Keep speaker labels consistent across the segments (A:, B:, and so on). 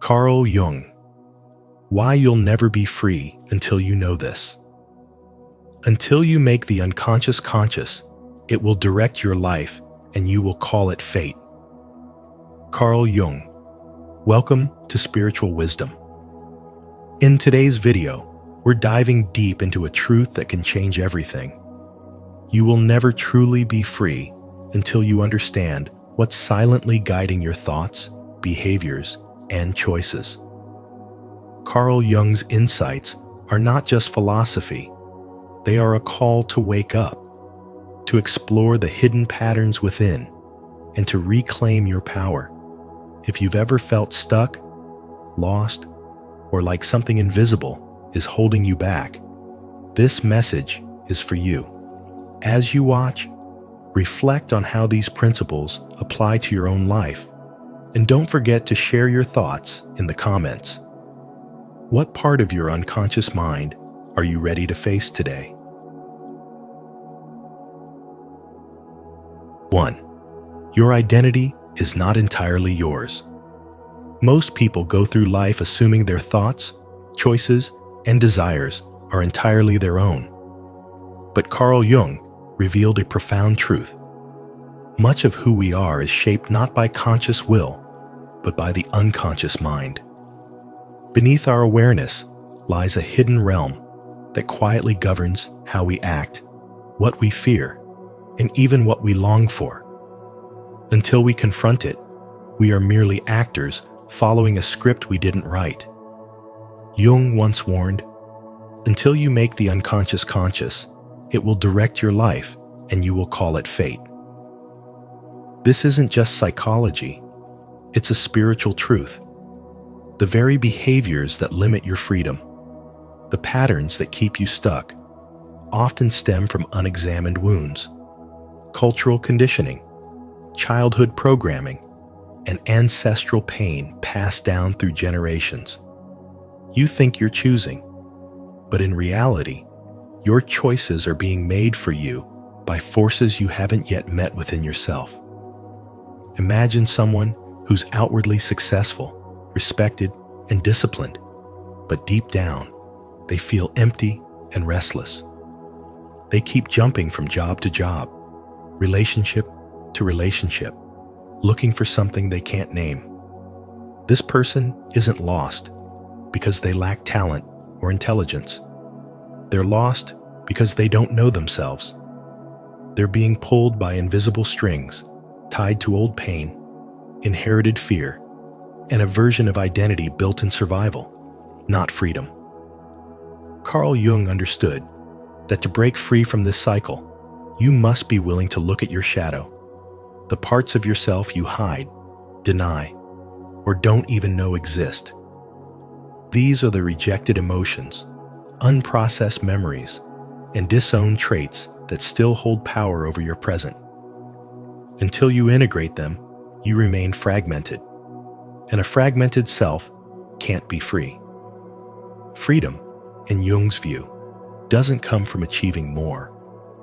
A: Carl Jung. Why you'll never be free until you know this. Until you make the unconscious conscious, it will direct your life and you will call it fate. Carl Jung. Welcome to Spiritual Wisdom. In today's video, we're diving deep into a truth that can change everything. You will never truly be free until you understand what's silently guiding your thoughts, behaviors, and choices. Carl Jung's insights are not just philosophy. They are a call to wake up, to explore the hidden patterns within, and to reclaim your power. If you've ever felt stuck, lost, or like something invisible is holding you back, this message is for you. As you watch, reflect on how these principles apply to your own life, and don't forget to share your thoughts in the comments. What part of your unconscious mind are you ready to face today? 1. Your identity is not entirely yours. Most people go through life assuming their thoughts, choices, and desires are entirely their own. But Carl Jung revealed a profound truth. Much of who we are is shaped not by conscious will, but by the unconscious mind. Beneath our awareness lies a hidden realm that quietly governs how we act, what we fear, and even what we long for. Until we confront it, we are merely actors following a script we didn't write. Jung once warned, "Until you make the unconscious conscious, it will direct your life and you will call it fate." This isn't just psychology, it's a spiritual truth. The very behaviors that limit your freedom, the patterns that keep you stuck, often stem from unexamined wounds, cultural conditioning, childhood programming, and ancestral pain passed down through generations. You think you're choosing, but in reality, your choices are being made for you by forces you haven't yet met within yourself. Imagine someone who's outwardly successful, respected, and disciplined, but deep down, they feel empty and restless. They keep jumping from job to job, relationship to relationship, looking for something they can't name. This person isn't lost because they lack talent or intelligence. They're lost because they don't know themselves. They're being pulled by invisible strings, tied to old pain, inherited fear, and a version of identity built in survival, not freedom. Carl Jung understood that to break free from this cycle, you must be willing to look at your shadow, the parts of yourself you hide, deny, or don't even know exist. These are the rejected emotions, unprocessed memories, and disowned traits that still hold power over your present. Until you integrate them, you remain fragmented, and a fragmented self can't be free. Freedom, in Jung's view, doesn't come from achieving more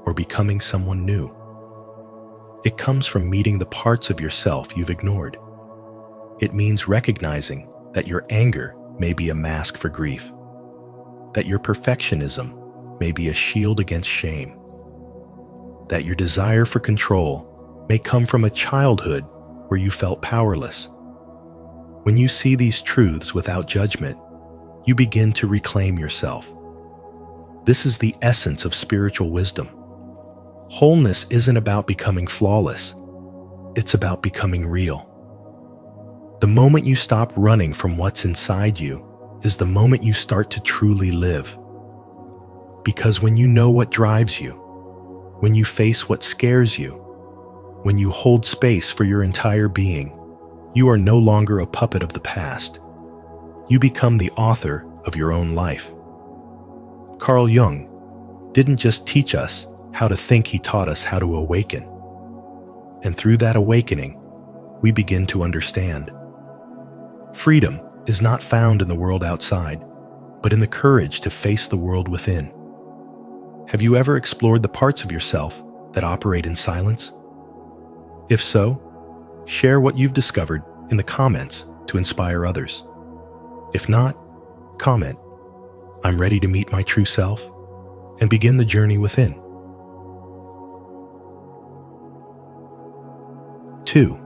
A: or becoming someone new. It comes from meeting the parts of yourself you've ignored. It means recognizing that your anger may be a mask for grief, that your perfectionism may be a shield against shame, that your desire for control may come from a childhood where you felt powerless. When you see these truths without judgment, you begin to reclaim yourself. This is the essence of spiritual wisdom. Wholeness isn't about becoming flawless. It's about becoming real. The moment you stop running from what's inside you is the moment you start to truly live. Because when you know what drives you, when you face what scares you, when you hold space for your entire being, you are no longer a puppet of the past. You become the author of your own life. Carl Jung didn't just teach us how to think, he taught us how to awaken. And through that awakening, we begin to understand. Freedom is not found in the world outside, but in the courage to face the world within. Have you ever explored the parts of yourself that operate in silence? If so, share what you've discovered in the comments to inspire others. If not, comment, "I'm ready to meet my true self," and begin the journey within. 2.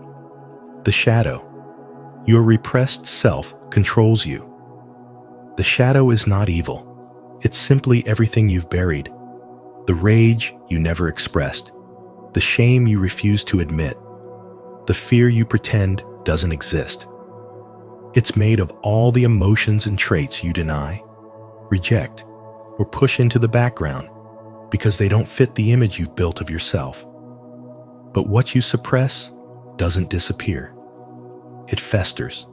A: The shadow. Your repressed self controls you. The shadow is not evil. It's simply everything you've buried. The rage you never expressed. The shame you refuse to admit. The fear you pretend doesn't exist. It's made of all the emotions and traits you deny, reject, or push into the background because they don't fit the image you've built of yourself. But what you suppress doesn't disappear. It festers.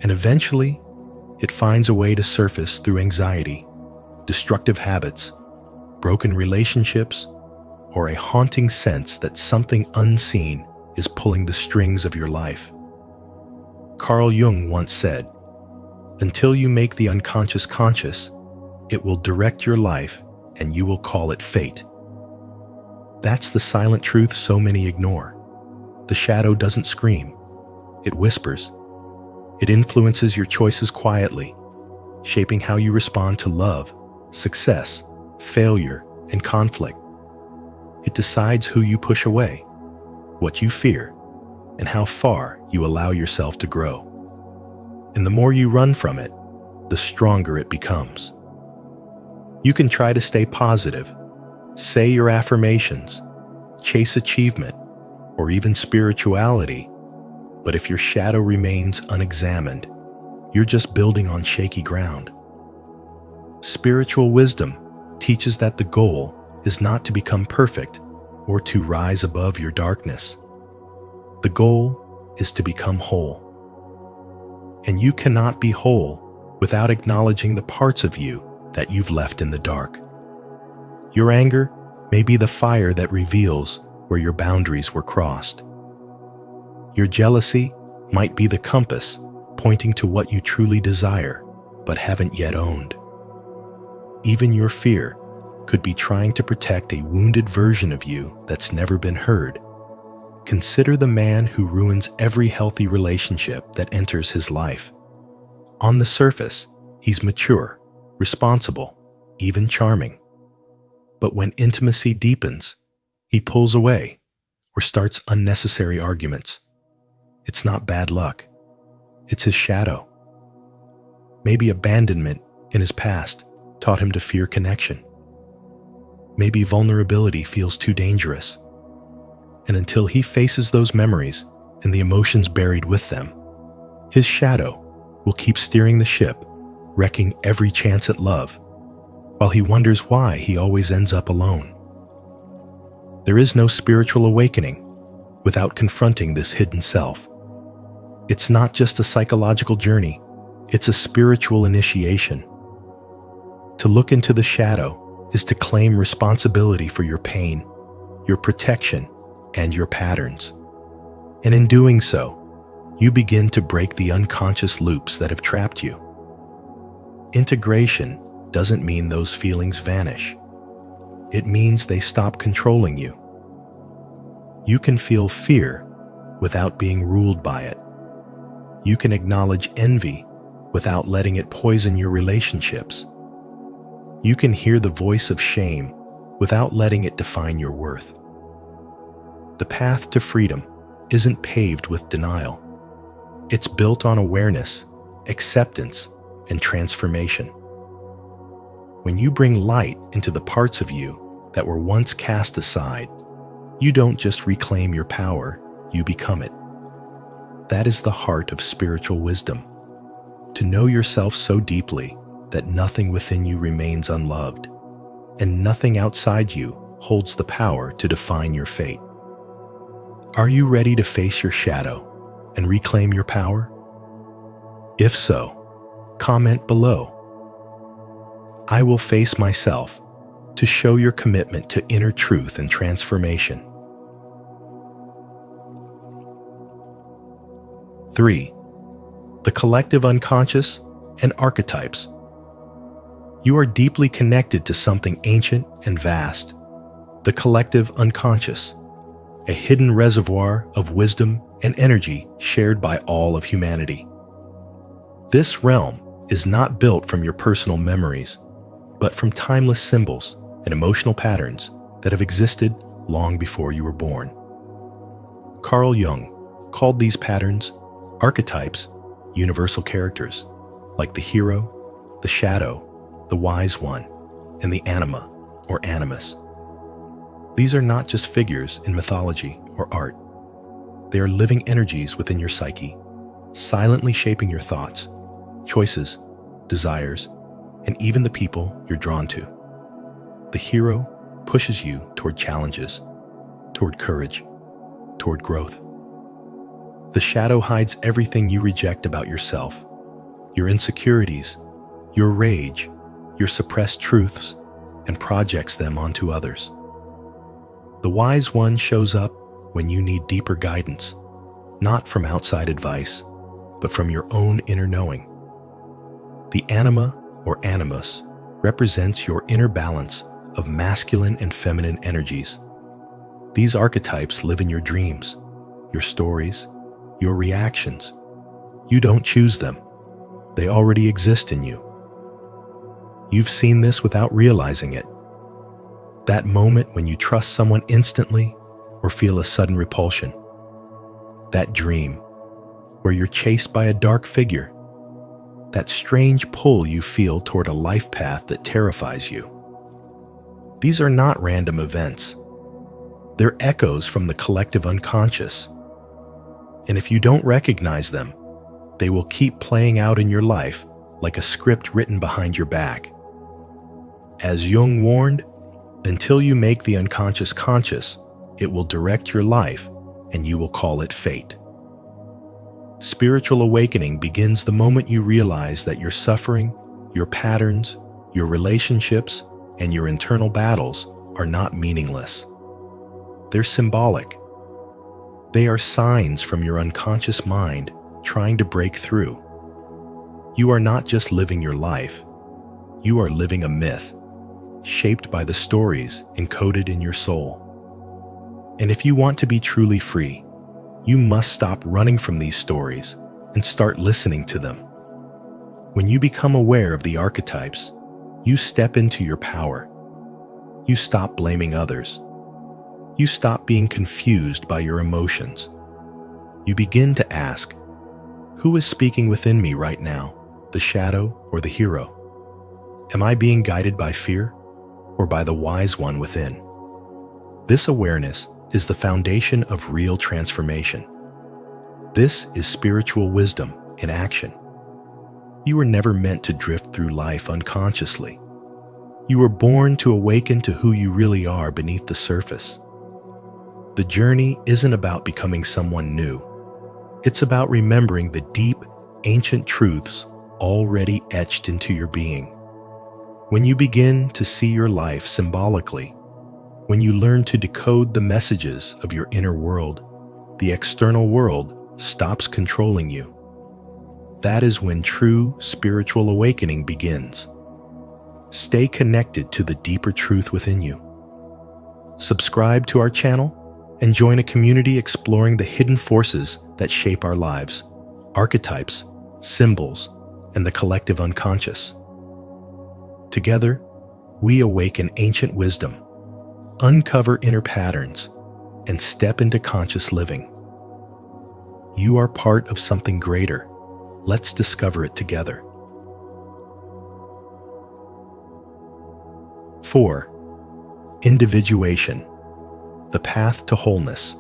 A: And eventually, it finds a way to surface through anxiety, destructive habits, broken relationships, or a haunting sense that something unseen is pulling the strings of your life. Carl Jung once said, "Until you make the unconscious conscious, it will direct your life and you will call it fate." That's the silent truth so many ignore. The shadow doesn't scream. It whispers. It influences your choices quietly, shaping how you respond to love, success, failure, and conflict. It decides who you push away, what you fear, and how far you allow yourself to grow. And the more you run from it, the stronger it becomes. You can try to stay positive, say your affirmations, chase achievement, or even spirituality, but if your shadow remains unexamined, you're just building on shaky ground. Spiritual wisdom teaches that the goal is not to become perfect or to rise above your darkness. The goal is to become whole. And you cannot be whole without acknowledging the parts of you that you've left in the dark. Your anger may be the fire that reveals where your boundaries were crossed. Your jealousy might be the compass pointing to what you truly desire but haven't yet owned. Even your fear could be trying to protect a wounded version of you that's never been heard. Consider the man who ruins every healthy relationship that enters his life. On the surface, he's mature, responsible, even charming. But when intimacy deepens, he pulls away or starts unnecessary arguments. It's not bad luck. It's his shadow. Maybe abandonment in his past taught him to fear connection. Maybe vulnerability feels too dangerous. And until he faces those memories and the emotions buried with them, his shadow will keep steering the ship, wrecking every chance at love, while he wonders why he always ends up alone. There is no spiritual awakening without confronting this hidden self. It's not just a psychological journey, it's a spiritual initiation. To look into the shadow is to claim responsibility for your pain, your protection, and your patterns. And in doing so, you begin to break the unconscious loops that have trapped you. Integration doesn't mean those feelings vanish. It means they stop controlling you. You can feel fear without being ruled by it. You can acknowledge envy without letting it poison your relationships. You can hear the voice of shame without letting it define your worth. The path to freedom isn't paved with denial. It's built on awareness, acceptance, and transformation. When you bring light into the parts of you that were once cast aside, you don't just reclaim your power, you become it. That is the heart of spiritual wisdom. To know yourself so deeply that nothing within you remains unloved, and nothing outside you holds the power to define your fate. Are you ready to face your shadow and reclaim your power? If so, comment below. I will face myself to show your commitment to inner truth and transformation. 3. The collective unconscious and archetypes. You are deeply connected to something ancient and vast, the collective unconscious, a hidden reservoir of wisdom and energy shared by all of humanity. This realm is not built from your personal memories, but from timeless symbols and emotional patterns that have existed long before you were born. Carl Jung called these patterns archetypes, universal characters, like the hero, the shadow, the wise one, and the anima or animus. These are not just figures in mythology or art. They are living energies within your psyche, silently shaping your thoughts, choices, desires, and even the people you're drawn to. The hero pushes you toward challenges, toward courage, toward growth. The shadow hides everything you reject about yourself, your insecurities, your rage, your suppressed truths, and projects them onto others. The wise one shows up when you need deeper guidance, not from outside advice, but from your own inner knowing. The anima or animus represents your inner balance of masculine and feminine energies. These archetypes live in your dreams, your stories, your reactions. You don't choose them. They already exist in you. You've seen this without realizing it. That moment when you trust someone instantly or feel a sudden repulsion. That dream where you're chased by a dark figure. That strange pull you feel toward a life path that terrifies you. These are not random events. They're echoes from the collective unconscious. And if you don't recognize them, they will keep playing out in your life like a script written behind your back. As Jung warned, until you make the unconscious conscious, it will direct your life and you will call it fate. Spiritual awakening begins the moment you realize that your suffering, your patterns, your relationships, and your internal battles are not meaningless. They're symbolic. They are signs from your unconscious mind trying to break through. You are not just living your life. You are living a myth, shaped by the stories encoded in your soul. And if you want to be truly free, you must stop running from these stories and start listening to them. When you become aware of the archetypes, you step into your power. You stop blaming others. You stop being confused by your emotions. You begin to ask, who is speaking within me right now, the shadow or the hero? Am I being guided by fear or by the wise one within? This awareness is the foundation of real transformation. This is spiritual wisdom in action. You were never meant to drift through life unconsciously. You were born to awaken to who you really are beneath the surface. The journey isn't about becoming someone new. It's about remembering the deep, ancient truths already etched into your being. When you begin to see your life symbolically, when you learn to decode the messages of your inner world, the external world stops controlling you. That is when true spiritual awakening begins. Stay connected to the deeper truth within you. Subscribe to our channel and join a community exploring the hidden forces that shape our lives, archetypes, symbols, and the collective unconscious. Together, we awaken ancient wisdom, uncover inner patterns, and step into conscious living. You are part of something greater. Let's discover it together. 4. Individuation, the path to wholeness.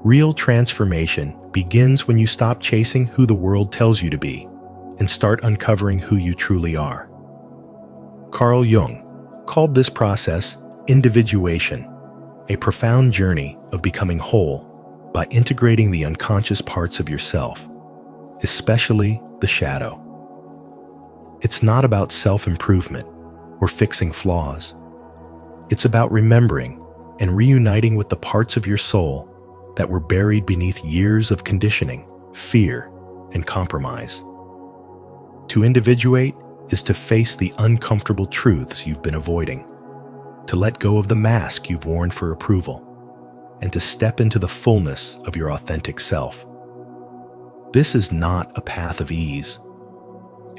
A: Real transformation begins when you stop chasing who the world tells you to be and start uncovering who you truly are. Carl Jung called this process individuation, a profound journey of becoming whole by integrating the unconscious parts of yourself, especially the shadow. It's not about self-improvement or fixing flaws. It's about remembering and reuniting with the parts of your soul that were buried beneath years of conditioning, fear, and compromise. To individuate is to face the uncomfortable truths you've been avoiding, to let go of the mask you've worn for approval, and to step into the fullness of your authentic self. This is not a path of ease,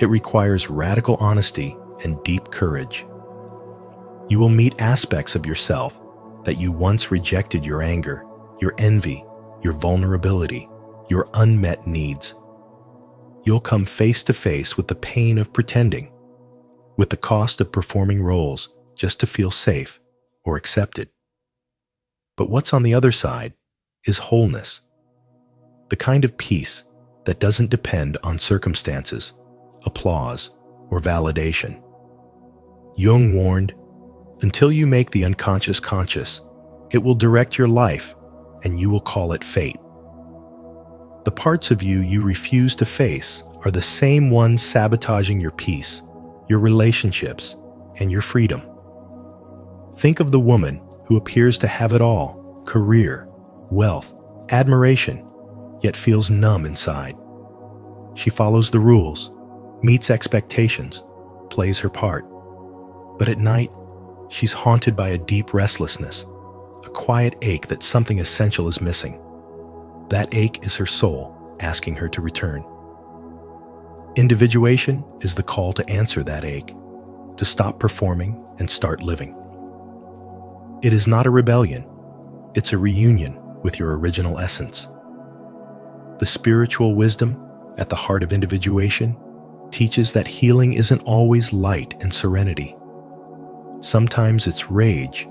A: It requires radical honesty and deep courage. You will meet aspects of yourself that you once rejected: your anger, your envy, your vulnerability, your unmet needs. You'll come face to face with the pain of pretending, with the cost of performing roles just to feel safe or accepted. But what's on the other side is wholeness, the kind of peace that doesn't depend on circumstances, applause, or validation. Jung warned, until you make the unconscious conscious, it will direct your life and you will call it fate. The parts of you you refuse to face are the same ones sabotaging your peace, your relationships, and your freedom. Think of the woman who appears to have it all: career, wealth, admiration, yet feels numb inside. She follows the rules, meets expectations, plays her part. But at night, she's haunted by a deep restlessness, a quiet ache that something essential is missing. That ache is her soul asking her to return. Individuation is the call to answer that ache, to stop performing and start living. It is not a rebellion, it's a reunion with your original essence. The spiritual wisdom at the heart of individuation teaches that healing isn't always light and serenity. Sometimes it's rage,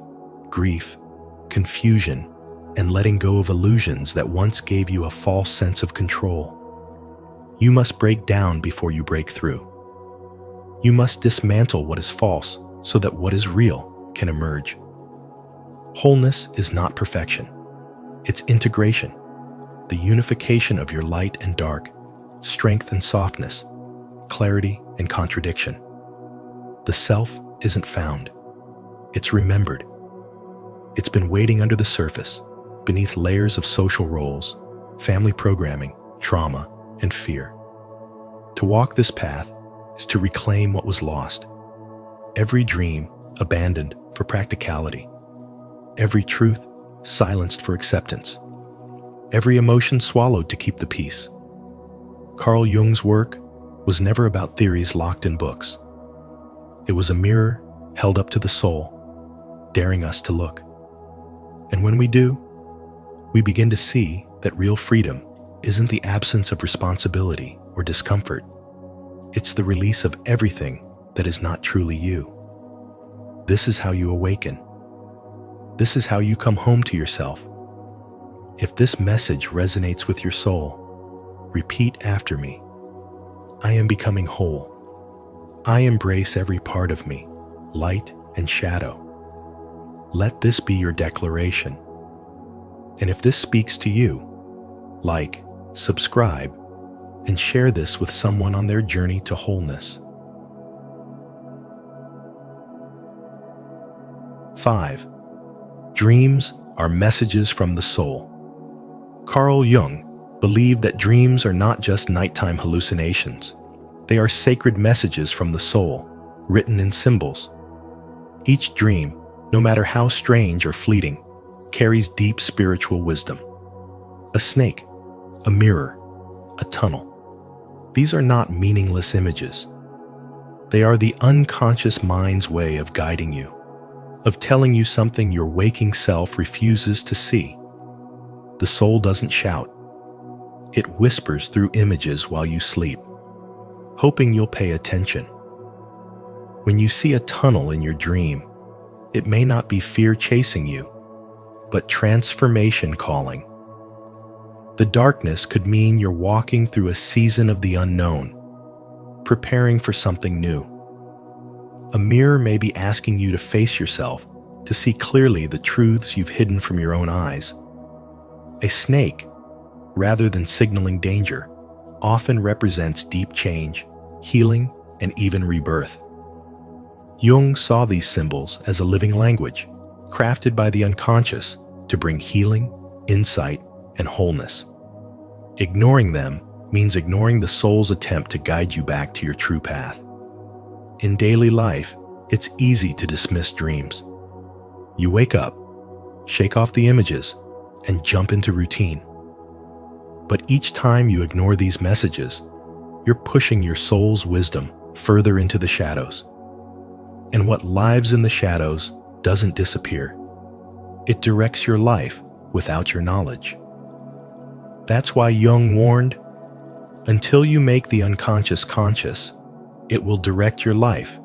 A: grief, confusion, and letting go of illusions that once gave you a false sense of control. You must break down before you break through. You must dismantle what is false so that what is real can emerge. Wholeness is not perfection. It's integration, the unification of your light and dark, strength and softness, clarity and contradiction. The self isn't found. It's remembered. It's been waiting under the surface, beneath layers of social roles, family programming, trauma, and fear. To walk this path is to reclaim what was lost. Every dream abandoned for practicality. Every truth silenced for acceptance. Every emotion swallowed to keep the peace. Carl Jung's work was never about theories locked in books. It was a mirror held up to the soul, daring us to look. And when we do, we begin to see that real freedom isn't the absence of responsibility or discomfort. It's the release of everything that is not truly you. This is how you awaken. This is how you come home to yourself. If this message resonates with your soul, repeat after me. I am becoming whole. I embrace every part of me, light and shadow. Let this be your declaration. And if this speaks to you, like, subscribe, and share this with someone on their journey to wholeness. 5. Dreams are messages from the soul. Carl Jung believed that dreams are not just nighttime hallucinations. They are sacred messages from the soul, written in symbols. Each dream, no matter how strange or fleeting, carries deep spiritual wisdom. A snake, a mirror, a tunnel. These are not meaningless images. They are the unconscious mind's way of guiding you, of telling you something your waking self refuses to see. The soul doesn't shout. It whispers through images while you sleep, hoping you'll pay attention. When you see a tunnel in your dream, it may not be fear chasing you, but transformation calling. The darkness could mean you're walking through a season of the unknown, preparing for something new. A mirror may be asking you to face yourself, to see clearly the truths you've hidden from your own eyes. A snake, rather than signaling danger, often represents deep change, healing, and even rebirth. Jung saw these symbols as a living language, crafted by the unconscious to bring healing, insight, and wholeness. Ignoring them means ignoring the soul's attempt to guide you back to your true path. In daily life, it's easy to dismiss dreams. You wake up, shake off the images, and jump into routine. But each time you ignore these messages, you're pushing your soul's wisdom further into the shadows. And what lives in the shadows doesn't disappear. It directs your life without your knowledge. That's why Jung warned, until you make the unconscious conscious, it will direct your life,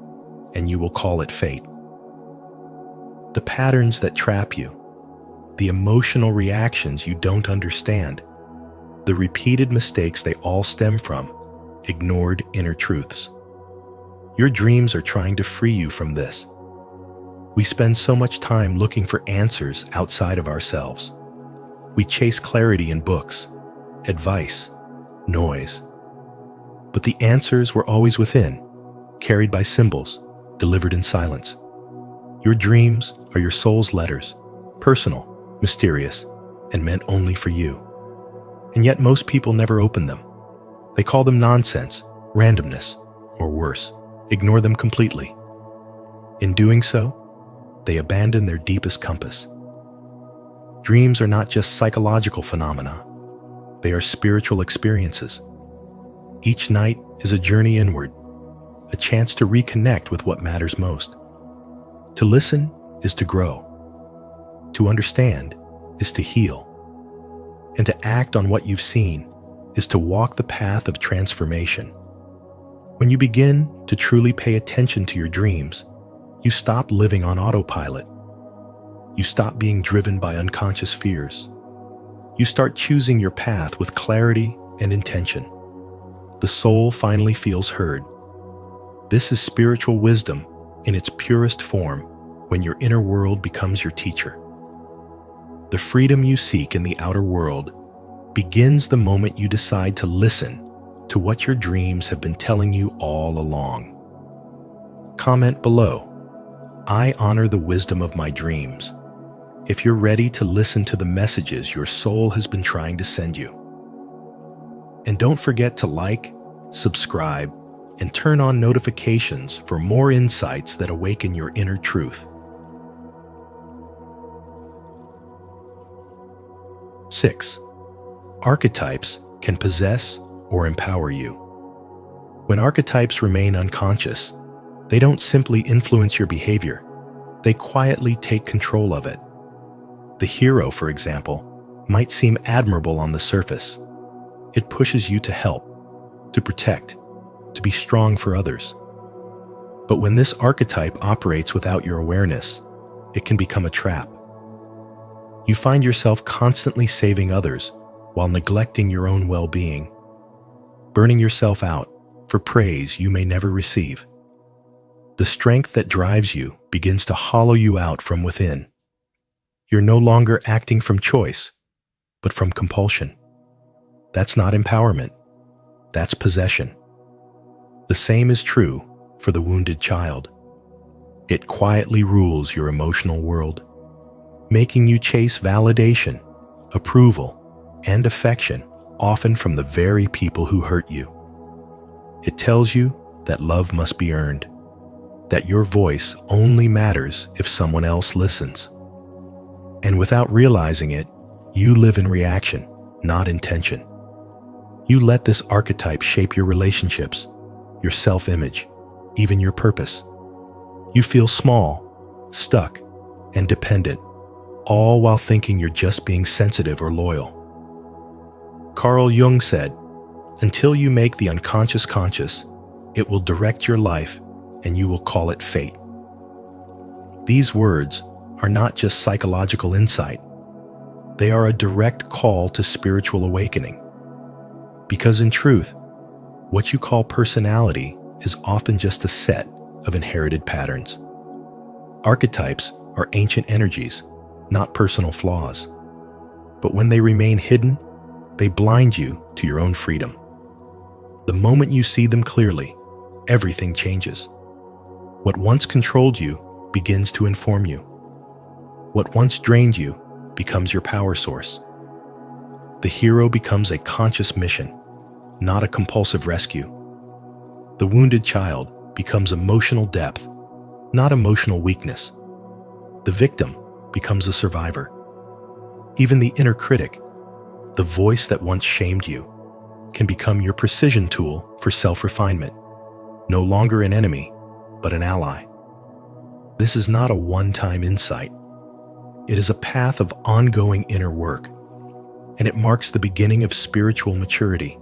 A: and you will call it fate. The patterns that trap you, the emotional reactions you don't understand, the repeated mistakes they all stem from ignored inner truths. Your dreams are trying to free you from this. We spend so much time looking for answers outside of ourselves. We chase clarity in books, advice, noise. But the answers were always within, carried by symbols, delivered in silence. Your dreams are your soul's letters, personal, mysterious, and meant only for you. And yet most people never open them. They call them nonsense, randomness, or worse, ignore them completely. In doing so, they abandon their deepest compass. Dreams are not just psychological phenomena. They are spiritual experiences. Each night is a journey inward, a chance to reconnect with what matters most. To listen is to grow. To understand is to heal. And to act on what you've seen is to walk the path of transformation. When you begin to truly pay attention to your dreams, you stop living on autopilot. You stop being driven by unconscious fears. You start choosing your path with clarity and intention. The soul finally feels heard. This is spiritual wisdom in its purest form when your inner world becomes your teacher. The freedom you seek in the outer world begins the moment you decide to listen to what your dreams have been telling you all along. Comment below, I honor the wisdom of my dreams, if you're ready to listen to the messages your soul has been trying to send you. And don't forget to like, subscribe, and turn on notifications for more insights that awaken your inner truth. 6. Archetypes can possess or empower you. When archetypes remain unconscious, they don't simply influence your behavior, they quietly take control of it. The hero, for example, might seem admirable on the surface. It pushes you to help, to protect, to be strong for others. But when this archetype operates without your awareness, it can become a trap. You find yourself constantly saving others while neglecting your own well-being, burning yourself out for praise you may never receive. The strength that drives you begins to hollow you out from within. You're no longer acting from choice, but from compulsion. That's not empowerment. That's possession. The same is true for the wounded child. It quietly rules your emotional world, making you chase validation, approval, and affection, often from the very people who hurt you. It tells you that love must be earned, that your voice only matters if someone else listens. And without realizing it, you live in reaction, not intention. You let this archetype shape your relationships, your self-image, even your purpose. You feel small, stuck, and dependent, all while thinking you're just being sensitive or loyal. Carl Jung said, until you make the unconscious conscious, it will direct your life and you will call it fate. These words are not just psychological insight. They are a direct call to spiritual awakening. Because in truth, what you call personality is often just a set of inherited patterns. Archetypes are ancient energies, not personal flaws. But when they remain hidden, they blind you to your own freedom. The moment you see them clearly, everything changes. What once controlled you begins to inform you. What once drained you becomes your power source. The hero becomes a conscious mission, not a compulsive rescue. The wounded child becomes emotional depth, not emotional weakness. The victim becomes a survivor. Even the inner critic, the voice that once shamed you, can become your precision tool for self-refinement, no longer an enemy, but an ally. This is not a one-time insight. It is a path of ongoing inner work, and it marks the beginning of spiritual maturity.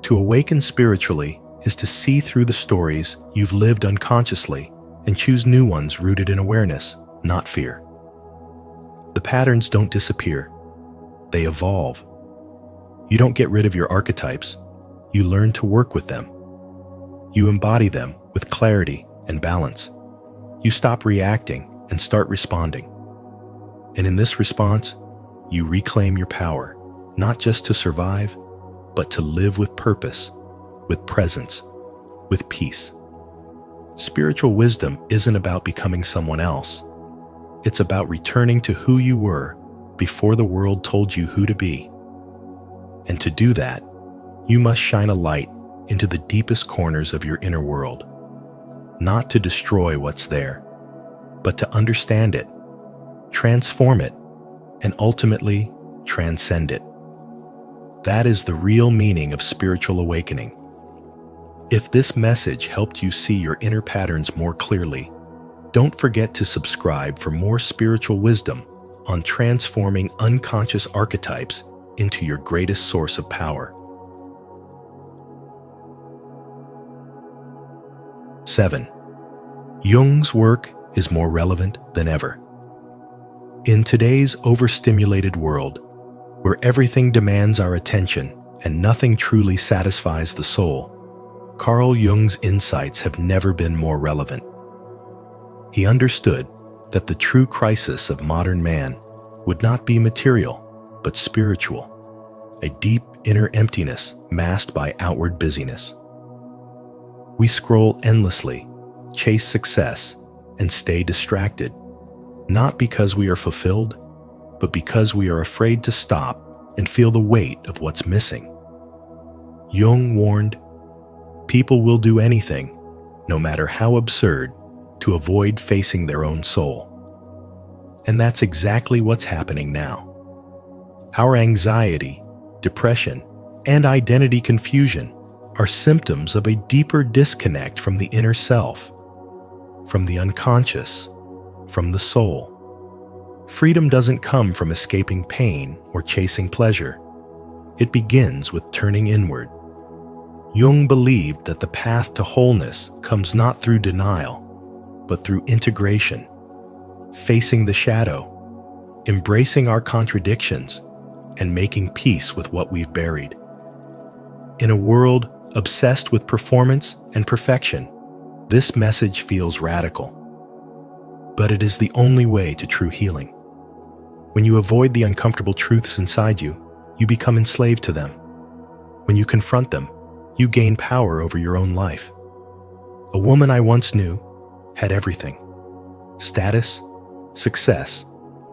A: To awaken spiritually is to see through the stories you've lived unconsciously and choose new ones rooted in awareness, not fear. The patterns don't disappear. They evolve. You don't get rid of your archetypes. You learn to work with them. You embody them with clarity and balance. You stop reacting and start responding. And in this response, you reclaim your power, not just to survive, but to live with purpose, with presence, with peace. Spiritual wisdom isn't about becoming someone else. It's about returning to who you were before the world told you who to be. And to do that, you must shine a light into the deepest corners of your inner world, not to destroy what's there, but to understand it, transform it, and ultimately transcend it. That is the real meaning of spiritual awakening. If this message helped you see your inner patterns more clearly, don't forget to subscribe for more spiritual wisdom on transforming unconscious archetypes into your greatest source of power. 7. Jung's work is more relevant than ever. In today's overstimulated world, where everything demands our attention and nothing truly satisfies the soul, Carl Jung's insights have never been more relevant. He understood that the true crisis of modern man would not be material, but spiritual, a deep inner emptiness masked by outward busyness. We scroll endlessly, chase success, and stay distracted, not because we are fulfilled, but because we are afraid to stop and feel the weight of what's missing. Jung warned, people will do anything, no matter how absurd, to avoid facing their own soul. And that's exactly what's happening now. Our anxiety, depression, and identity confusion are symptoms of a deeper disconnect from the inner self, from the unconscious, from the soul. Freedom doesn't come from escaping pain or chasing pleasure. It begins with turning inward. Jung believed that the path to wholeness comes not through denial, but through integration, facing the shadow, embracing our contradictions, and making peace with what we've buried. In a world obsessed with performance and perfection, this message feels radical. But it is the only way to true healing. When you avoid the uncomfortable truths inside you, you become enslaved to them. When you confront them, you gain power over your own life. A woman I once knew had everything: status, success,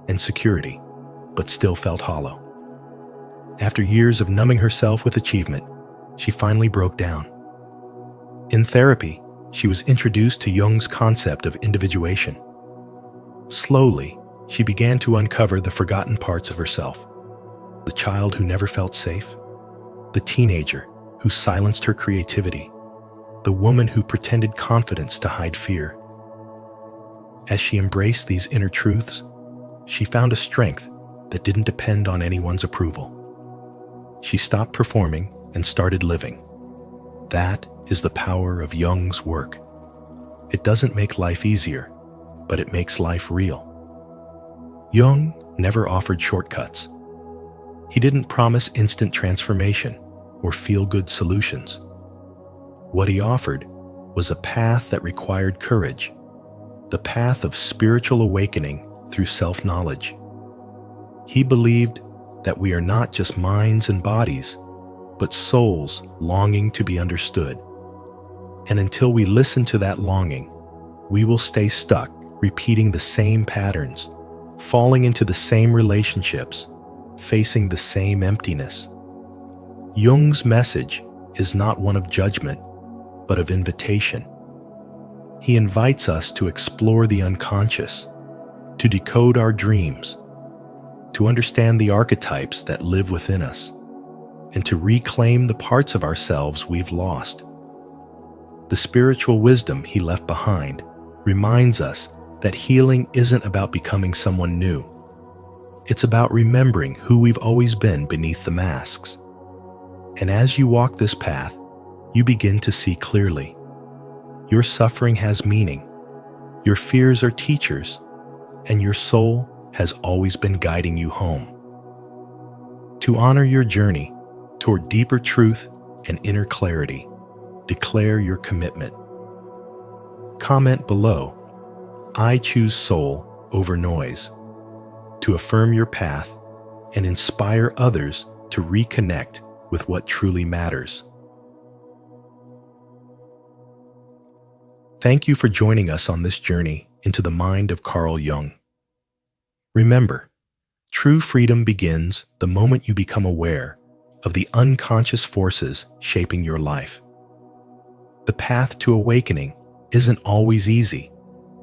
A: and security, but still felt hollow. After years of numbing herself with achievement, she finally broke down. In therapy, she was introduced to Jung's concept of individuation. Slowly, she began to uncover the forgotten parts of herself: the child who never felt safe, the teenager who silenced her creativity, the woman who pretended confidence to hide fear. As she embraced these inner truths, she found a strength that didn't depend on anyone's approval. She stopped performing and started living. That is the power of Jung's work. It doesn't make life easier, but it makes life real. Jung never offered shortcuts. He didn't promise instant transformation or feel-good solutions. What he offered was a path that required courage, the path of spiritual awakening through self-knowledge. He believed that we are not just minds and bodies, but souls longing to be understood. And until we listen to that longing, we will stay stuck repeating the same patterns, falling into the same relationships, facing the same emptiness. Jung's message is not one of judgment, but of invitation. He invites us to explore the unconscious, to decode our dreams, to understand the archetypes that live within us, and to reclaim the parts of ourselves we've lost. The spiritual wisdom he left behind reminds us that healing isn't about becoming someone new. It's about remembering who we've always been beneath the masks. And as you walk this path, you begin to see clearly. Your suffering has meaning, your fears are teachers, and your soul has always been guiding you home. To honor your journey toward deeper truth and inner clarity, declare your commitment. Comment below, "I choose soul over noise," to affirm your path and inspire others to reconnect with what truly matters. Thank you for joining us on this journey into the mind of Carl Jung. Remember, true freedom begins the moment you become aware of the unconscious forces shaping your life. The path to awakening isn't always easy,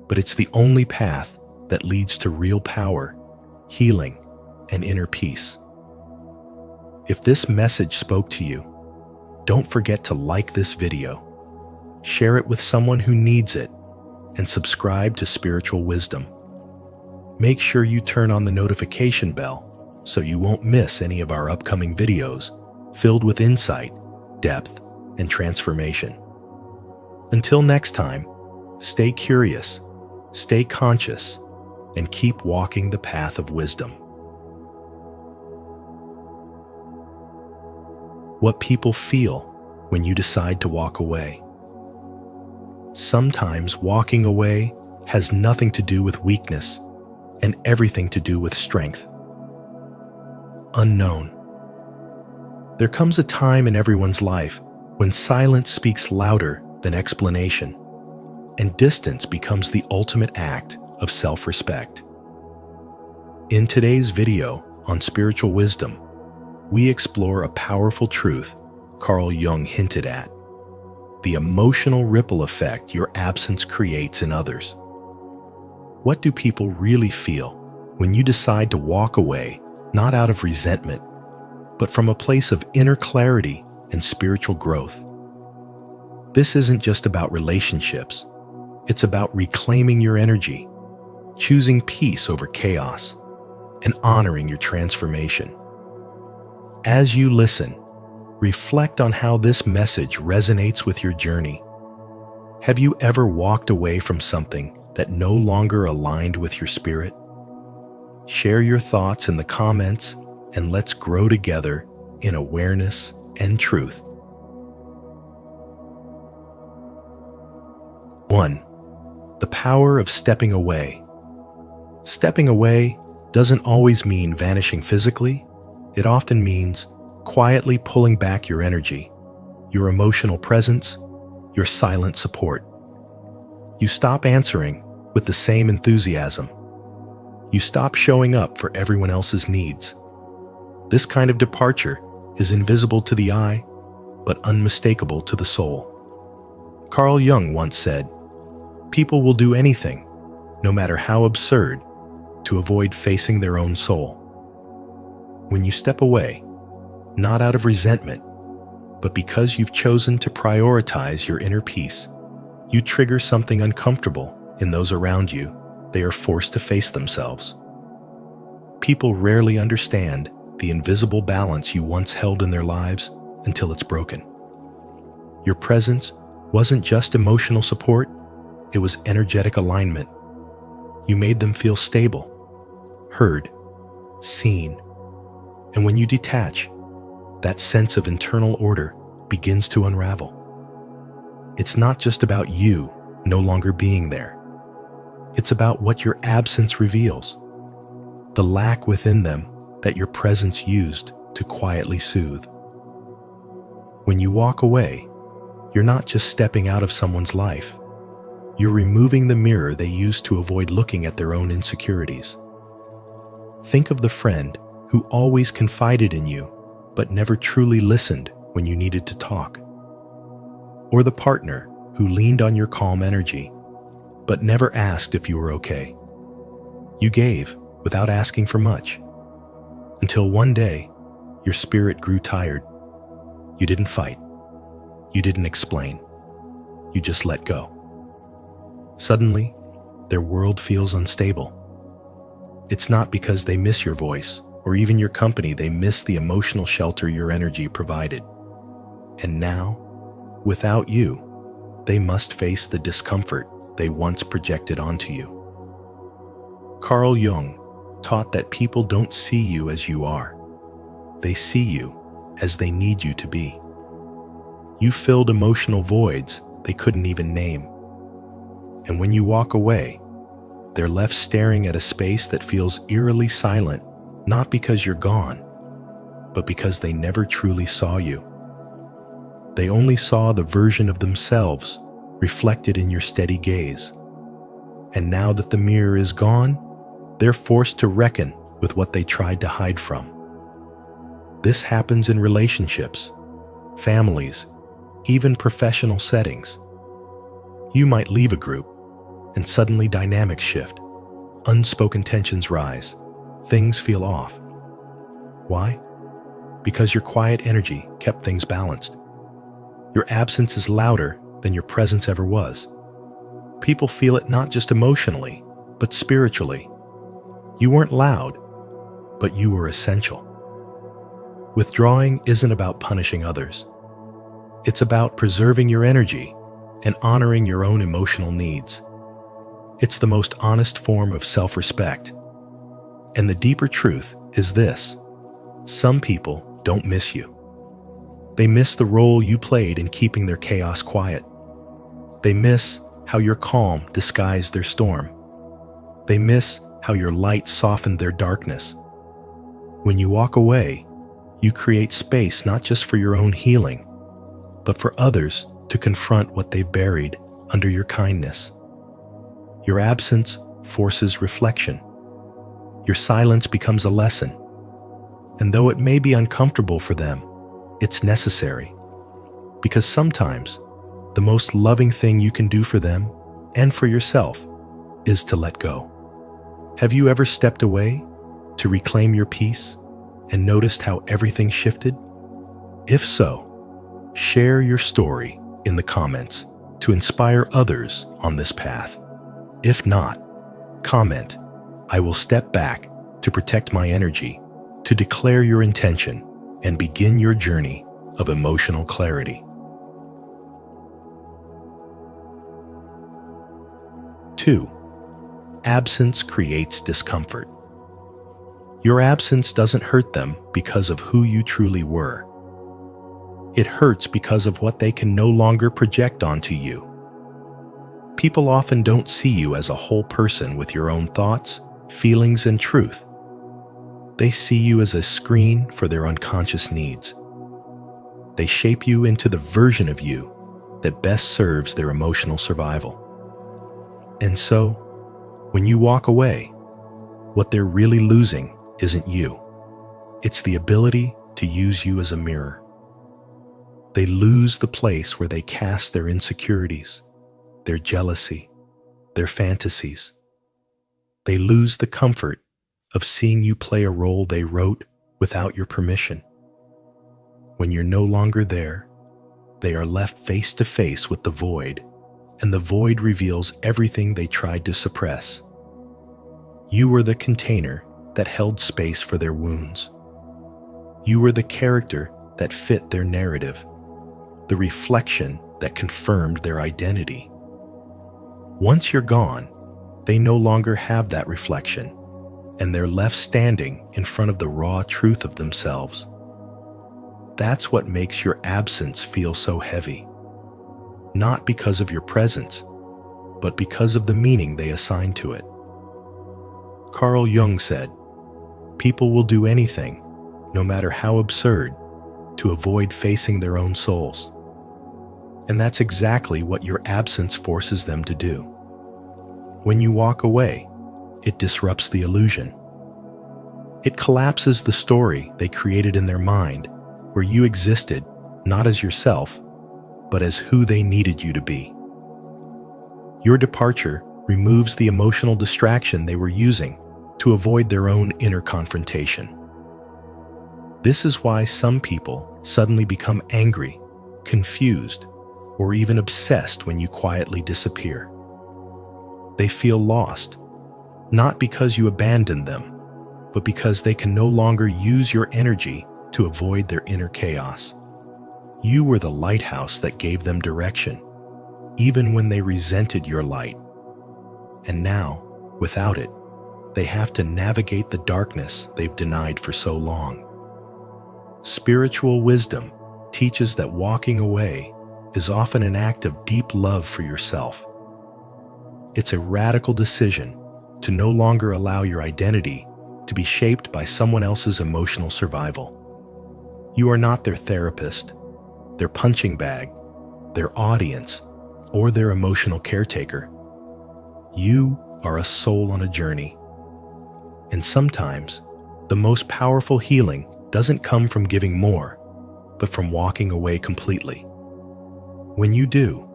A: but it's the only path that leads to real power, healing, and inner peace. If this message spoke to you, don't forget to like this video, share it with someone who needs it, and subscribe to Spiritual Wisdom. Make sure you turn on the notification bell so you won't miss any of our upcoming videos filled with insight, depth, and transformation. Until next time, stay curious, stay conscious, and keep walking the path of wisdom. What people feel when you decide to walk away. Sometimes walking away has nothing to do with weakness and everything to do with strength. Unknown. There comes a time in everyone's life when silence speaks louder than explanation, and distance becomes the ultimate act of self-respect. In today's video on spiritual wisdom, we explore a powerful truth Carl Jung hinted at: the emotional ripple effect your absence creates in others. What do people really feel when you decide to walk away, not out of resentment, but from a place of inner clarity and spiritual growth? This isn't just about relationships. It's about reclaiming your energy, choosing peace over chaos, and honoring your transformation. As you listen, reflect on how this message resonates with your journey. Have you ever walked away from something that no longer aligned with your spirit? Share your thoughts in the comments, and let's grow together in awareness and truth. 1. The power of stepping away. Stepping away doesn't always mean vanishing physically. It often means quietly pulling back your energy, your emotional presence, your silent support. You stop answering with the same enthusiasm. You stop showing up for everyone else's needs. This kind of departure is invisible to the eye, but unmistakable to the soul. Carl Jung once said, "People will do anything, no matter how absurd, to avoid facing their own soul." When you step away, not out of resentment, but because you've chosen to prioritize your inner peace, you trigger something uncomfortable in those around you. They are forced to face themselves. People rarely understand the invisible balance you once held in their lives until it's broken. Your presence wasn't just emotional support, it was energetic alignment. You made them feel stable, heard, seen. And when you detach, that sense of internal order begins to unravel. It's not just about you no longer being there. It's about what your absence reveals, the lack within them that your presence used to quietly soothe. When you walk away, you're not just stepping out of someone's life. You're removing the mirror they used to avoid looking at their own insecurities. Think of the friend who always confided in you, but never truly listened when you needed to talk. Or the partner who leaned on your calm energy, but never asked if you were okay. You gave without asking for much, until one day, your spirit grew tired You didn't fight. You didn't explain. You just let go. Suddenly, their world feels unstable. It's not because they miss your voice or even your company, they miss the emotional shelter your energy provided. And now, without you, they must face the discomfort they once projected onto you. Carl Jung taught that people don't see you as you are. They see you as they need you to be. You filled emotional voids they couldn't even name. And when you walk away, they're left staring at a space that feels eerily silent, not because you're gone, but because they never truly saw you. They only saw the version of themselves reflected in your steady gaze. And now that the mirror is gone, they're forced to reckon with what they tried to hide from. This happens in relationships, families, even professional settings. You might leave a group, and suddenly dynamics shift. Unspoken tensions rise. Things feel off. Why? Because your quiet energy kept things balanced. Your absence is louder than your presence ever was. People feel it not just emotionally, but spiritually. You weren't loud, but you were essential. Withdrawing isn't about punishing others. It's about preserving your energy and honoring your own emotional needs. It's the most honest form of self-respect. And the deeper truth is this: some people don't miss you. They miss the role you played in keeping their chaos quiet. They miss how your calm disguised their storm. They miss how your light softened their darkness. When you walk away, you create space not just for your own healing, but for others to confront what they've buried under your kindness. Your absence forces reflection. Your silence becomes a lesson. And though it may be uncomfortable for them, it's necessary. Because sometimes, the most loving thing you can do for them and for yourself is to let go. Have you ever stepped away to reclaim your peace and noticed how everything shifted? If so, share your story in the comments to inspire others on this path. If not, comment, "I will step back to protect my energy," to declare your intention and begin your journey of emotional clarity. 2. Absence creates discomfort. Your absence doesn't hurt them because of who you truly were. It hurts because of what they can no longer project onto you. People often don't see you as a whole person with your own thoughts, feelings, and truth. They see you as a screen for their unconscious needs. They shape you into the version of you that best serves their emotional survival. And so, when you walk away, what they're really losing isn't you. It's the ability to use you as a mirror. They lose the place where they cast their insecurities, their jealousy, their fantasies. They lose the comfort of seeing you play a role they wrote without your permission. When you're no longer there, they are left face to face with the void, and the void reveals everything they tried to suppress. You were the container that held space for their wounds. You were the character that fit their narrative, the reflection that confirmed their identity. Once you're gone, they no longer have that reflection, and they're left standing in front of the raw truth of themselves. That's what makes your absence feel so heavy. Not because of your presence, but because of the meaning they assign to it. Carl Jung said, "People will do anything, no matter how absurd, to avoid facing their own souls." And that's exactly what your absence forces them to do. When you walk away, it disrupts the illusion. It collapses the story they created in their mind, where you existed not as yourself, but as who they needed you to be. Your departure removes the emotional distraction they were using to avoid their own inner confrontation. This is why some people suddenly become angry, confused, or even obsessed when you quietly disappear. They feel lost, not because you abandoned them, but because they can no longer use your energy to avoid their inner chaos. You were the lighthouse that gave them direction, even when they resented your light. And now, without it, they have to navigate the darkness they've denied for so long. Spiritual wisdom teaches that walking away is often an act of deep love for yourself. It's a radical decision to no longer allow your identity to be shaped by someone else's emotional survival. You are not their therapist, their punching bag, their audience, or their emotional caretaker. You are a soul on a journey. And sometimes, the most powerful healing doesn't come from giving more, but from walking away completely. When you do,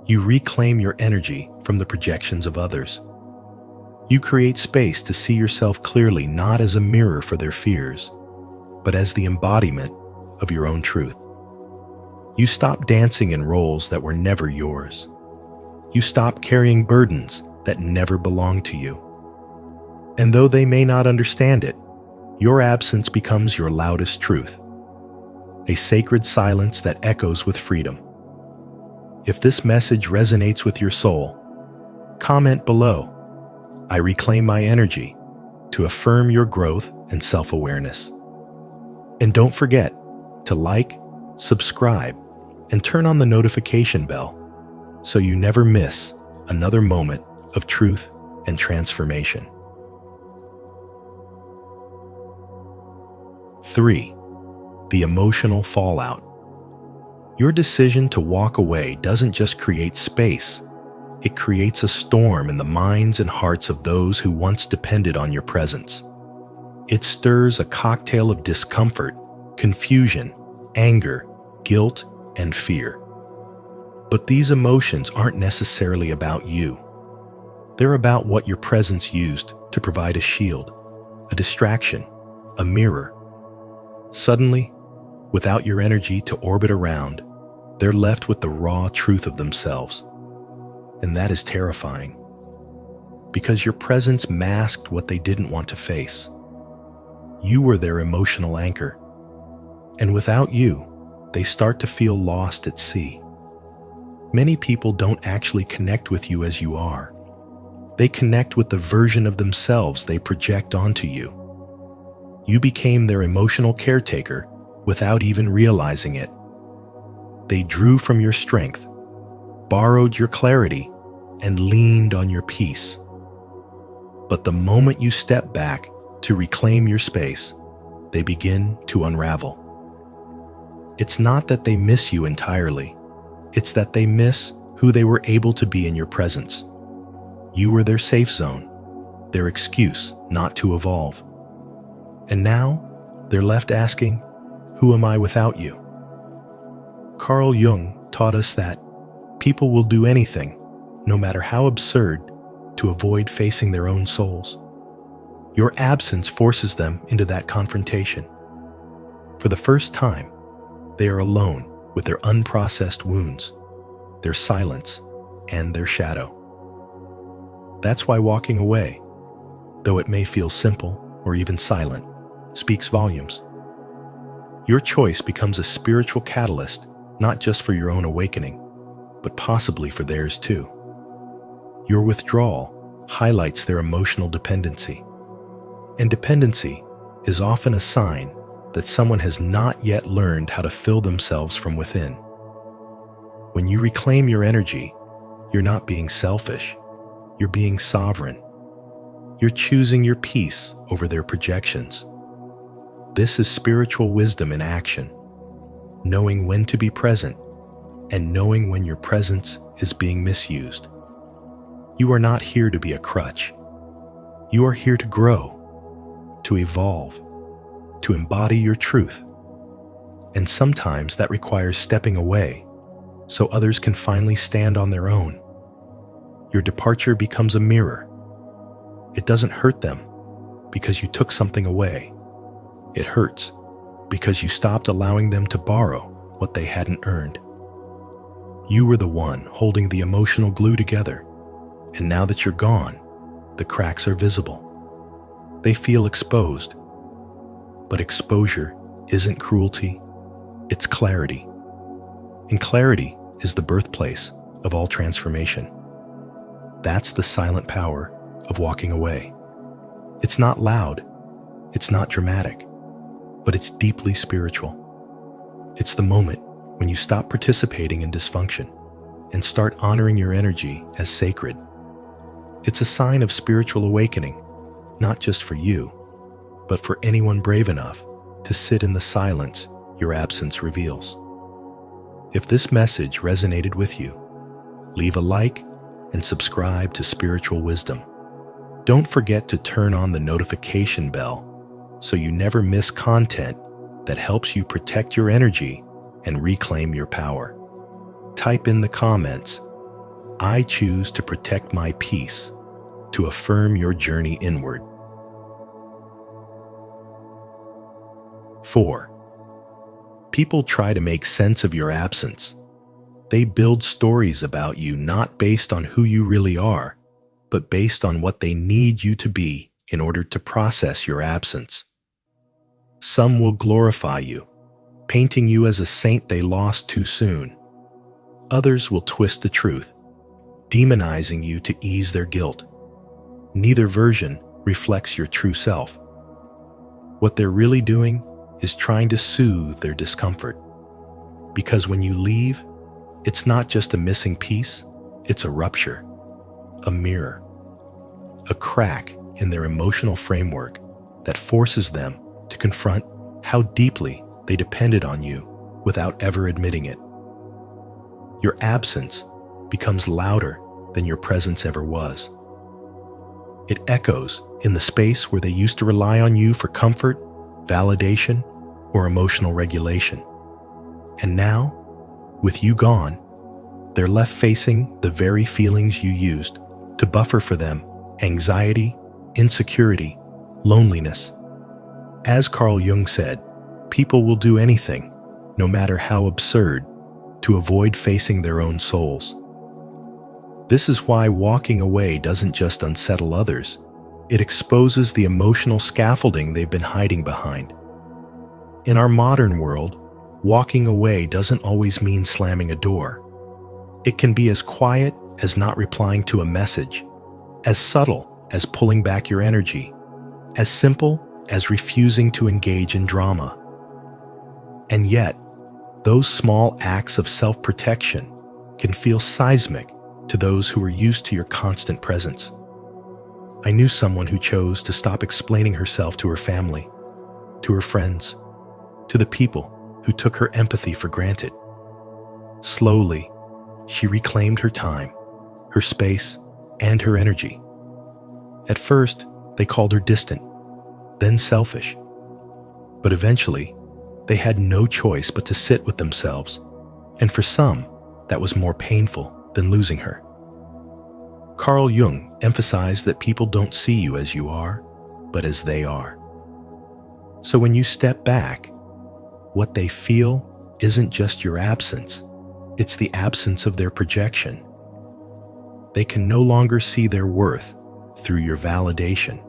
A: you reclaim your energy from the projections of others. You create space to see yourself clearly, not as a mirror for their fears, but as the embodiment of your own truth. You stop dancing in roles that were never yours. You stop carrying burdens that never belonged to you. And though they may not understand it, your absence becomes your loudest truth, a sacred silence that echoes with freedom. If this message resonates with your soul, comment below. I reclaim my energy to affirm your growth and self-awareness. And don't forget to like, subscribe, and turn on the notification bell so you never miss another moment of truth and transformation. 3. The emotional fallout. Your decision to walk away doesn't just create space. It creates a storm in the minds and hearts of those who once depended on your presence. It stirs a cocktail of discomfort, confusion, anger, guilt, and fear. But these emotions aren't necessarily about you. They're about what your presence used to provide a shield, a distraction, a mirror. Suddenly, without your energy to orbit around, they're left with the raw truth of themselves. And that is terrifying, because your presence masked what they didn't want to face. You were their emotional anchor, and without you, they start to feel lost at sea. Many people don't actually connect with you as you are. They connect with the version of themselves they project onto you. You became their emotional caretaker without even realizing it. They drew from your strength, borrowed your clarity, and leaned on your peace. But the moment you step back to reclaim your space, they begin to unravel. It's not that they miss you entirely. It's that they miss who they were able to be in your presence. You were their safe zone, their excuse not to evolve. And now, they're left asking, who am I without you? Carl Jung taught us that people will do anything, no matter how absurd, to avoid facing their own souls. Your absence forces them into that confrontation. For the first time, they are alone with their unprocessed wounds, their silence, and their shadow. That's why walking away, though it may feel simple or even silent, speaks volumes. Your choice becomes a spiritual catalyst, not just for your own awakening, but possibly for theirs too. Your withdrawal highlights their emotional dependency. And dependency is often a sign that someone has not yet learned how to fill themselves from within. When you reclaim your energy, you're not being selfish, you're being sovereign. You're choosing your peace over their projections. This is spiritual wisdom in action, knowing when to be present and knowing when your presence is being misused. You are not here to be a crutch. You are here to grow, to evolve, to embody your truth. And sometimes that requires stepping away so others can finally stand on their own. Your departure becomes a mirror. It doesn't hurt them because you took something away. It hurts because you stopped allowing them to borrow what they hadn't earned. You were the one holding the emotional glue together, and now that you're gone, the cracks are visible. They feel exposed, but exposure isn't cruelty, it's clarity. And clarity is the birthplace of all transformation. That's the silent power of walking away. It's not loud, it's not dramatic, but it's deeply spiritual. It's the moment when you stop participating in dysfunction and start honoring your energy as sacred. It's a sign of spiritual awakening, not just for you, but for anyone brave enough to sit in the silence your absence reveals. If this message resonated with you, leave a like and subscribe to Spiritual Wisdom. Don't forget to turn on the notification bell so you never miss content that helps you protect your energy and reclaim your power. Type in the comments, "I choose to protect my peace," to affirm your journey inward. 4. People try to make sense of your absence. They build stories about you not based on who you really are, but based on what they need you to be in order to process your absence. Some will glorify you, painting you as a saint they lost too soon. Others will twist the truth, demonizing you to ease their guilt. Neither version reflects your true self. What they're really doing is trying to soothe their discomfort. Because when you leave, it's not just a missing piece, it's a rupture, a mirror, a crack in their emotional framework that forces them to confront how deeply they depended on you without ever admitting it. Your absence becomes louder than your presence ever was. It echoes in the space where they used to rely on you for comfort, validation, or emotional regulation. And now, with you gone, they're left facing the very feelings you used to buffer for them: anxiety, insecurity, loneliness. As Carl Jung said, people will do anything, no matter how absurd, to avoid facing their own souls. This is why walking away doesn't just unsettle others, it exposes the emotional scaffolding they've been hiding behind. In our modern world, walking away doesn't always mean slamming a door. It can be as quiet as not replying to a message, as subtle as pulling back your energy, as simple as refusing to engage in drama. And yet, those small acts of self-protection can feel seismic to those who are used to your constant presence. I knew someone who chose to stop explaining herself to her family, to her friends, to the people who took her empathy for granted. Slowly, she reclaimed her time, her space, and her energy. At first, they called her distant, then selfish. But eventually, they had no choice but to sit with themselves, and for some, that was more painful than losing her. Carl Jung emphasized that people don't see you as you are, but as they are. So when you step back, what they feel isn't just your absence, it's the absence of their projection. They can no longer see their worth through your validation,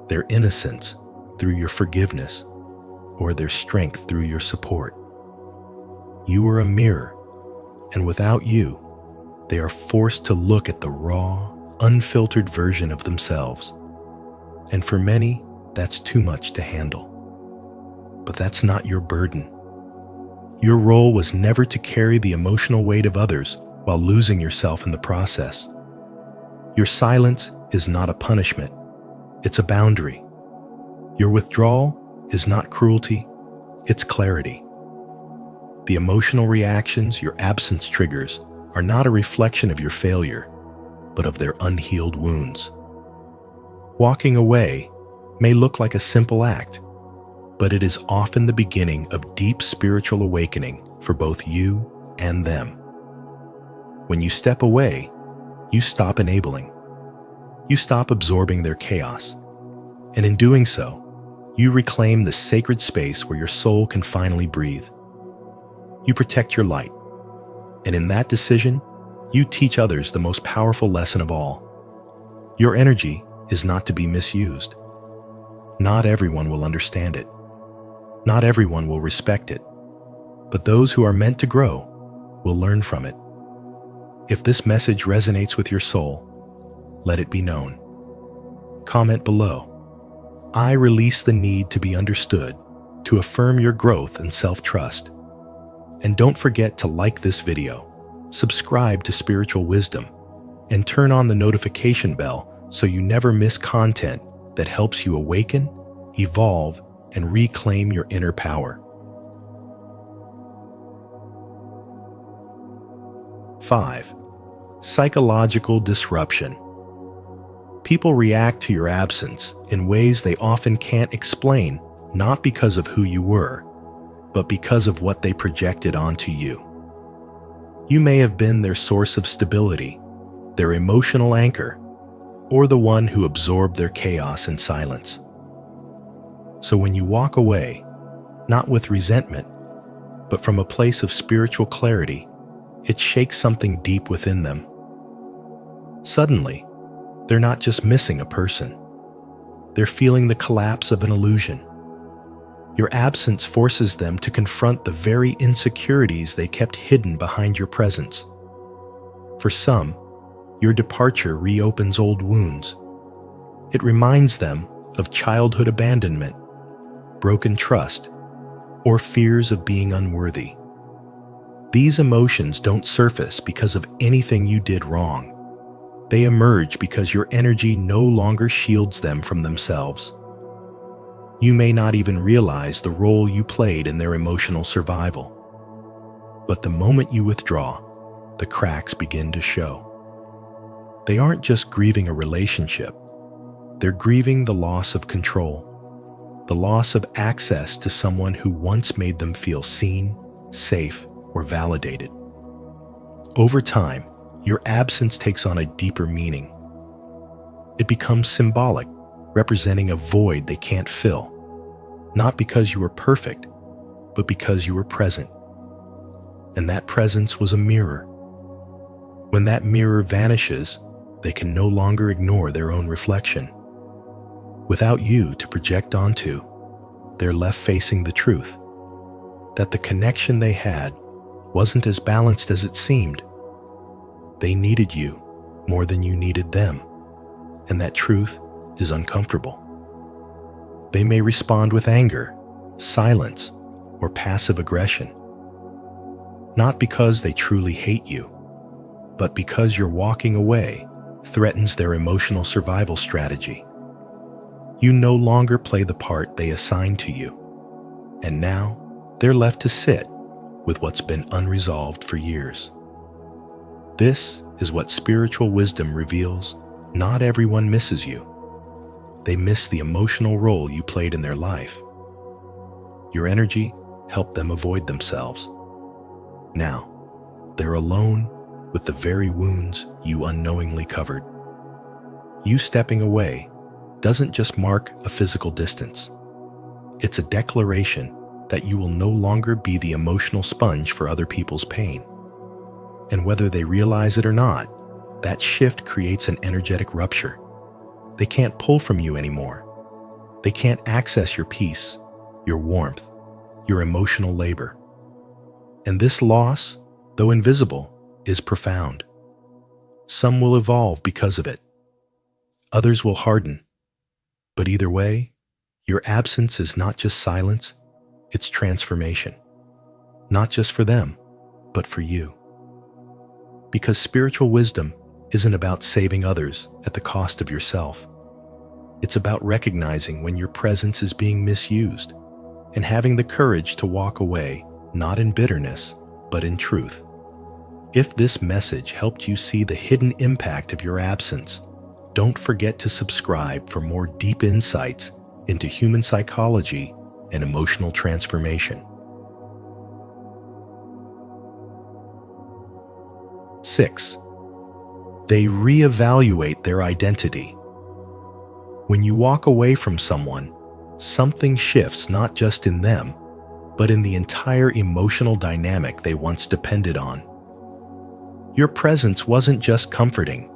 A: their innocence through your forgiveness, or their strength through your support. You are a mirror, and without you, they are forced to look at the raw, unfiltered version of themselves. And for many, that's too much to handle. But that's not your burden. Your role was never to carry the emotional weight of others while losing yourself in the process. Your silence is not a punishment, it's a boundary. Your withdrawal is not cruelty, it's clarity. The emotional reactions your absence triggers are not a reflection of your failure, but of their unhealed wounds. Walking away may look like a simple act, but it is often the beginning of deep spiritual awakening for both you and them. When you step away, you stop enabling. You stop absorbing their chaos, and in doing so, You reclaim the sacred space where your soul can finally breathe. You protect your light, and in that decision, you teach others the most powerful lesson of all. Your energy is not to be misused. Not everyone will understand it. Not everyone will respect it. But those who are meant to grow will learn from it. If this message resonates with your soul, let it be known. Comment below. I release the need to be understood to affirm your growth and self-trust. And don't forget to like this video, subscribe to Spiritual Wisdom, and turn on the notification bell so you never miss content that helps you awaken, evolve, and reclaim your inner power. 5. Psychological disruption. People react to your absence in ways they often can't explain, not because of who you were, but because of what they projected onto you. You may have been their source of stability, their emotional anchor, or the one who absorbed their chaos in silence. So when you walk away, not with resentment, but from a place of spiritual clarity, it shakes something deep within them. Suddenly, they're not just missing a person. They're feeling the collapse of an illusion. Your absence forces them to confront the very insecurities they kept hidden behind your presence. For some, your departure reopens old wounds. It reminds them of childhood abandonment, broken trust, or fears of being unworthy. These emotions don't surface because of anything you did wrong. They emerge because your energy no longer shields them from themselves. You may not even realize the role you played in their emotional survival. But the moment you withdraw, the cracks begin to show. They aren't just grieving a relationship. They're grieving the loss of control, the loss of access to someone who once made them feel seen, safe, or validated. Over time, your absence takes on a deeper meaning. It becomes symbolic, representing a void they can't fill, not because you were perfect, but because you were present. And that presence was a mirror. When that mirror vanishes, they can no longer ignore their own reflection. Without you to project onto, they're left facing the truth, that the connection they had wasn't as balanced as it seemed. They needed you more than you needed them, and that truth is uncomfortable. They may respond with anger, silence, or passive aggression, not because they truly hate you, but because your walking away threatens their emotional survival strategy. You no longer play the part they assigned to you, and now they're left to sit with what's been unresolved for years. This is what spiritual wisdom reveals. Not everyone misses you. They miss the emotional role you played in their life. Your energy helped them avoid themselves. Now, they're alone with the very wounds you unknowingly covered. You stepping away doesn't just mark a physical distance. It's a declaration that you will no longer be the emotional sponge for other people's pain. And whether they realize it or not, that shift creates an energetic rupture. They can't pull from you anymore. They can't access your peace, your warmth, your emotional labor. And this loss, though invisible, is profound. Some will evolve because of it. Others will harden. But either way, your absence is not just silence, it's transformation. Not just for them, but for you. Because spiritual wisdom isn't about saving others at the cost of yourself. It's about recognizing when your presence is being misused and having the courage to walk away, not in bitterness, but in truth. If this message helped you see the hidden impact of your absence, don't forget to subscribe for more deep insights into human psychology and emotional transformation. 6. They reevaluate their identity. When you walk away from someone, something shifts not just in them, but in the entire emotional dynamic they once depended on. Your presence wasn't just comforting,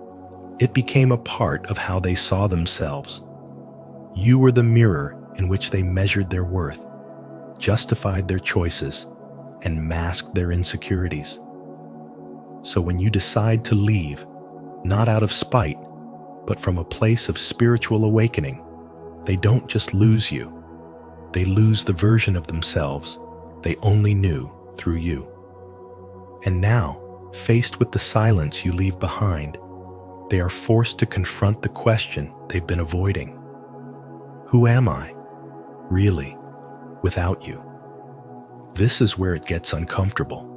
A: it became a part of how they saw themselves. You were the mirror in which they measured their worth, justified their choices, and masked their insecurities. So when you decide to leave, not out of spite, but from a place of spiritual awakening, they don't just lose you. They lose the version of themselves they only knew through you. And now, faced with the silence you leave behind, they are forced to confront the question they've been avoiding. Who am I, really, without you? This is where it gets uncomfortable.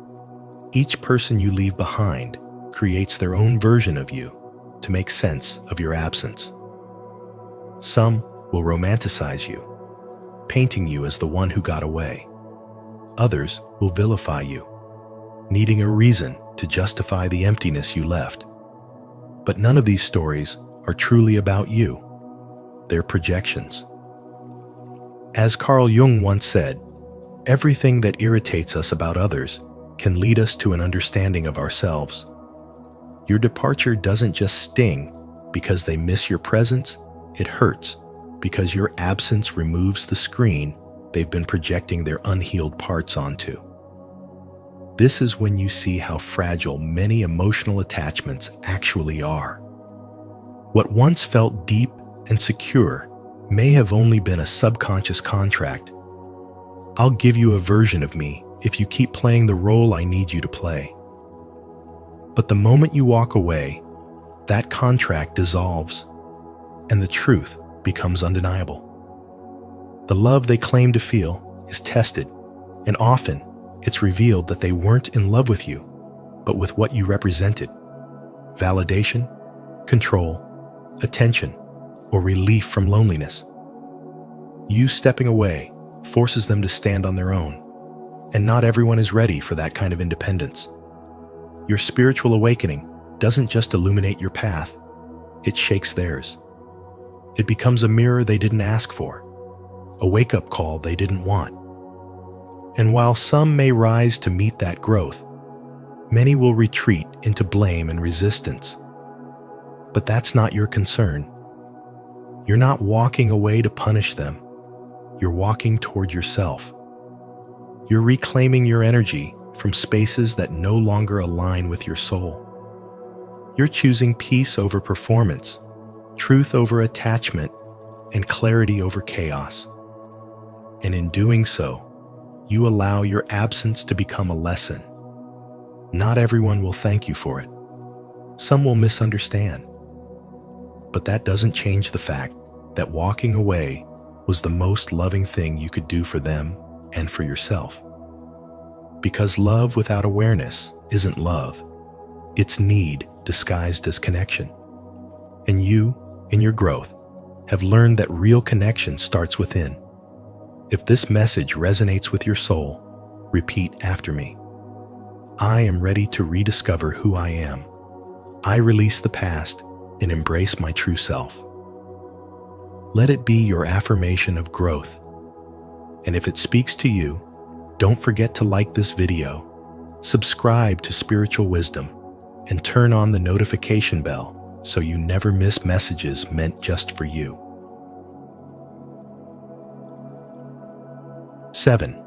A: Each person you leave behind creates their own version of you to make sense of your absence. Some will romanticize you, painting you as the one who got away. Others will vilify you, needing a reason to justify the emptiness you left. But none of these stories are truly about you. They're projections. As Carl Jung once said, everything that irritates us about others can lead us to an understanding of ourselves. Your departure doesn't just sting because they miss your presence, it hurts because your absence removes the screen they've been projecting their unhealed parts onto. This is when you see how fragile many emotional attachments actually are. What once felt deep and secure may have only been a subconscious contract. I'll give you a version of me if you keep playing the role I need you to play. But the moment you walk away, that contract dissolves, and the truth becomes undeniable. The love they claim to feel is tested, and often it's revealed that they weren't in love with you, but with what you represented. Validation, control, attention, or relief from loneliness. You stepping away forces them to stand on their own, and not everyone is ready for that kind of independence. Your spiritual awakening doesn't just illuminate your path, it shakes theirs. It becomes a mirror they didn't ask for, a wake-up call they didn't want. And while some may rise to meet that growth, many will retreat into blame and resistance. But that's not your concern. You're not walking away to punish them. You're walking toward yourself. You're reclaiming your energy from spaces that no longer align with your soul. You're choosing peace over performance, truth over attachment, and clarity over chaos. And in doing so, you allow your absence to become a lesson. Not everyone will thank you for it. Some will misunderstand. But that doesn't change the fact that walking away was the most loving thing you could do for them and for yourself. Because love without awareness isn't love. It's need disguised as connection. And you, in your growth, have learned that real connection starts within. If this message resonates with your soul, repeat after me. I am ready to rediscover who I am. I release the past and embrace my true self. Let it be your affirmation of growth. And if it speaks to you, don't forget to like this video, subscribe to Spiritual Wisdom, and turn on the notification bell so you never miss messages meant just for you. 7.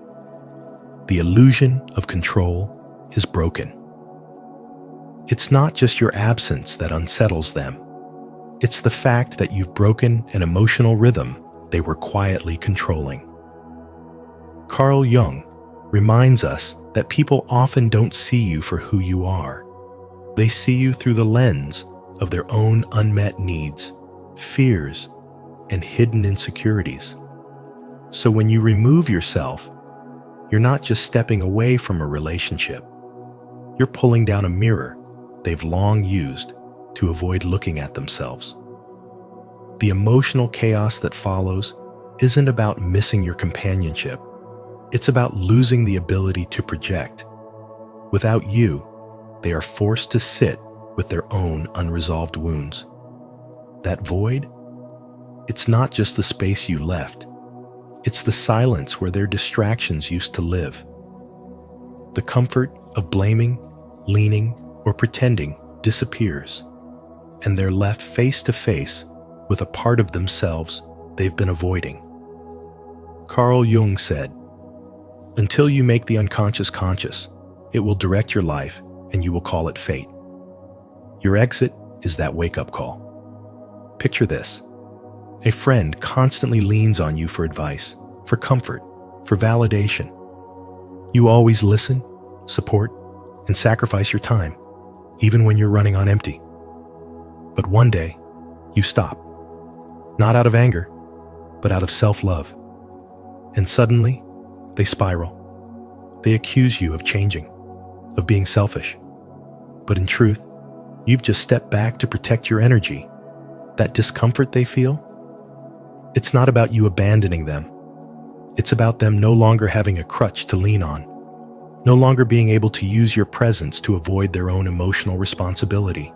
A: The illusion of control is broken. It's not just your absence that unsettles them. It's the fact that you've broken an emotional rhythm they were quietly controlling. Carl Jung reminds us that people often don't see you for who you are. They see you through the lens of their own unmet needs, fears, and hidden insecurities. So when you remove yourself, you're not just stepping away from a relationship. You're pulling down a mirror they've long used to avoid looking at themselves. The emotional chaos that follows isn't about missing your companionship. It's about losing the ability to project. Without you, they are forced to sit with their own unresolved wounds. That void, it's not just the space you left. It's the silence where their distractions used to live. The comfort of blaming, leaning, or pretending disappears, and they're left face to face with a part of themselves they've been avoiding. Carl Jung said, "Until you make the unconscious conscious, it will direct your life and you will call it fate." Your exit is that wake-up call. Picture this. A friend constantly leans on you for advice, for comfort, for validation. You always listen, support, and sacrifice your time, even when you're running on empty. But one day, you stop. Not out of anger, but out of self-love. And suddenly, they spiral. They accuse you of changing, of being selfish. But in truth, you've just stepped back to protect your energy. That discomfort they feel, it's not about you abandoning them. It's about them no longer having a crutch to lean on, no longer being able to use your presence to avoid their own emotional responsibility.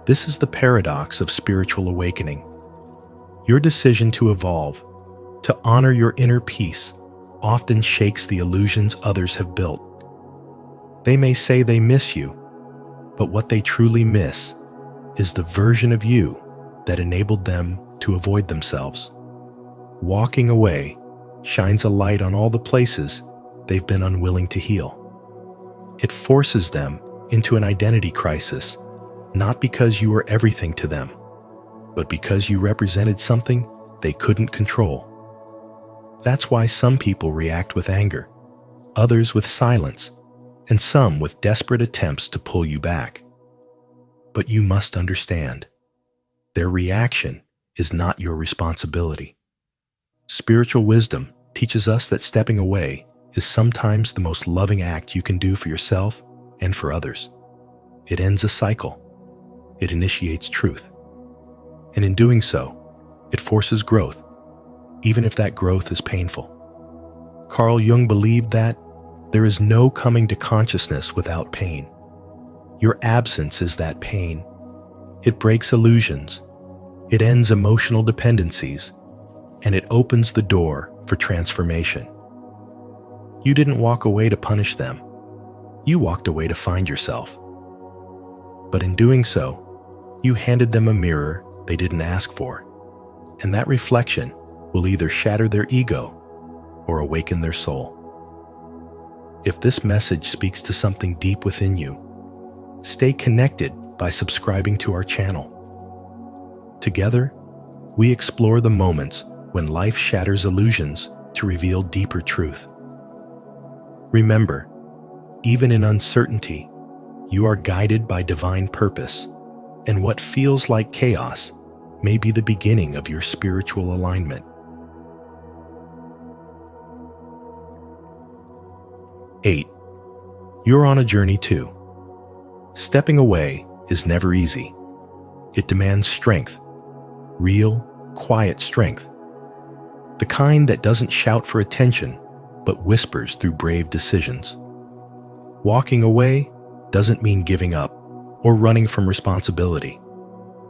A: This is the paradox of spiritual awakening. Your decision to evolve, to honor your inner peace, often shakes the illusions others have built. They may say they miss you, but what they truly miss is the version of you that enabled them to avoid themselves. Walking away shines a light on all the places they've been unwilling to heal. It forces them into an identity crisis, not because you were everything to them, but because you represented something they couldn't control. That's why some people react with anger, others with silence, and some with desperate attempts to pull you back. But you must understand, their reaction is not your responsibility. Spiritual wisdom teaches us that stepping away is sometimes the most loving act you can do for yourself and for others. It ends a cycle. It initiates truth. And in doing so, it forces growth, even if that growth is painful. Carl Jung believed that there is no coming to consciousness without pain. Your absence is that pain. It breaks illusions. It ends emotional dependencies, and it opens the door for transformation. You didn't walk away to punish them. You walked away to find yourself. But in doing so, you handed them a mirror they didn't ask for, and that reflection will either shatter their ego or awaken their soul. If this message speaks to something deep within you, stay connected by subscribing to our channel. Together, we explore the moments when life shatters illusions to reveal deeper truth. Remember, even in uncertainty, you are guided by divine purpose, and what feels like chaos may be the beginning of your spiritual alignment. 8. You're on a journey too. Stepping away is never easy. It demands strength, real, quiet strength. The kind that doesn't shout for attention, but whispers through brave decisions. Walking away doesn't mean giving up or running from responsibility.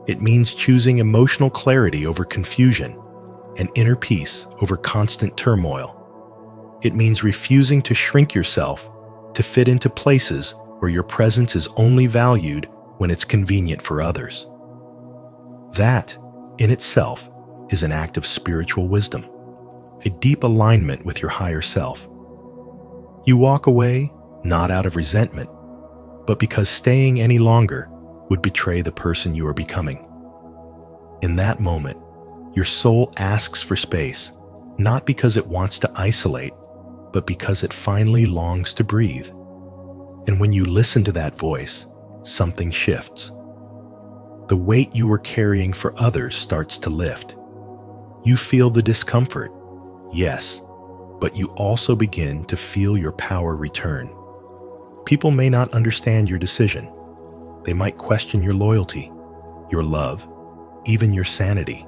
A: It means choosing emotional clarity over confusion and inner peace over constant turmoil. It means refusing to shrink yourself to fit into places where your presence is only valued when it's convenient for others. That, in itself, is an act of spiritual wisdom, a deep alignment with your higher self. You walk away not out of resentment, but because staying any longer would betray the person you are becoming. In that moment, your soul asks for space, not because it wants to isolate, but because it finally longs to breathe. And when you listen to that voice, something shifts. The weight you were carrying for others starts to lift. You feel the discomfort, yes, but you also begin to feel your power return. People may not understand your decision. They might question your loyalty, your love, even your sanity.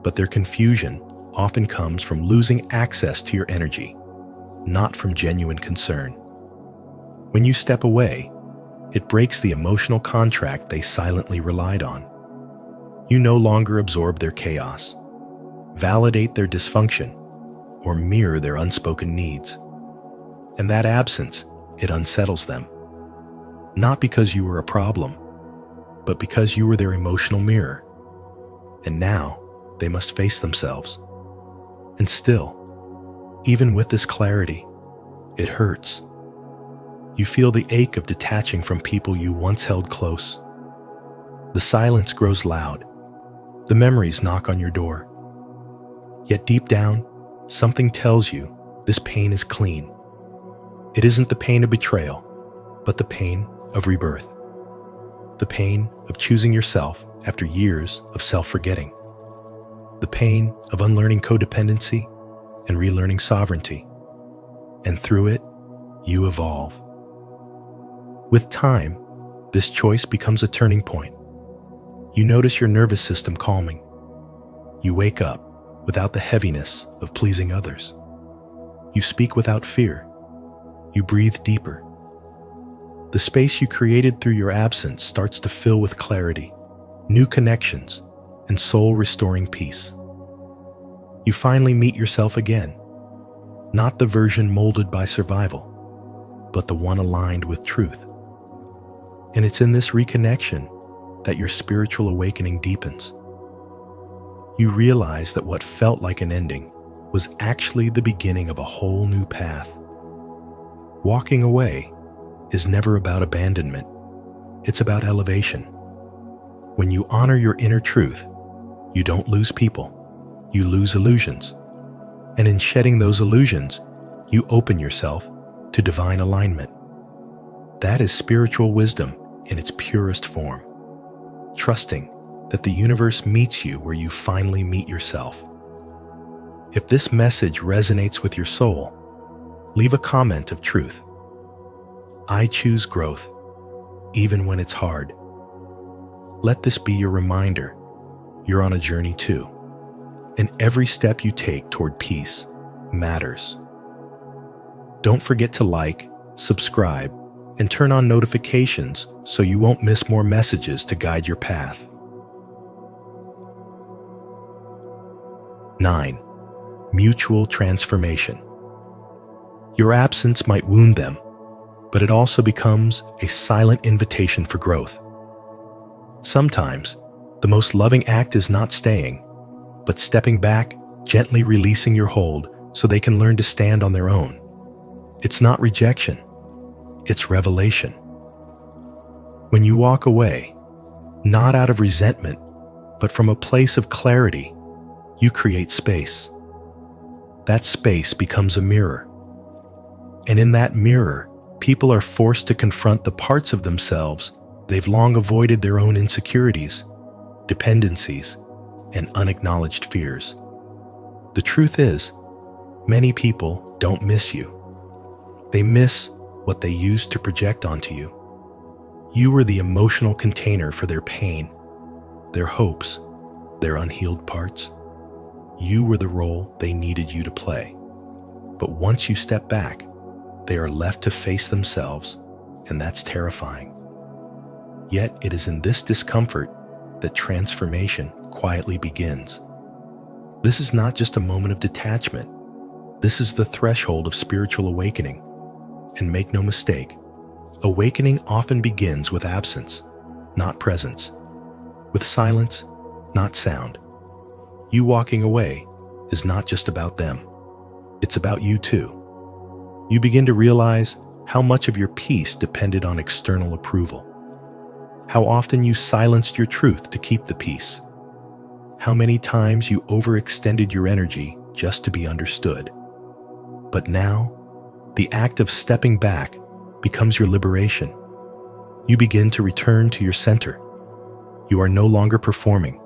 A: But their confusion often comes from losing access to your energy, not from genuine concern. When you step away, it breaks the emotional contract they silently relied on. You no longer absorb their chaos, validate their dysfunction, or mirror their unspoken needs. And that absence, it unsettles them. Not because you were a problem, but because you were their emotional mirror. And now they must face themselves. And still, even with this clarity, it hurts. You feel the ache of detaching from people you once held close. The silence grows loud. The memories knock on your door. Yet deep down, something tells you this pain is clean. It isn't the pain of betrayal, but the pain of rebirth. The pain of choosing yourself after years of self-forgetting. The pain of unlearning codependency and relearning sovereignty. And through it, you evolve. With time, this choice becomes a turning point. You notice your nervous system calming. You wake up without the heaviness of pleasing others. You speak without fear. You breathe deeper. The space you created through your absence starts to fill with clarity, new connections, and soul-restoring peace. You finally meet yourself again, not the version molded by survival, but the one aligned with truth. And it's in this reconnection that your spiritual awakening deepens. You realize that what felt like an ending was actually the beginning of a whole new path. Walking away is never about abandonment. It's about elevation. When you honor your inner truth, you don't lose people, you lose illusions. And in shedding those illusions, you open yourself to divine alignment. That is spiritual wisdom in its purest form. Trusting that the universe meets you where you finally meet yourself. If this message resonates with your soul, leave a comment of truth. I choose growth, even when it's hard. Let this be your reminder you're on a journey too, and every step you take toward peace matters. Don't forget to like, subscribe, and turn on notifications so you won't miss more messages to guide your path. 9. Mutual transformation. Your absence might wound them, but it also becomes a silent invitation for growth. Sometimes, the most loving act is not staying, but stepping back, gently releasing your hold so they can learn to stand on their own. It's not rejection, it's revelation. When you walk away, not out of resentment, but from a place of clarity, you create space. That space becomes a mirror. And in that mirror, people are forced to confront the parts of themselves they've long avoided, their own insecurities, dependencies, and unacknowledged fears. The truth is, many people don't miss you. They miss what they used to project onto you. You were the emotional container for their pain, their hopes, their unhealed parts. You were the role they needed you to play. But once you step back, they are left to face themselves, and that's terrifying. Yet it is in this discomfort that transformation quietly begins. This is not just a moment of detachment. This is the threshold of spiritual awakening. And make no mistake, awakening often begins with absence, not presence. With silence, not sound. You walking away is not just about them. It's about you too. You begin to realize how much of your peace depended on external approval. How often you silenced your truth to keep the peace. How many times you overextended your energy just to be understood. But now, the act of stepping back becomes your liberation. You begin to return to your center. You are no longer performing,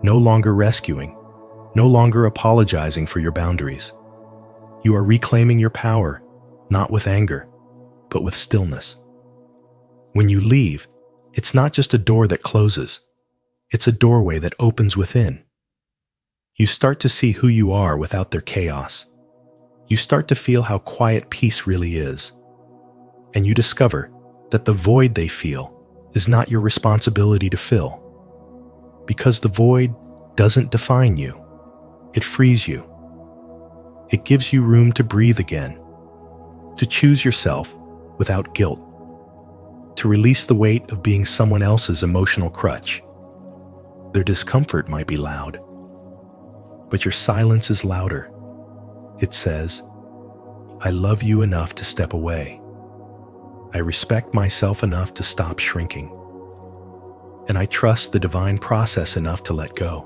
A: no longer rescuing, no longer apologizing for your boundaries. You are reclaiming your power, not with anger, but with stillness. When you leave, it's not just a door that closes. It's a doorway that opens within. You start to see who you are without their chaos. You start to feel how quiet peace really is. And you discover that the void they feel is not your responsibility to fill. Because the void doesn't define you. It frees you. It gives you room to breathe again, to choose yourself without guilt, to release the weight of being someone else's emotional crutch. Their discomfort might be loud, but your silence is louder. It says, I love you enough to step away. I respect myself enough to stop shrinking. And I trust the divine process enough to let go.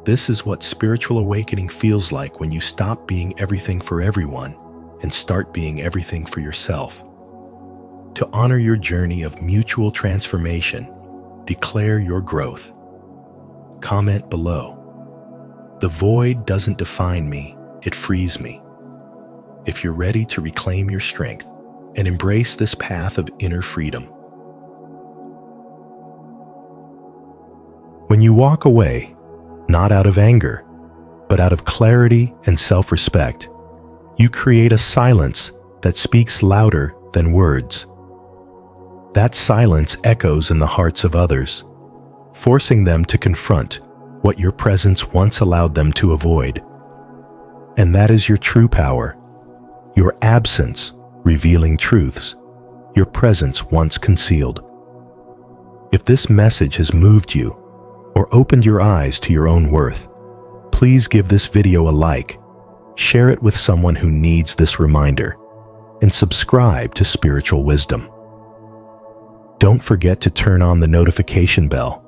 A: This is what spiritual awakening feels like when you stop being everything for everyone and start being everything for yourself. To honor your journey of mutual transformation, declare your growth. Comment below. The void doesn't define me, it frees me. If you're ready to reclaim your strength and embrace this path of inner freedom. When you walk away, not out of anger, but out of clarity and self-respect, you create a silence that speaks louder than words. That silence echoes in the hearts of others, forcing them to confront what your presence once allowed them to avoid. And that is your true power, your absence revealing truths your presence once concealed. If this message has moved you or opened your eyes to your own worth, please give this video a like, share it with someone who needs this reminder, and subscribe to Spiritual Wisdom. Don't forget to turn on the notification bell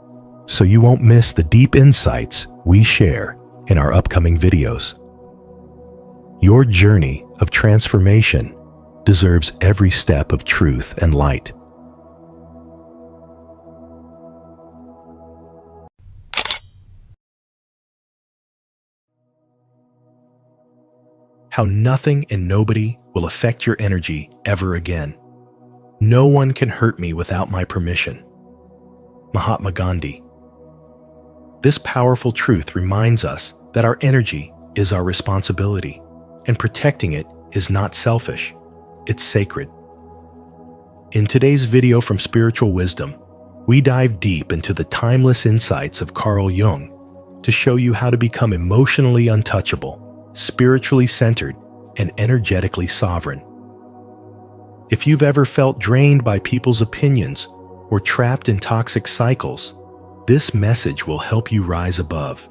A: so you won't miss the deep insights we share in our upcoming videos. Your journey of transformation deserves every step of truth and light. How nothing and nobody will affect your energy ever again. No one can hurt me without my permission. Mahatma Gandhi. This powerful truth reminds us that our energy is our responsibility, and protecting it is not selfish, it's sacred. In today's video from Spiritual Wisdom, we dive deep into the timeless insights of Carl Jung to show you how to become emotionally untouchable, spiritually centered, and energetically sovereign. If you've ever felt drained by people's opinions or trapped in toxic cycles, this message will help you rise above.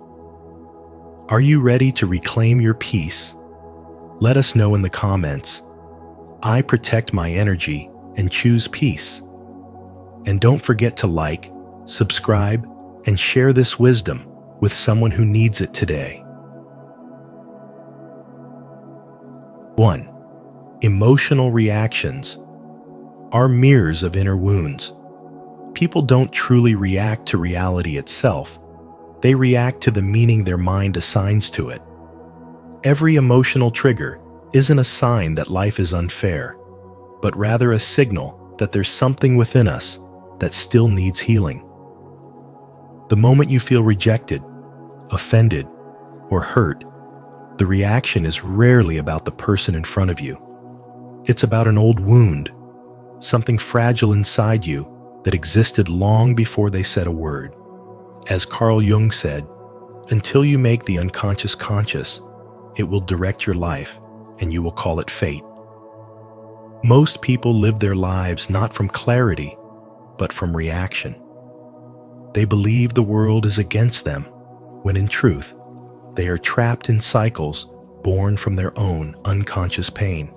A: Are you ready to reclaim your peace? Let us know in the comments. I protect my energy and choose peace. And don't forget to like, subscribe, and share this wisdom with someone who needs it today. 1. Emotional reactions are mirrors of inner wounds. People don't truly react to reality itself. They react to the meaning their mind assigns to it. Every emotional trigger isn't a sign that life is unfair, but rather a signal that there's something within us that still needs healing. The moment you feel rejected, offended, or hurt, the reaction is rarely about the person in front of you. It's about an old wound, something fragile inside you that existed long before they said a word. As Carl Jung said, until you make the unconscious conscious, it will direct your life, and you will call it fate. Most people live their lives not from clarity, but from reaction. They believe the world is against them, when in truth, they are trapped in cycles born from their own unconscious pain.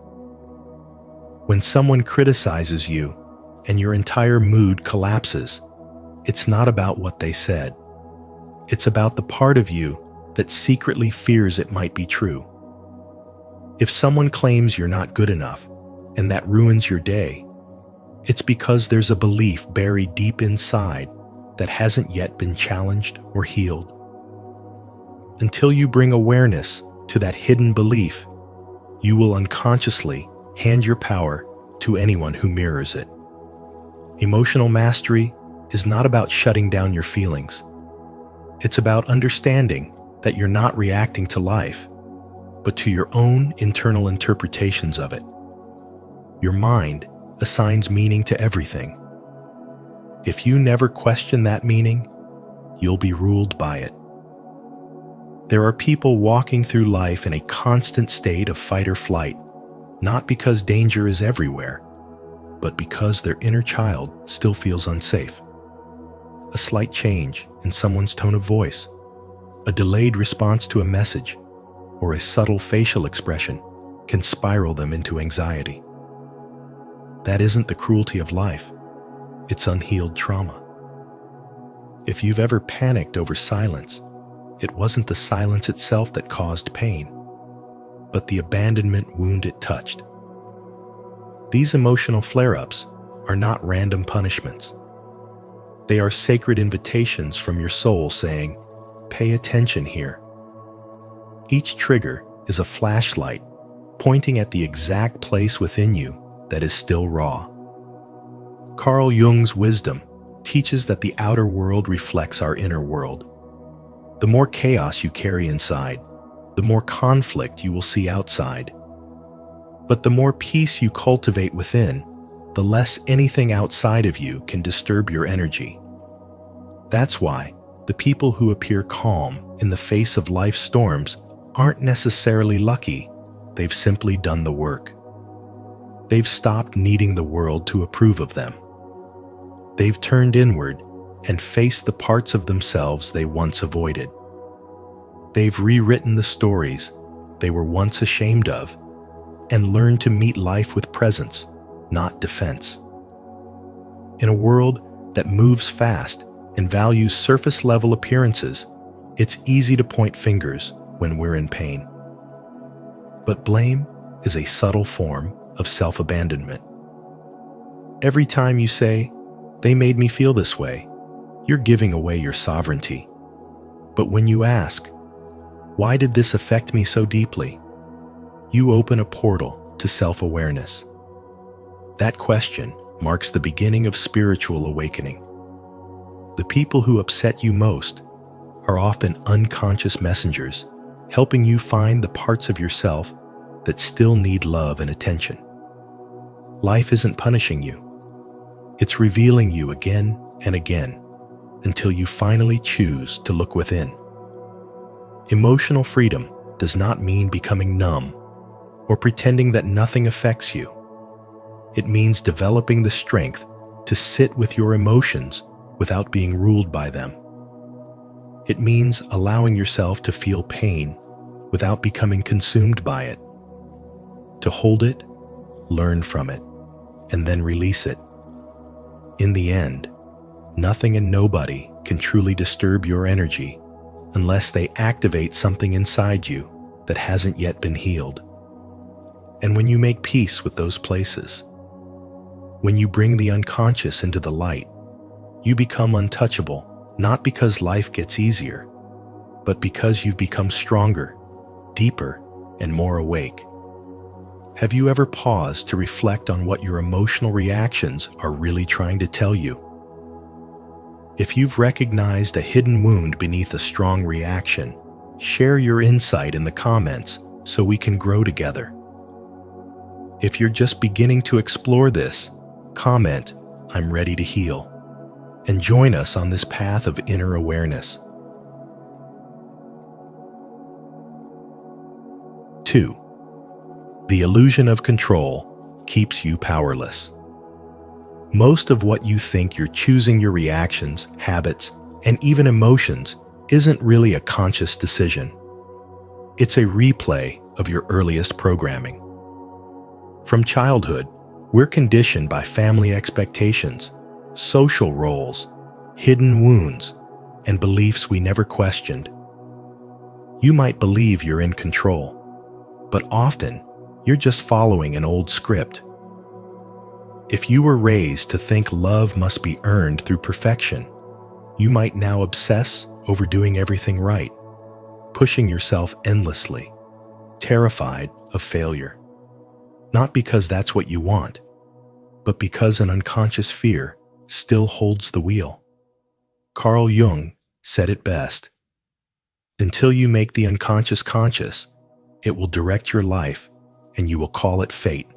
A: When someone criticizes you and your entire mood collapses, it's not about what they said. It's about the part of you that secretly fears it might be true. If someone claims you're not good enough and that ruins your day, it's because there's a belief buried deep inside that hasn't yet been challenged or healed. Until you bring awareness to that hidden belief, you will unconsciously hand your power to anyone who mirrors it. Emotional mastery is not about shutting down your feelings. It's about understanding that you're not reacting to life, but to your own internal interpretations of it. Your mind assigns meaning to everything. If you never question that meaning, you'll be ruled by it. There are people walking through life in a constant state of fight or flight, not because danger is everywhere, but because their inner child still feels unsafe. A slight change in someone's tone of voice, a delayed response to a message, or a subtle facial expression can spiral them into anxiety. That isn't the cruelty of life, it's unhealed trauma. If you've ever panicked over silence, it wasn't the silence itself that caused pain, but the abandonment wound it touched. These emotional flare-ups are not random punishments. They are sacred invitations from your soul saying, "Pay attention here." Each trigger is a flashlight pointing at the exact place within you that is still raw. Carl Jung's wisdom teaches that the outer world reflects our inner world. The more chaos you carry inside, the more conflict you will see outside. But the more peace you cultivate within, the less anything outside of you can disturb your energy. That's why the people who appear calm in the face of life's storms aren't necessarily lucky. They've simply done the work. They've stopped needing the world to approve of them. They've turned inward and faced the parts of themselves they once avoided. They've rewritten the stories they were once ashamed of and learned to meet life with presence, not defense. In a world that moves fast and values surface-level appearances, it's easy to point fingers when we're in pain. But blame is a subtle form of self-abandonment. Every time you say, "They made me feel this way," you're giving away your sovereignty. But when you ask, "Why did this affect me so deeply?" you open a portal to self-awareness. That question marks the beginning of spiritual awakening. The people who upset you most are often unconscious messengers, helping you find the parts of yourself that still need love and attention. Life isn't punishing you. It's revealing you again and again until you finally choose to look within. Emotional freedom does not mean becoming numb or pretending that nothing affects you. It means developing the strength to sit with your emotions without being ruled by them. It means allowing yourself to feel pain without becoming consumed by it, to hold it, learn from it, and then release it. In the end, nothing and nobody can truly disturb your energy unless they activate something inside you that hasn't yet been healed. And when you make peace with those places, when you bring the unconscious into the light, you become untouchable, not because life gets easier, but because you've become stronger, deeper, and more awake. Have you ever paused to reflect on what your emotional reactions are really trying to tell you? If you've recognized a hidden wound beneath a strong reaction, share your insight in the comments so we can grow together. If you're just beginning to explore this, comment, "I'm ready to heal," and join us on this path of inner awareness. 2. The illusion of control keeps you powerless. Most of what you think you're choosing your reactions, habits, and even emotions isn't really a conscious decision. It's a replay of your earliest programming. From childhood, we're conditioned by family expectations, social roles, hidden wounds, and beliefs we never questioned. You might believe you're in control, but often you're just following an old script. If you were raised to think love must be earned through perfection, you might now obsess over doing everything right, pushing yourself endlessly, terrified of failure. Not because that's what you want, but because an unconscious fear still holds the wheel. Carl Jung said it best, "Until you make the unconscious conscious, it will direct your life and you will call it fate."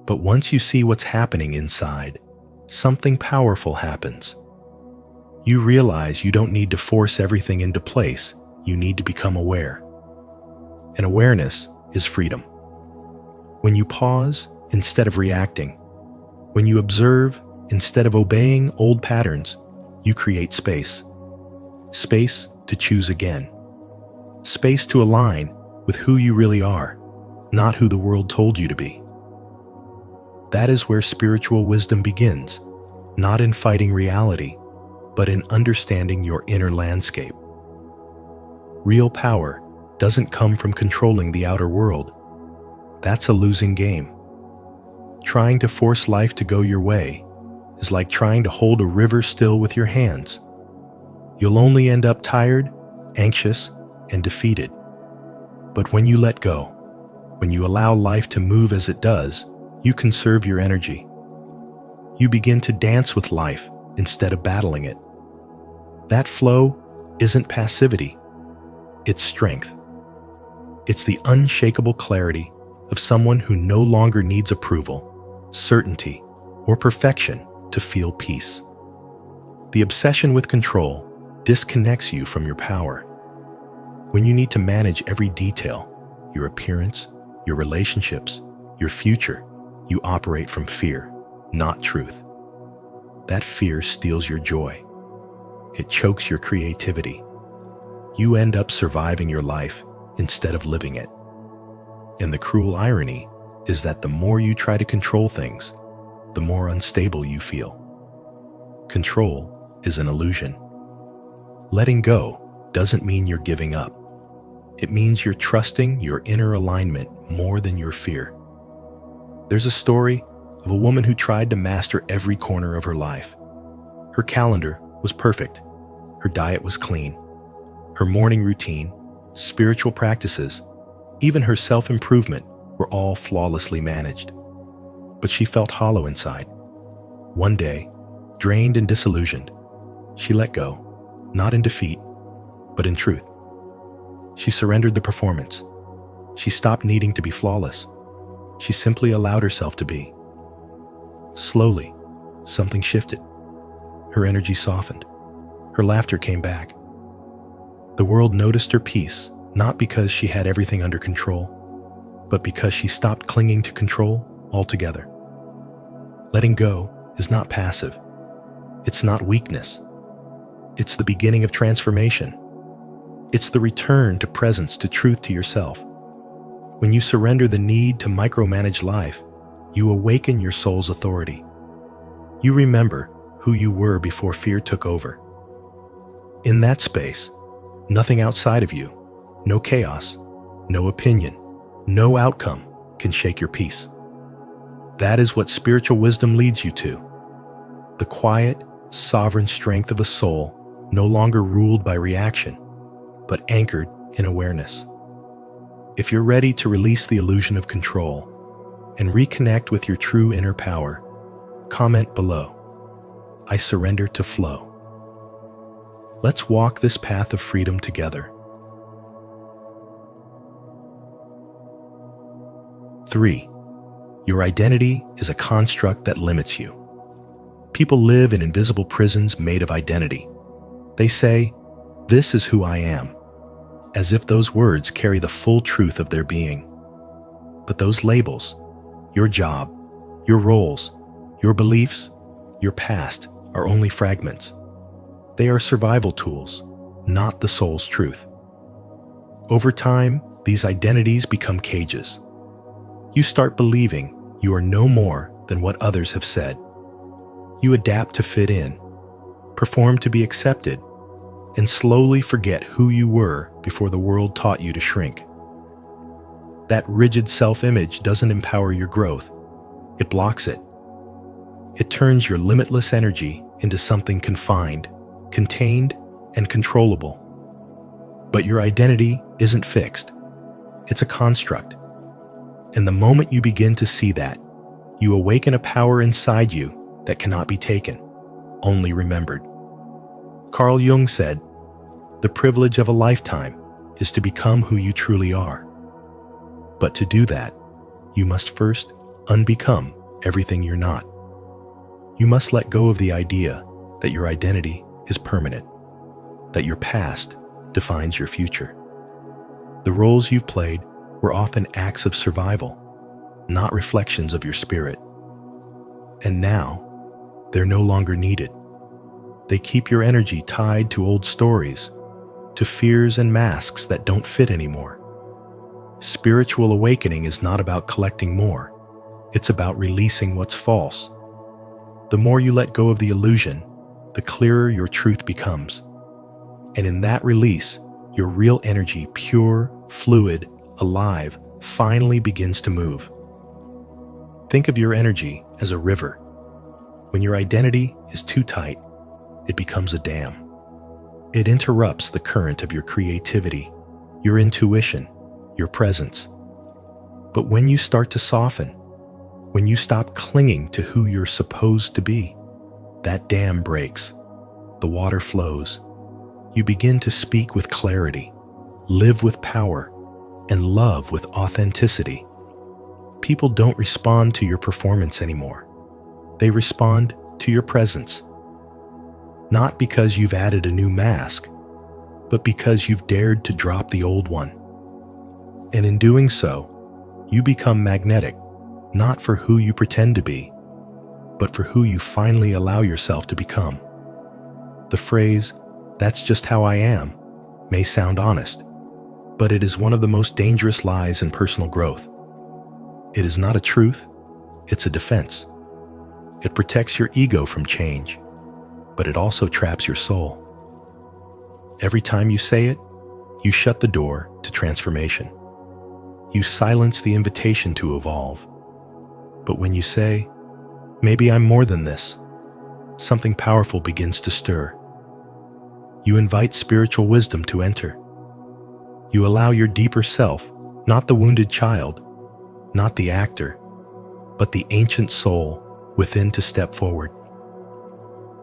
A: But once you see what's happening inside, something powerful happens. You realize you don't need to force everything into place you need to become aware. And awareness is freedom. When you pause instead of reacting, when you observe instead of obeying old patterns, you create space. Space to choose again. Space to align with who you really are, not who the world told you to be. That is where spiritual wisdom begins, not in fighting reality, but in understanding your inner landscape. Real power doesn't come from controlling the outer world. That's a losing game. Trying to force life to go your way is like trying to hold a river still with your hands. You'll only end up tired, anxious, and defeated. But when you let go, when you allow life to move as it does, you conserve your energy. You begin to dance with life instead of battling it. That flow isn't passivity, it's strength. It's the unshakable clarity of someone who no longer needs approval, certainty, or perfection to feel peace. The obsession with control disconnects you from your power. When you need to manage every detail, your appearance, your relationships, your future, you operate from fear, not truth. That fear steals your joy. It chokes your creativity. You end up surviving your life instead of living it. And the cruel irony is that the more you try to control things, the more unstable you feel. Control is an illusion. Letting go doesn't mean you're giving up. It means you're trusting your inner alignment more than your fear. There's a story of a woman who tried to master every corner of her life. Her calendar was perfect. Her diet was clean. Her morning routine, spiritual practices, even her self-improvement were all flawlessly managed. But she felt hollow inside. One day, drained and disillusioned, she let go, not in defeat, but in truth. She surrendered the performance. She stopped needing to be flawless. She simply allowed herself to be. Slowly, something shifted. Her energy softened. Her laughter came back. The world noticed her peace, not because she had everything under control, but because she stopped clinging to control altogether. Letting go is not passive. It's not weakness. It's the beginning of transformation. It's the return to presence, to truth, to yourself. When you surrender the need to micromanage life, you awaken your soul's authority. You remember who you were before fear took over. In that space, nothing outside of you, no chaos, no opinion, no outcome can shake your peace. That is what spiritual wisdom leads you to. The quiet, sovereign strength of a soul no longer ruled by reaction, but anchored in awareness. If you're ready to release the illusion of control and reconnect with your true inner power, comment below. I surrender to flow. Let's walk this path of freedom together. 3. Your identity is a construct that limits you. People live in invisible prisons made of identity. They say, "This is who I am," as if those words carry the full truth of their being. But those labels, your job, your roles, your beliefs, your past, are only fragments. They are survival tools, not the soul's truth. Over time, these identities become cages. You start believing you are no more than what others have said. You adapt to fit in, perform to be accepted, and slowly forget who you were before the world taught you to shrink. That rigid self-image doesn't empower your growth. It blocks it. It turns your limitless energy into something confined, contained, and controllable. But your identity isn't fixed. It's a construct. And the moment you begin to see that, you awaken a power inside you that cannot be taken, only remembered. Carl Jung said, "The privilege of a lifetime is to become who you truly are." But to do that, you must first unbecome everything you're not. You must let go of the idea that your identity is permanent, that your past defines your future. The roles you've played were often acts of survival, not reflections of your spirit. And now, they're no longer needed. They keep your energy tied to old stories, to fears and masks that don't fit anymore. Spiritual awakening is not about collecting more. It's about releasing what's false. The more you let go of the illusion, the clearer your truth becomes. And in that release, your real energy, pure, fluid, alive, finally begins to move. Think of your energy as a river. When your identity is too tight, it becomes a dam. It interrupts the current of your creativity, your intuition, your presence. But when you start to soften, when you stop clinging to who you're supposed to be, that dam breaks. The water flows. You begin to speak with clarity, live with power, and love with authenticity. People don't respond to your performance anymore. They respond to your presence. Not because you've added a new mask, but because you've dared to drop the old one. And in doing so, you become magnetic, not for who you pretend to be, but for who you finally allow yourself to become. The phrase, "That's just how I am," may sound honest, but it is one of the most dangerous lies in personal growth. It is not a truth, it's a defense. It protects your ego from change, but it also traps your soul. Every time you say it, you shut the door to transformation. You silence the invitation to evolve. But when you say, "Maybe I'm more than this," something powerful begins to stir. You invite spiritual wisdom to enter. You allow your deeper self, not the wounded child, not the actor, but the ancient soul within to step forward.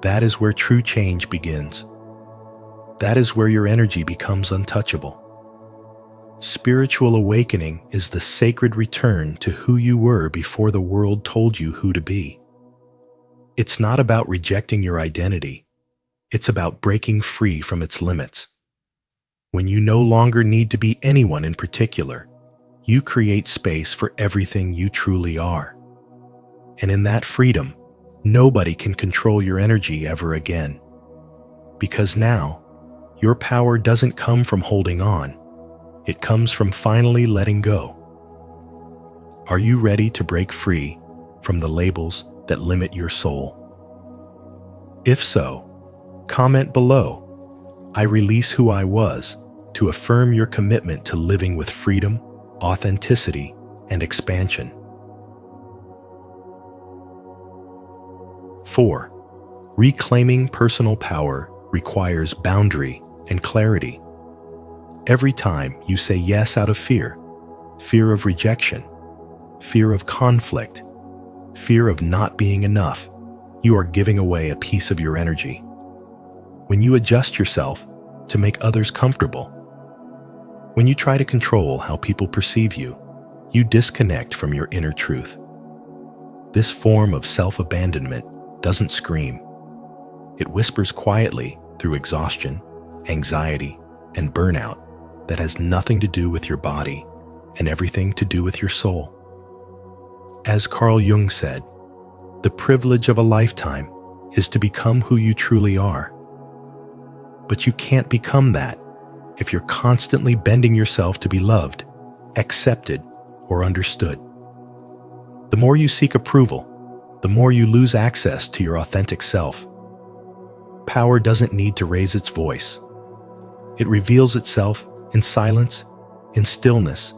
A: That is where true change begins. That is where your energy becomes untouchable. Spiritual awakening is the sacred return to who you were before the world told you who to be. It's not about rejecting your identity. It's about breaking free from its limits. When you no longer need to be anyone in particular, you create space for everything you truly are. And in that freedom, nobody can control your energy ever again. Because now, your power doesn't come from holding on. It comes from finally letting go. Are you ready to break free from the labels that limit your soul? If so, comment below, "I release who I was," to affirm your commitment to living with freedom, authenticity, and expansion. 4. Reclaiming personal power requires boundary and clarity. Every time you say yes out of fear, fear of rejection, fear of conflict, fear of not being enough, you are giving away a piece of your energy. When you adjust yourself to make others comfortable, when you try to control how people perceive you, you disconnect from your inner truth. This form of self-abandonment doesn't scream. It whispers quietly through exhaustion, anxiety, and burnout that has nothing to do with your body and everything to do with your soul. As Carl Jung said, the privilege of a lifetime is to become who you truly are. But you can't become that if you're constantly bending yourself to be loved, accepted, or understood. The more you seek approval, the more you lose access to your authentic self. Power doesn't need to raise its voice. It reveals itself in silence, in stillness,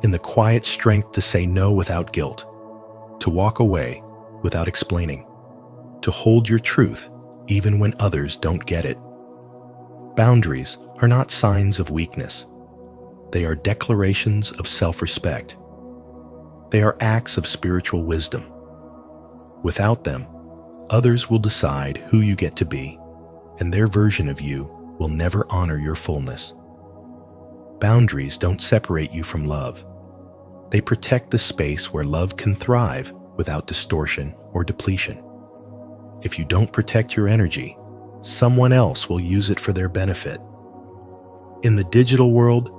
A: in the quiet strength to say no without guilt, to walk away without explaining, to hold your truth even when others don't get it. Boundaries are not signs of weakness. They are declarations of self-respect. They are acts of spiritual wisdom. Without them, others will decide who you get to be, and their version of you will never honor your fullness. Boundaries don't separate you from love. They protect the space where love can thrive without distortion or depletion. If you don't protect your energy, someone else will use it for their benefit. In the digital world,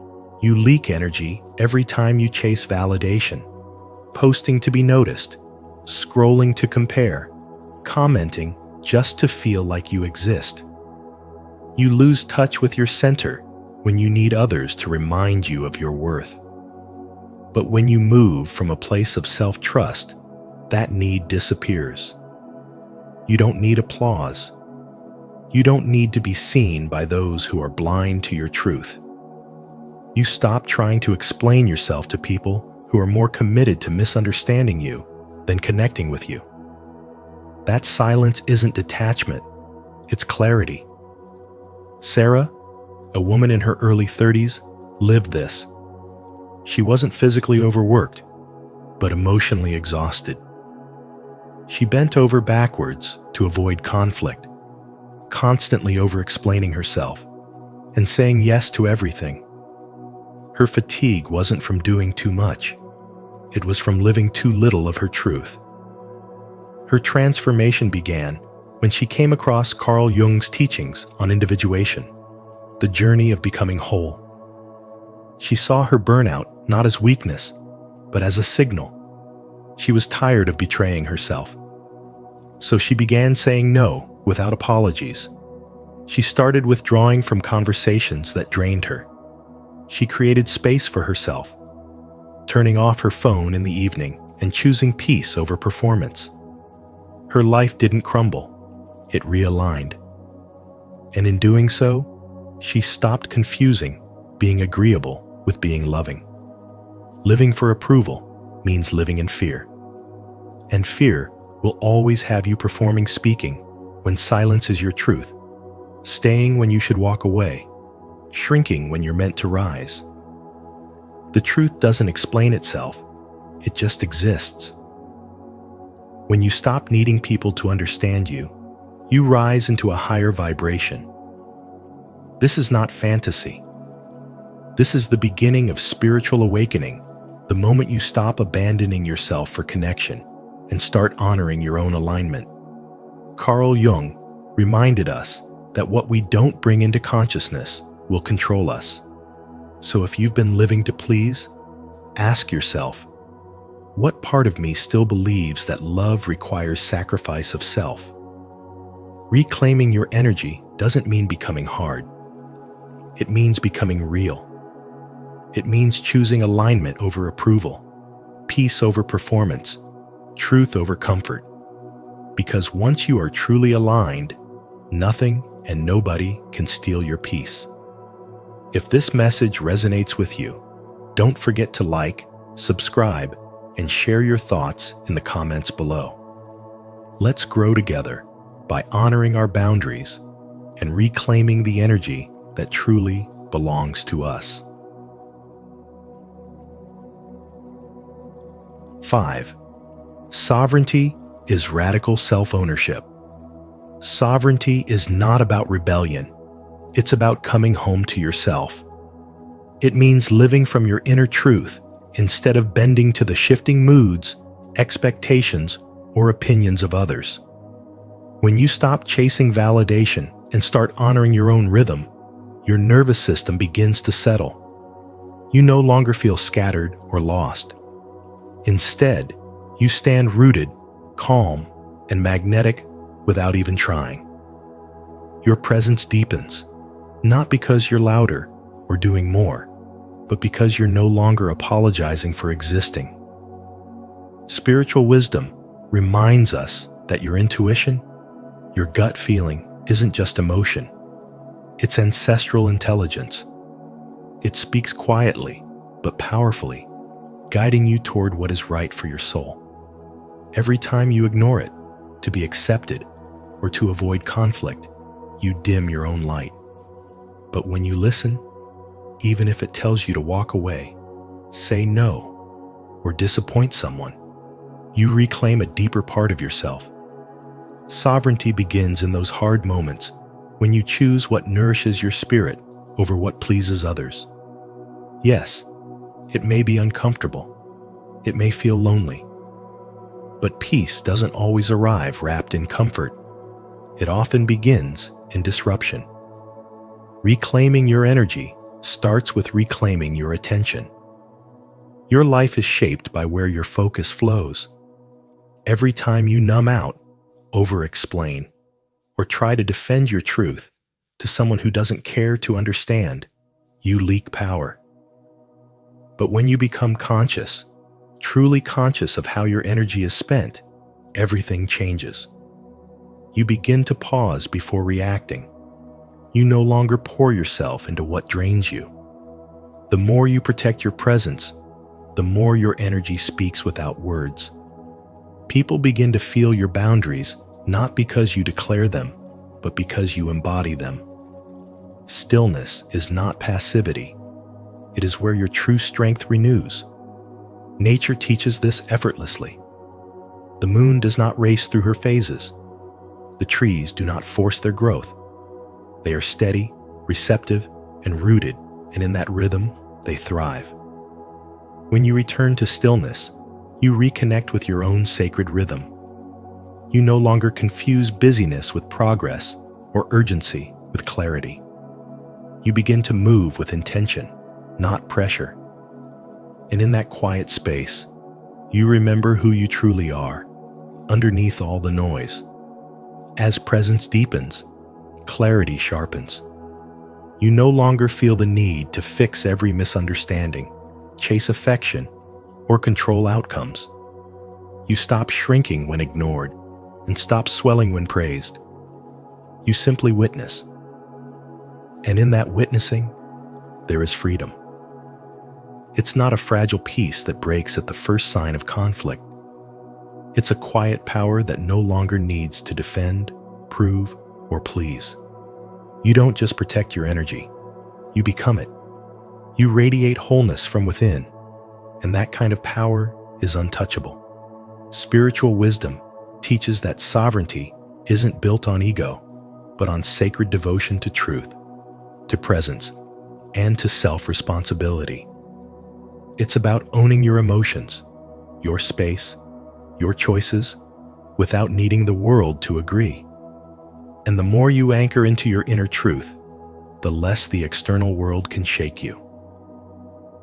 A: you leak energy every time you chase validation, posting to be noticed, scrolling to compare, commenting just to feel like you exist. You lose touch with your center when you need others to remind you of your worth. But when you move from a place of self-trust, that need disappears. You don't need applause. You don't need to be seen by those who are blind to your truth. You stop trying to explain yourself to people who are more committed to misunderstanding you than connecting with you. That silence isn't detachment, it's clarity. Sarah, a woman in her early 30s, lived this. She wasn't physically overworked, but emotionally exhausted. She bent over backwards to avoid conflict, constantly over-explaining herself and saying yes to everything. Her fatigue wasn't from doing too much. It was from living too little of her truth. Her transformation began when she came across Carl Jung's teachings on individuation, the journey of becoming whole. She saw her burnout not as weakness, but as a signal. She was tired of betraying herself. So she began saying no without apologies. She started withdrawing from conversations that drained her. She created space for herself, turning off her phone in the evening and choosing peace over performance. Her life didn't crumble, it realigned. And in doing so, she stopped confusing being agreeable with being loving. Living for approval means living in fear. And fear will always have you performing speaking when silence is your truth, staying when you should walk away, shrinking when you're meant to rise. The truth doesn't explain itself, it just exists. When you stop needing people to understand you, you rise into a higher vibration. This is not fantasy. This is the beginning of spiritual awakening, the moment you stop abandoning yourself for connection and start honoring your own alignment. Carl Jung reminded us that what we don't bring into consciousness will control us. So if you've been living to please, ask yourself, what part of me still believes that love requires sacrifice of self? Reclaiming your energy doesn't mean becoming hard. It means becoming real. It means choosing alignment over approval, peace over performance, truth over comfort. Because once you are truly aligned, nothing and nobody can steal your peace. If this message resonates with you, don't forget to like, subscribe, and share your thoughts in the comments below. Let's grow together by honoring our boundaries and reclaiming the energy that truly belongs to us. 5. Sovereignty is radical self-ownership. Sovereignty is not about rebellion. It's about coming home to yourself. It means living from your inner truth instead of bending to the shifting moods, expectations, or opinions of others. When you stop chasing validation and start honoring your own rhythm, your nervous system begins to settle. You no longer feel scattered or lost. Instead, you stand rooted, calm, and magnetic without even trying. Your presence deepens, not because you're louder or doing more, but because you're no longer apologizing for existing. Spiritual wisdom reminds us that your intuition, your gut feeling, isn't just emotion. It's ancestral intelligence. It speaks quietly, but powerfully, guiding you toward what is right for your soul. Every time you ignore it, to be accepted or to avoid conflict, you dim your own light. But when you listen, even if it tells you to walk away, say no, or disappoint someone, you reclaim a deeper part of yourself. Sovereignty begins in those hard moments when you choose what nourishes your spirit over what pleases others. Yes, it may be uncomfortable. It may feel lonely. But peace doesn't always arrive wrapped in comfort. It often begins in disruption. Reclaiming your energy starts with reclaiming your attention. Your life is shaped by where your focus flows. Every time you numb out, over-explain, or try to defend your truth to someone who doesn't care to understand, you leak power. But when you become conscious, truly conscious of how your energy is spent, everything changes. You begin to pause before reacting. You no longer pour yourself into what drains you. The more you protect your presence, the more your energy speaks without words. People begin to feel your boundaries not because you declare them, but because you embody them. Stillness is not passivity. It is where your true strength renews. Nature teaches this effortlessly. The moon does not race through her phases. The trees do not force their growth. They are steady, receptive, and rooted, and in that rhythm, they thrive. When you return to stillness, you reconnect with your own sacred rhythm. You no longer confuse busyness with progress or urgency with clarity. You begin to move with intention, not pressure. And in that quiet space, you remember who you truly are, underneath all the noise. As presence deepens, clarity sharpens. You no longer feel the need to fix every misunderstanding, chase affection, or control outcomes. You stop shrinking when ignored and stop swelling when praised. You simply witness. And in that witnessing, there is freedom. It's not a fragile peace that breaks at the first sign of conflict. It's a quiet power that no longer needs to defend, prove, or please. You don't just protect your energy, you become it. You radiate wholeness from within, and that kind of power is untouchable. Spiritual wisdom teaches that sovereignty isn't built on ego, but on sacred devotion to truth, to presence, and to self-responsibility. It's about owning your emotions, your space, your choices, without needing the world to agree. And the more you anchor into your inner truth, the less the external world can shake you.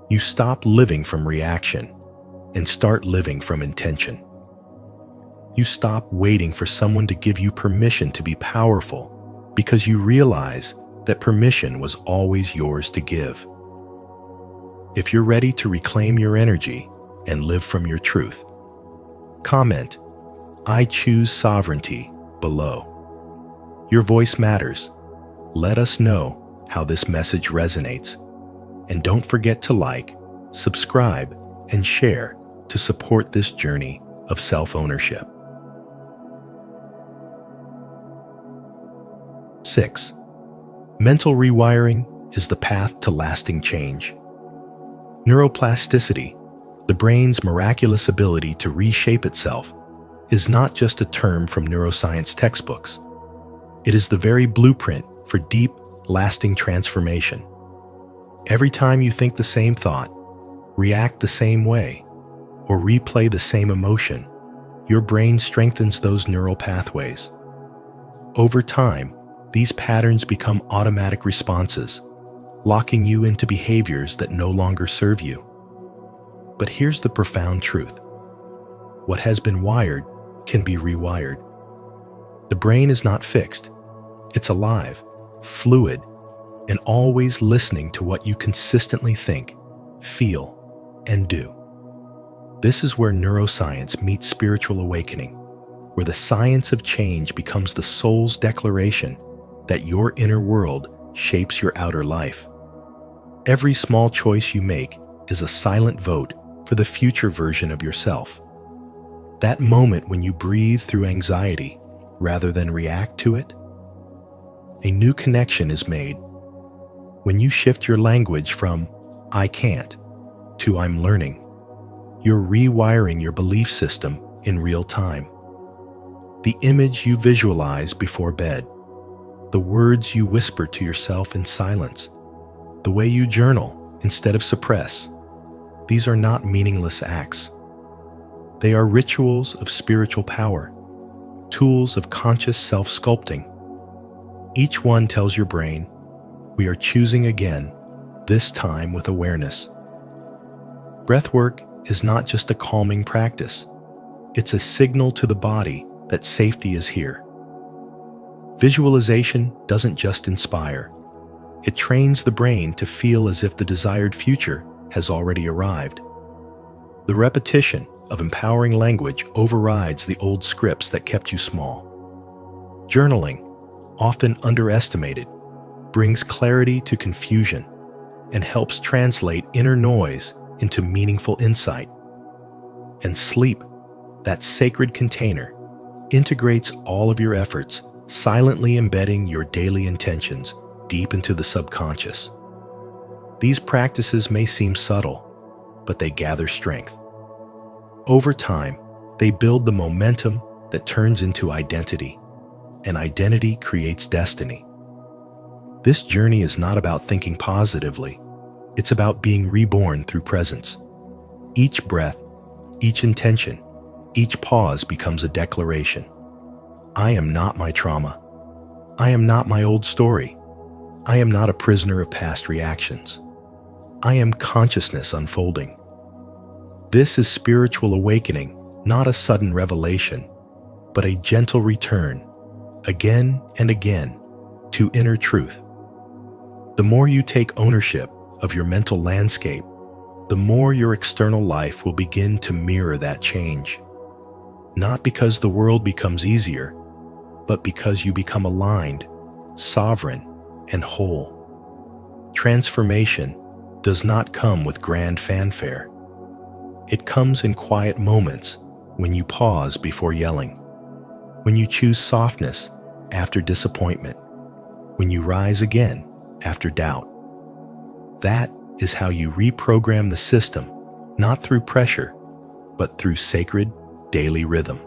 A: You stop living from reaction and start living from intention. You stop waiting for someone to give you permission to be powerful because you realize that permission was always yours to give. If you're ready to reclaim your energy and live from your truth, comment, "I choose sovereignty," below. Your voice matters. Let us know how this message resonates. And don't forget to like, subscribe, and share to support this journey of self-ownership. 6. Mental rewiring is the path to lasting change. Neuroplasticity, the brain's miraculous ability to reshape itself, is not just a term from neuroscience textbooks. It is the very blueprint for deep, lasting transformation. Every time you think the same thought, react the same way, or replay the same emotion, your brain strengthens those neural pathways. Over time, these patterns become automatic responses, locking you into behaviors that no longer serve you. But here's the profound truth. What has been wired can be rewired. The brain is not fixed. It's alive, fluid, and always listening to what you consistently think, feel, and do. This is where neuroscience meets spiritual awakening, where the science of change becomes the soul's declaration that your inner world shapes your outer life. Every small choice you make is a silent vote for the future version of yourself. That moment when you breathe through anxiety rather than react to it, a new connection is made. When you shift your language from "I can't" to "I'm learning," you're rewiring your belief system in real time. The image you visualize before bed, the words you whisper to yourself in silence, the way you journal instead of suppress, these are not meaningless acts. They are rituals of spiritual power, tools of conscious self-sculpting. Each one tells your brain, "We are choosing again, this time with awareness. Breathwork is not just a calming practice. It's a signal to the body that safety is here. Visualization doesn't just inspire. It trains the brain to feel as if the desired future has already arrived. The repetition of empowering language overrides the old scripts that kept you small. Journaling, often underestimated, brings clarity to confusion and helps translate inner noise into meaningful insight. And sleep, that sacred container, integrates all of your efforts, silently embedding your daily intentions deep into the subconscious. These practices may seem subtle, but they gather strength. Over time, they build the momentum that turns into identity, and identity creates destiny. This journey is not about thinking positively. It's about being reborn through presence. Each breath, each intention, each pause becomes a declaration. I am not my trauma. I am not my old story. I am not a prisoner of past reactions. I am consciousness unfolding. This is spiritual awakening, not a sudden revelation, but a gentle return, again and again, to inner truth. The more you take ownership of your mental landscape, the more your external life will begin to mirror that change. Not because the world becomes easier, but because you become aligned, sovereign, and whole. Transformation does not come with grand fanfare. It comes in quiet moments when you pause before yelling, when you choose softness after disappointment, when you rise again after doubt. That is how you reprogram the system, not through pressure, but through sacred daily rhythm.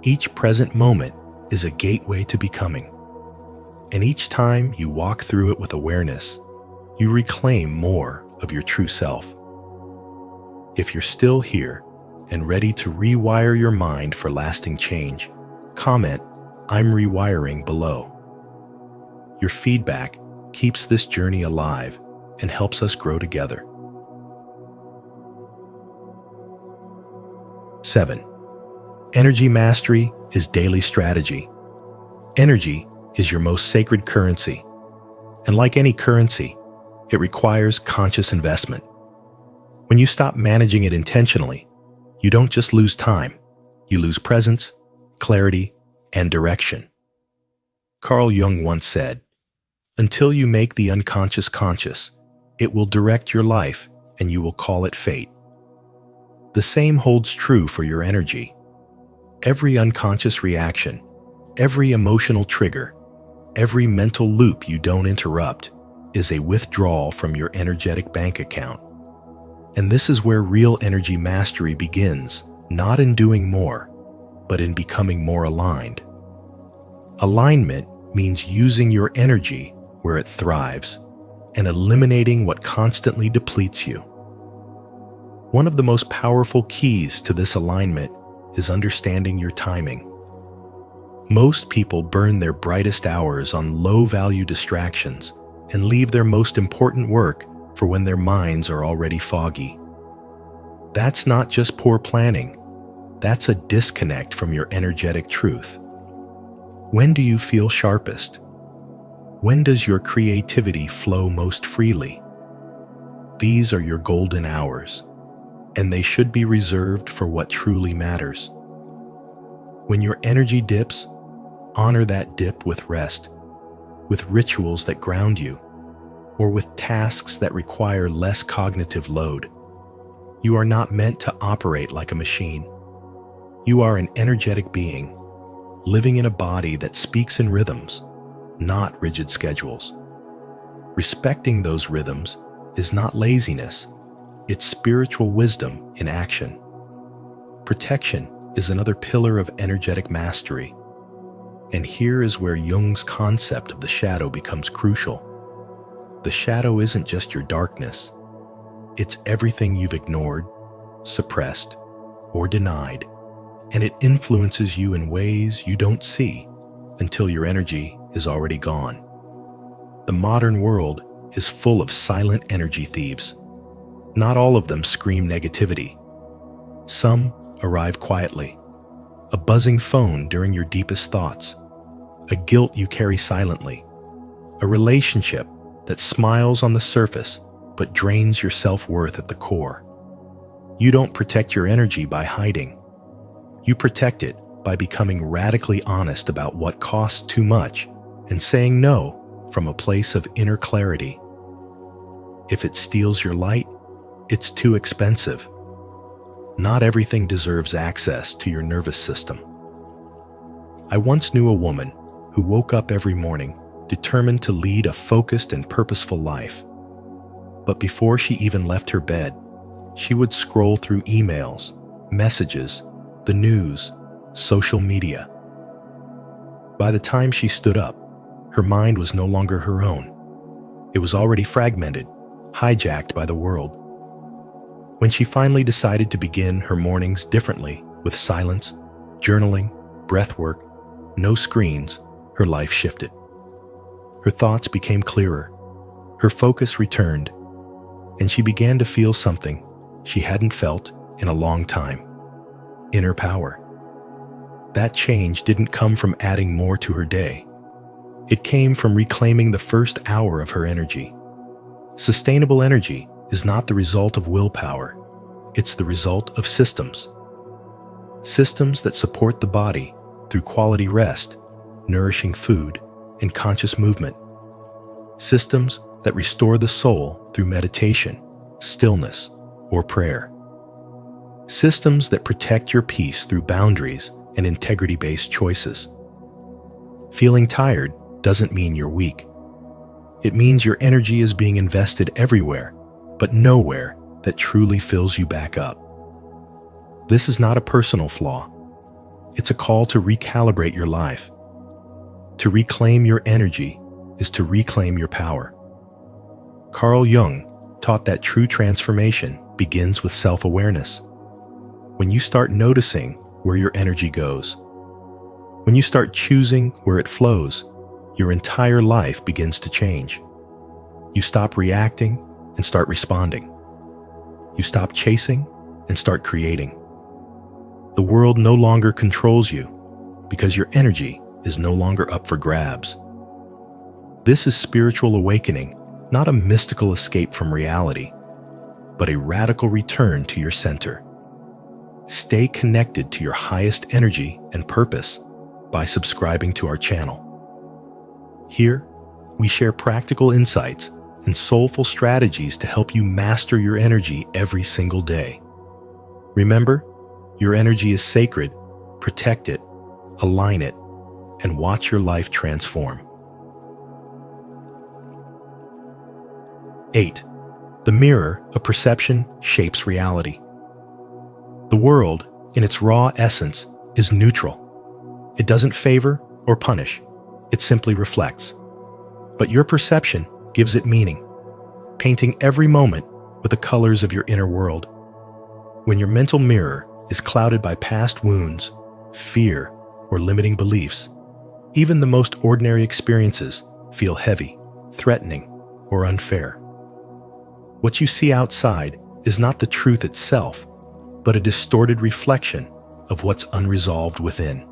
A: Each present moment is a gateway to becoming, and each time you walk through it with awareness, you reclaim more of your true self. If you're still here and ready to rewire your mind for lasting change, comment, "I'm rewiring" below. Your feedback keeps this journey alive and helps us grow together. 7. Energy mastery is daily strategy. Energy is your most sacred currency, and like any currency, it requires conscious investment. When you stop managing it intentionally, you don't just lose time, you lose presence, clarity, and direction. Carl Jung once said, "Until you make the unconscious conscious, it will direct your life and you will call it fate." The same holds true for your energy. Every unconscious reaction, every emotional trigger, every mental loop you don't interrupt is a withdrawal from your energetic bank account. And this is where real energy mastery begins, not in doing more, but in becoming more aligned. Alignment means using your energy where it thrives and eliminating what constantly depletes you. One of the most powerful keys to this alignment is understanding your timing. Most people burn their brightest hours on low-value distractions and leave their most important work for when their minds are already foggy. That's not just poor planning. That's a disconnect from your energetic truth. When do you feel sharpest? When does your creativity flow most freely? These are your golden hours, and they should be reserved for what truly matters. When your energy dips, honor that dip with rest, with rituals that ground you, or with tasks that require less cognitive load. You are not meant to operate like a machine. You are an energetic being, living in a body that speaks in rhythms, not rigid schedules. Respecting those rhythms is not laziness, it's spiritual wisdom in action. Protection is another pillar of energetic mastery. And here is where Jung's concept of the shadow becomes crucial. The shadow isn't just your darkness. It's everything you've ignored, suppressed, or denied, and it influences you in ways you don't see until your energy is already gone. The modern world is full of silent energy thieves. Not all of them scream negativity. Some arrive quietly. A buzzing phone during your deepest thoughts. A guilt you carry silently. A relationship that smiles on the surface but drains your self-worth at the core. You don't protect your energy by hiding. You protect it by becoming radically honest about what costs too much and saying no from a place of inner clarity. If it steals your light, it's too expensive. Not everything deserves access to your nervous system. I once knew a woman who woke up every morning determined to lead a focused and purposeful life. But before she even left her bed, she would scroll through emails, messages, the news, social media. By the time she stood up, her mind was no longer her own. It was already fragmented, hijacked by the world. When she finally decided to begin her mornings differently, with silence, journaling, breathwork, no screens, her life shifted. Her thoughts became clearer, her focus returned, and she began to feel something she hadn't felt in a long time: inner power. That change didn't come from adding more to her day. It came from reclaiming the first hour of her energy. Sustainable energy is not the result of willpower. It's the result of systems. Systems that support the body through quality rest, nourishing food, and conscious movement. Systems that restore the soul through meditation, stillness, or prayer. Systems that protect your peace through boundaries and integrity-based choices. Feeling tired doesn't mean you're weak. It means your energy is being invested everywhere, but nowhere that truly fills you back up. This is not a personal flaw. It's a call to recalibrate your life. To reclaim your energy is to reclaim your power. Carl Jung taught that true transformation begins with self-awareness. When you start noticing where your energy goes, when you start choosing where it flows, your entire life begins to change. You stop reacting and start responding. You stop chasing and start creating. The world no longer controls you because your energy is no longer up for grabs. This is spiritual awakening, not a mystical escape from reality, but a radical return to your center. Stay connected to your highest energy and purpose by subscribing to our channel. Here, we share practical insights and soulful strategies to help you master your energy every single day. Remember, your energy is sacred. Protect it, align it, and watch your life transform. 8. The mirror of perception shapes reality. The world, in its raw essence, is neutral. It doesn't favor or punish. It simply reflects. But your perception gives it meaning, painting every moment with the colors of your inner world. When your mental mirror is clouded by past wounds, fear, or limiting beliefs, even the most ordinary experiences feel heavy, threatening, or unfair. What you see outside is not the truth itself, but a distorted reflection of what's unresolved within.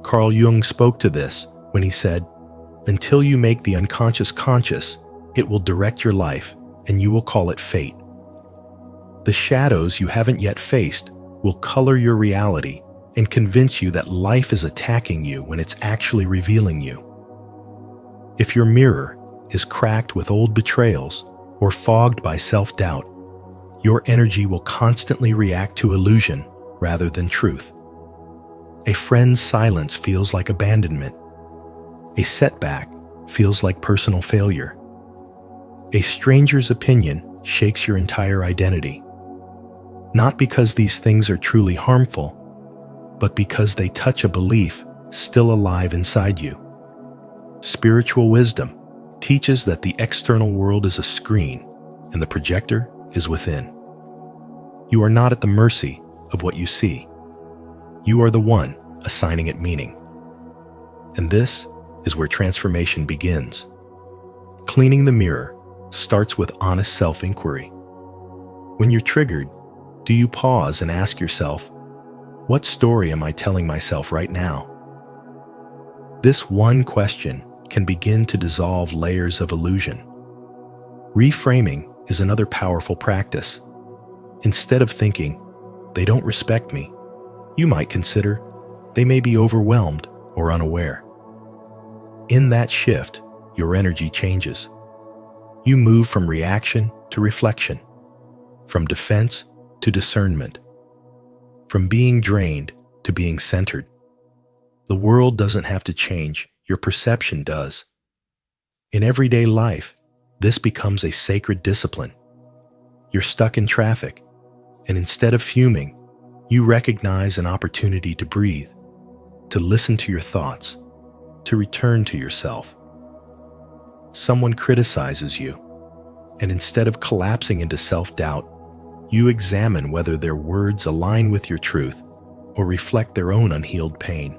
A: Carl Jung spoke to this when he said, "Until you make the unconscious conscious, it will direct your life, and you will call it fate." The shadows you haven't yet faced will color your reality and convince you that life is attacking you when it's actually revealing you. If your mirror is cracked with old betrayals or fogged by self-doubt, your energy will constantly react to illusion rather than truth. A friend's silence feels like abandonment. A setback feels like personal failure. A stranger's opinion shakes your entire identity. Not because these things are truly harmful, but because they touch a belief still alive inside you. Spiritual wisdom teaches that the external world is a screen and the projector is within. You are not at the mercy of what you see. You are the one assigning it meaning. And this is where transformation begins. Cleaning the mirror starts with honest self-inquiry. When you're triggered, do you pause and ask yourself, what story am I telling myself right now? This one question can begin to dissolve layers of illusion. Reframing is another powerful practice. Instead of thinking, they don't respect me, you might consider, they may be overwhelmed or unaware. In that shift, your energy changes. You move from reaction to reflection, from defense to discernment, from being drained to being centered. The world doesn't have to change, your perception does. In everyday life, this becomes a sacred discipline. You're stuck in traffic, and instead of fuming, you recognize an opportunity to breathe, to listen to your thoughts, to return to yourself. Someone criticizes you, and instead of collapsing into self-doubt, you examine whether their words align with your truth or reflect their own unhealed pain.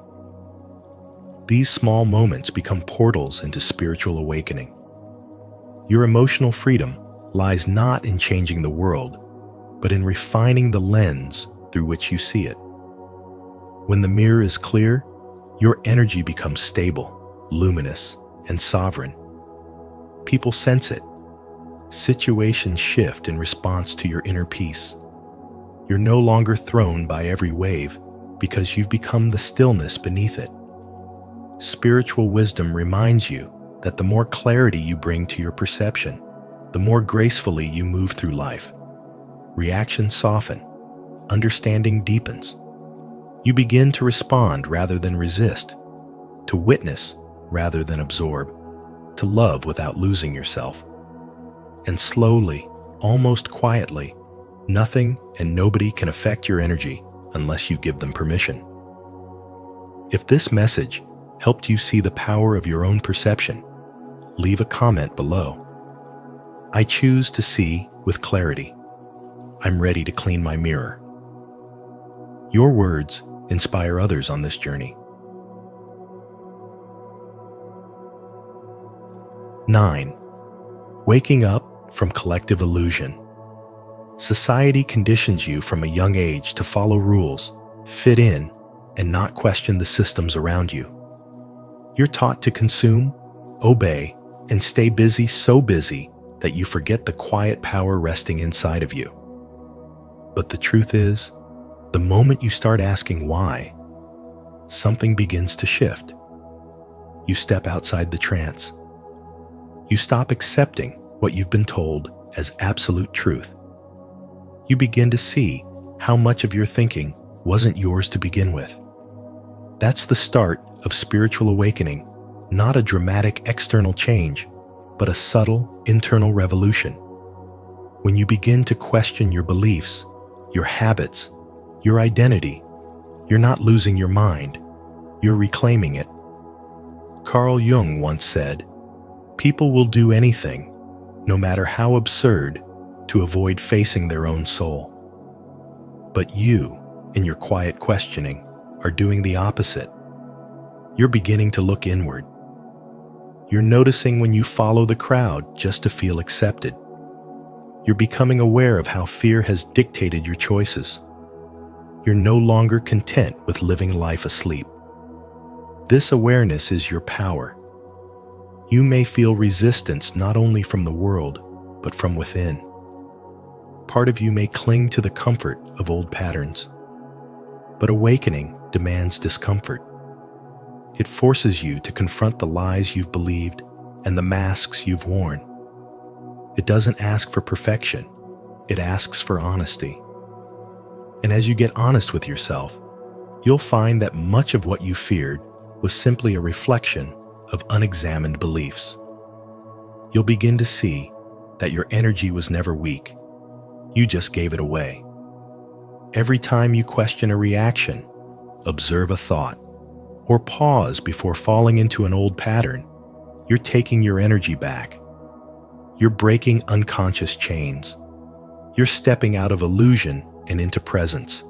A: These small moments become portals into spiritual awakening. Your emotional freedom lies not in changing the world, but in refining the lens through which you see it. When the mirror is clear, your energy becomes stable, luminous, and sovereign. People sense it. Situations shift in response to your inner peace. You're no longer thrown by every wave because you've become the stillness beneath it. Spiritual wisdom reminds you that the more clarity you bring to your perception, the more gracefully you move through life. Reactions soften, understanding deepens. You begin to respond rather than resist, to witness rather than absorb, to love without losing yourself. And slowly, almost quietly, nothing and nobody can affect your energy unless you give them permission. If this message helped you see the power of your own perception, leave a comment below. I choose to see with clarity. I'm ready to clean my mirror. Your words inspire others on this journey. 9. Waking up from collective illusion. Society conditions you from a young age to follow rules, fit in, and not question the systems around you. You're taught to consume, obey, and stay busy, so busy that you forget the quiet power resting inside of you. But the truth is, the moment you start asking why, something begins to shift. You step outside the trance. You stop accepting what you've been told as absolute truth. You begin to see how much of your thinking wasn't yours to begin with. That's the start of spiritual awakening, not a dramatic external change, but a subtle internal revolution. When you begin to question your beliefs, your habits, your identity, you're not losing your mind, you're reclaiming it. Carl Jung once said, "People will do anything, no matter how absurd, to avoid facing their own soul. But you, in your quiet questioning, are doing the opposite. You're beginning to look inward. You're noticing when you follow the crowd just to feel accepted. You're becoming aware of how fear has dictated your choices. You're no longer content with living life asleep. This awareness is your power. You may feel resistance not only from the world, but from within. Part of you may cling to the comfort of old patterns. But awakening demands discomfort. It forces you to confront the lies you've believed and the masks you've worn. It doesn't ask for perfection, it asks for honesty. And as you get honest with yourself, you'll find that much of what you feared was simply a reflection of unexamined beliefs. You'll begin to see that your energy was never weak. You just gave it away. Every time you question a reaction, observe a thought, or pause before falling into an old pattern, you're taking your energy back. You're breaking unconscious chains. You're stepping out of illusion and into presence.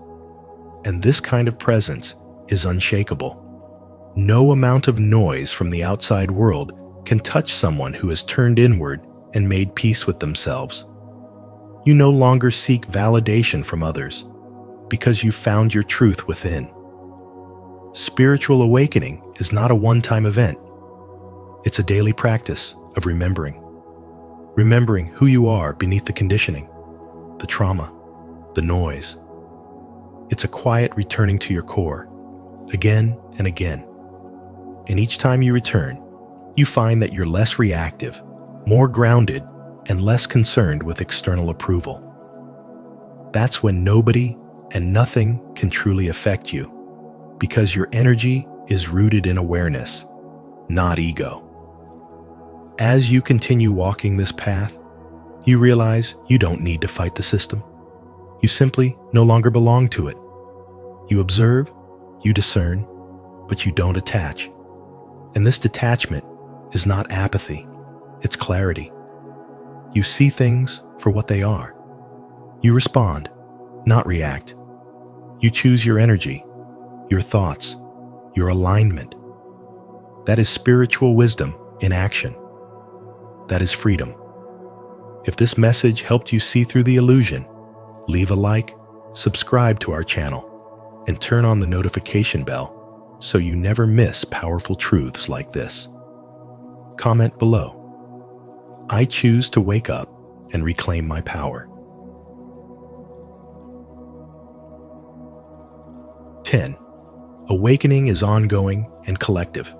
A: And this kind of presence is unshakable. No amount of noise from the outside world can touch someone who has turned inward and made peace with themselves. You no longer seek validation from others because you found your truth within. Spiritual awakening is not a one-time event. It's a daily practice of remembering who you are beneath the conditioning, the trauma, the noise. It's a quiet returning to your core, again and again. And each time you return, you find that you're less reactive, more grounded, and less concerned with external approval. That's when nobody and nothing can truly affect you, because your energy is rooted in awareness, not ego. As you continue walking this path, you realize you don't need to fight the system. You simply no longer belong to it. You observe, you discern, but you don't attach. And this detachment is not apathy, it's clarity. You see things for what they are. You respond, not react. You choose your energy, your thoughts, your alignment. That is spiritual wisdom in action. That is freedom. If this message helped you see through the illusion, leave a like, subscribe to our channel, and turn on the notification bell so you never miss powerful truths like this. Comment below. I choose to wake up and reclaim my power. 10. Awakening is ongoing and collective.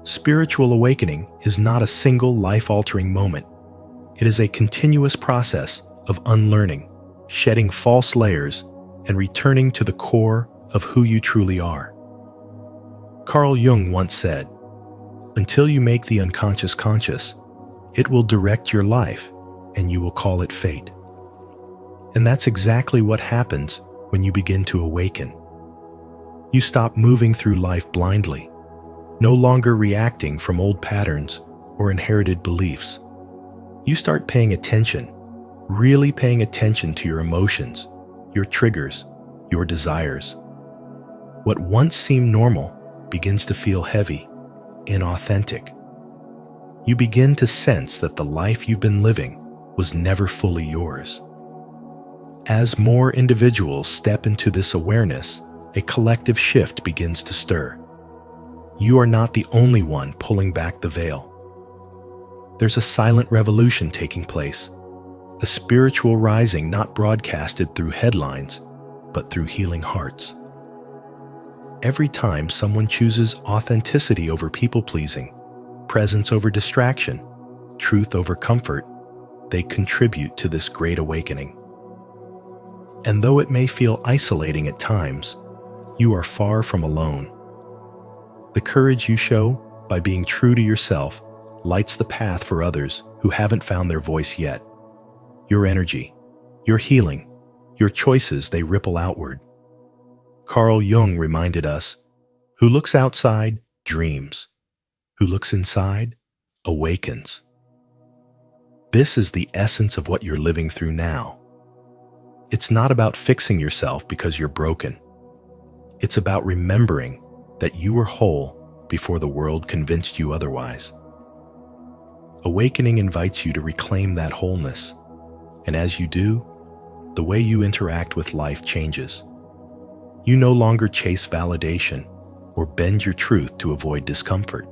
A: Spiritual awakening is not a single life-altering moment. It is a continuous process of unlearning, shedding false layers, and returning to the core of who you truly are. Carl Jung once said, "Until you make the unconscious conscious, it will direct your life, and you will call it fate." And that's exactly what happens when you begin to awaken. You stop moving through life blindly, no longer reacting from old patterns or inherited beliefs. You start paying attention, really paying attention to your emotions, your triggers, your desires. What once seemed normal begins to feel heavy, inauthentic. You begin to sense that the life you've been living was never fully yours. As more individuals step into this awareness, a collective shift begins to stir. You are not the only one pulling back the veil. There's a silent revolution taking place, a spiritual rising not broadcasted through headlines, but through healing hearts. Every time someone chooses authenticity over people-pleasing, presence over distraction, truth over comfort, they contribute to this great awakening. And though it may feel isolating at times, you are far from alone. The courage you show by being true to yourself lights the path for others who haven't found their voice yet. Your energy, your healing, your choices, they ripple outward. Carl Jung reminded us, "Who looks outside dreams. Who looks inside awakens." This is the essence of what you're living through now. It's not about fixing yourself because you're broken. It's about remembering that you were whole before the world convinced you otherwise. Awakening invites you to reclaim that wholeness, and as you do, the way you interact with life changes. You no longer chase validation or bend your truth to avoid discomfort.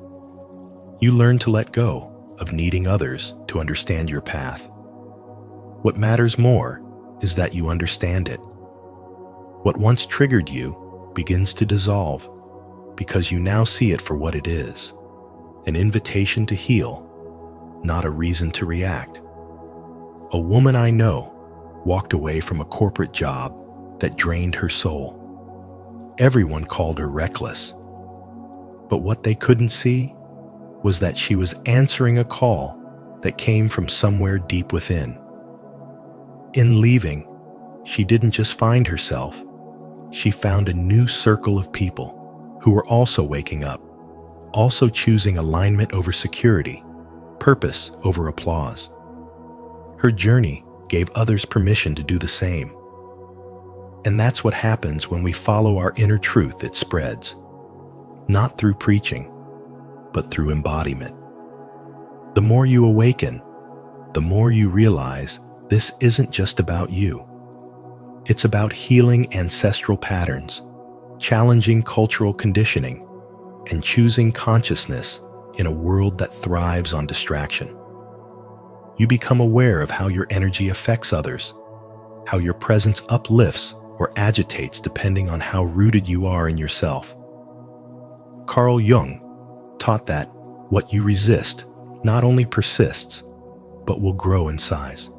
A: You learn to let go of needing others to understand your path. What matters more is that you understand it. What once triggered you begins to dissolve because you now see it for what it is, an invitation to heal, not a reason to react. A woman I know walked away from a corporate job that drained her soul. Everyone called her reckless, but what they couldn't see was that she was answering a call that came from somewhere deep within. In leaving, she didn't just find herself, she found a new circle of people who were also waking up, also choosing alignment over security, purpose over applause. Her journey gave others permission to do the same. And that's what happens when we follow our inner truth. It spreads, not through preaching, but through embodiment. The more you awaken, the more you realize this isn't just about you. It's about healing ancestral patterns, challenging cultural conditioning, and choosing consciousness in a world that thrives on distraction. You become aware of how your energy affects others, how your presence uplifts or agitates depending on how rooted you are in yourself. Carl Jung taught that what you resist not only persists, but will grow in size.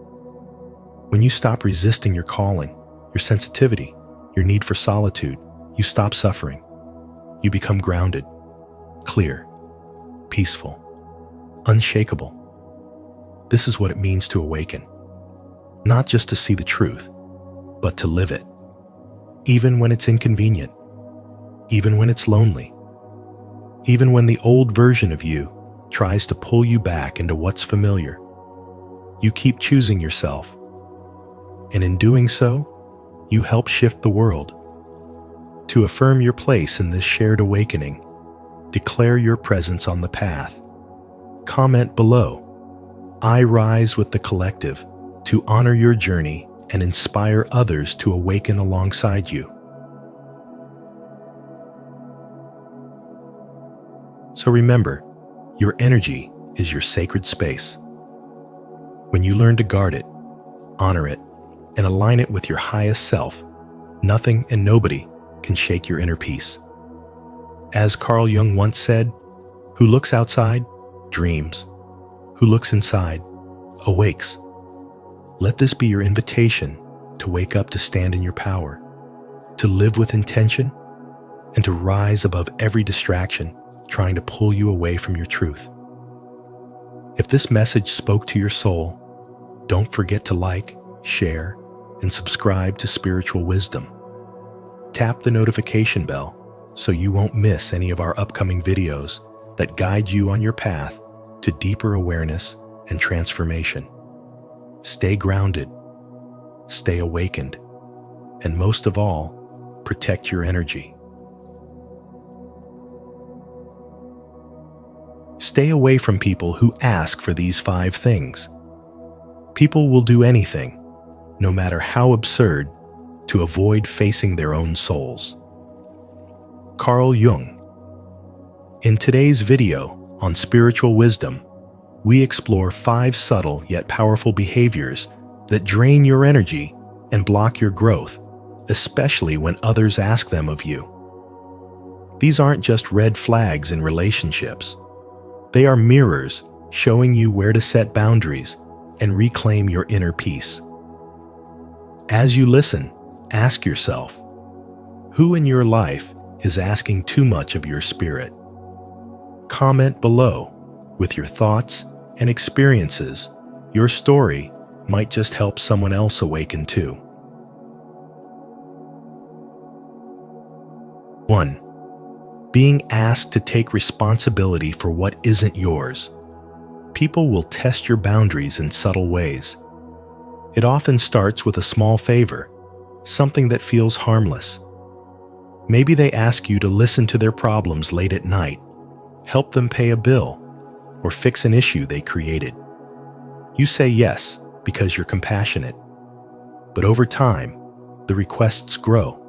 A: When you stop resisting your calling, your sensitivity, your need for solitude, you stop suffering. You become grounded, clear, peaceful, unshakable. This is what it means to awaken. Not just to see the truth, but to live it. Even when it's inconvenient, even when it's lonely, even when the old version of you tries to pull you back into what's familiar, you keep choosing yourself. And in doing so, you help shift the world. To affirm your place in this shared awakening, declare your presence on the path. Comment below. I rise with the collective to honor your journey and inspire others to awaken alongside you. So remember, your energy is your sacred space. When you learn to guard it, honor it, and align it with your highest self, nothing and nobody can shake your inner peace. As Carl Jung once said, who looks outside, dreams. Who looks inside, awakes. Let this be your invitation to wake up to stand in your power, to live with intention, and to rise above every distraction trying to pull you away from your truth. If this message spoke to your soul, don't forget to like, share, and subscribe to Spiritual Wisdom. Tap the notification bell so you won't miss any of our upcoming videos that guide you on your path to deeper awareness and transformation. Stay grounded, stay awakened, and most of all, protect your energy. Stay away from people who ask for these 5 things. People will do anything, no matter how absurd, to avoid facing their own souls. Carl Jung. In today's video on Spiritual Wisdom, we explore 5 subtle yet powerful behaviors that drain your energy and block your growth, especially when others ask them of you. These aren't just red flags in relationships. They are mirrors showing you where to set boundaries and reclaim your inner peace. As you listen, ask yourself, who in your life is asking too much of your spirit? Comment below with your thoughts and experiences. Your story might just help someone else awaken too. 1. Being asked to take responsibility for what isn't yours. People will test your boundaries in subtle ways. It often starts with a small favor, something that feels harmless. Maybe they ask you to listen to their problems late at night, help them pay a bill, or fix an issue they created. You say yes because you're compassionate. But over time, the requests grow.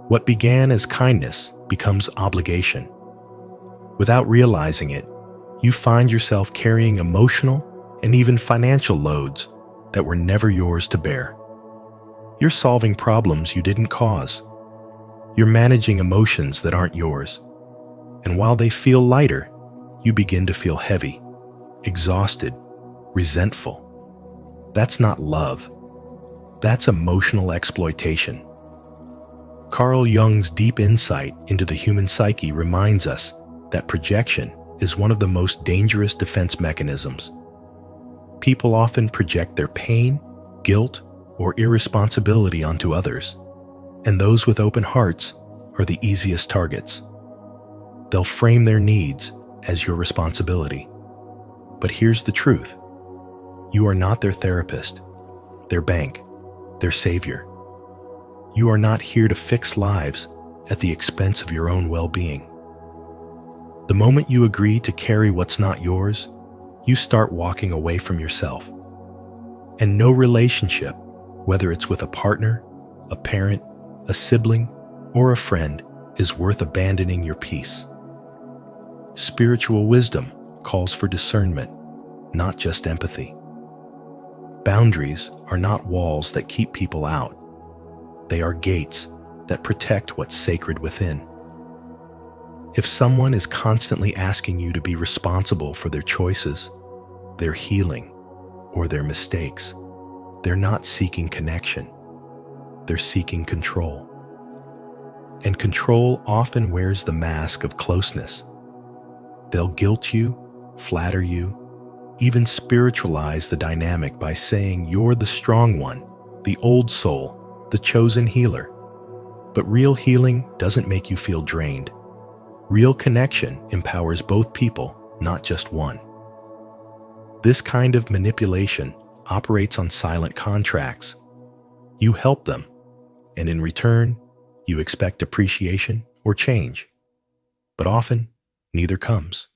A: What began as kindness becomes obligation. Without realizing it, you find yourself carrying emotional and even financial loads that were never yours to bear. You're solving problems you didn't cause. You're managing emotions that aren't yours. And while they feel lighter, you begin to feel heavy, exhausted, resentful. That's not love. That's emotional exploitation. Carl Jung's deep insight into the human psyche reminds us that projection is one of the most dangerous defense mechanisms. People often project their pain, guilt, or irresponsibility onto others, and those with open hearts are the easiest targets. They'll frame their needs as your responsibility. But here's the truth. You are not their therapist, their bank, their savior. You are not here to fix lives at the expense of your own well-being. The moment you agree to carry what's not yours, you start walking away from yourself. And no relationship, whether it's with a partner, a parent, a sibling, or a friend, is worth abandoning your peace. Spiritual wisdom calls for discernment, not just empathy. Boundaries are not walls that keep people out. They are gates that protect what's sacred within. If someone is constantly asking you to be responsible for their choices, their healing, or their mistakes, they're not seeking connection. They're seeking control. And control often wears the mask of closeness. They'll guilt you, flatter you, even spiritualize the dynamic by saying you're the strong one, the old soul, the chosen healer. But real healing doesn't make you feel drained. Real connection empowers both people, not just one. This kind of manipulation operates on silent contracts. You help them, and in return, you expect appreciation or change. But often, neither comes.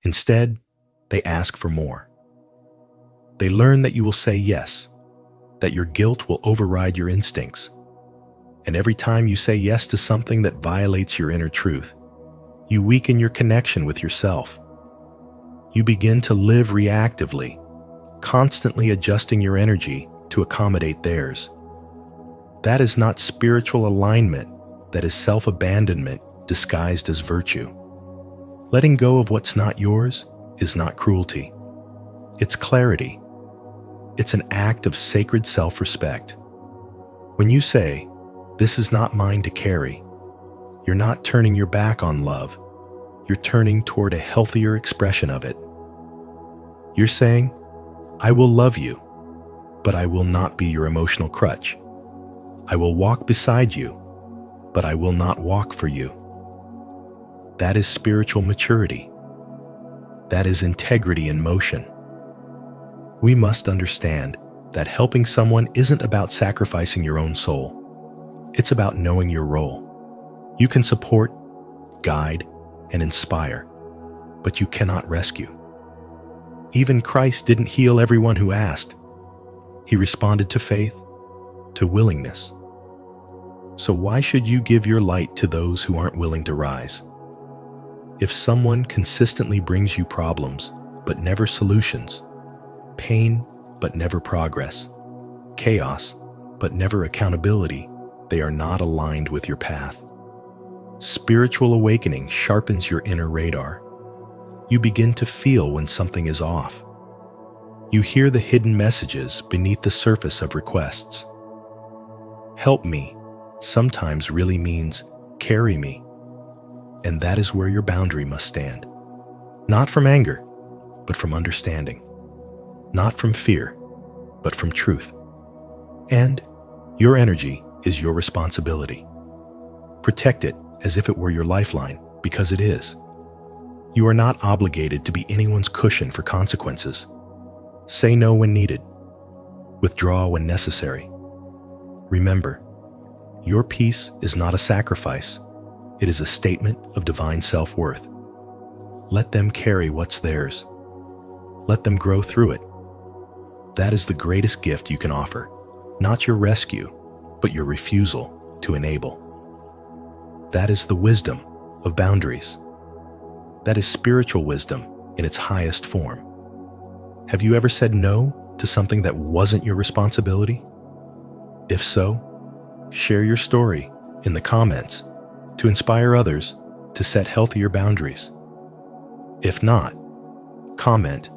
A: Instead, they ask for more. They learn that you will say yes, that your guilt will override your instincts. And every time you say yes to something that violates your inner truth, you weaken your connection with yourself. You begin to live reactively, constantly adjusting your energy to accommodate theirs. That is not spiritual alignment, that is self-abandonment disguised as virtue. Letting go of what's not yours is not cruelty. It's clarity. It's an act of sacred self-respect. When you say, "This is not mine to carry," you're not turning your back on love. You're turning toward a healthier expression of it. You're saying, "I will love you, but I will not be your emotional crutch. I will walk beside you, but I will not walk for you." That is spiritual maturity. That is integrity in motion. We must understand that helping someone isn't about sacrificing your own soul. It's about knowing your role. You can support, guide, and inspire, but you cannot rescue. Even Christ didn't heal everyone who asked. He responded to faith, to willingness. So why should you give your light to those who aren't willing to rise? If someone consistently brings you problems, but never solutions, pain, but never progress, chaos, but never accountability, they are not aligned with your path. Spiritual awakening sharpens your inner radar. You begin to feel when something is off. You hear the hidden messages beneath the surface of requests. Help me sometimes really means carry me. And that is where your boundary must stand. Not from anger, but from understanding. Not from fear, but from truth. And your energy is your responsibility. Protect it as if it were your lifeline, because it is. You are not obligated to be anyone's cushion for consequences. Say no when needed. Withdraw when necessary. Remember, your peace is not a sacrifice. It is a statement of divine self-worth. Let them carry what's theirs. Let them grow through it. That is the greatest gift you can offer, not your rescue, but your refusal to enable. That is the wisdom of boundaries. That is spiritual wisdom in its highest form. Have you ever said no to something that wasn't your responsibility? If so, share your story in the comments to inspire others to set healthier boundaries. If not, comment,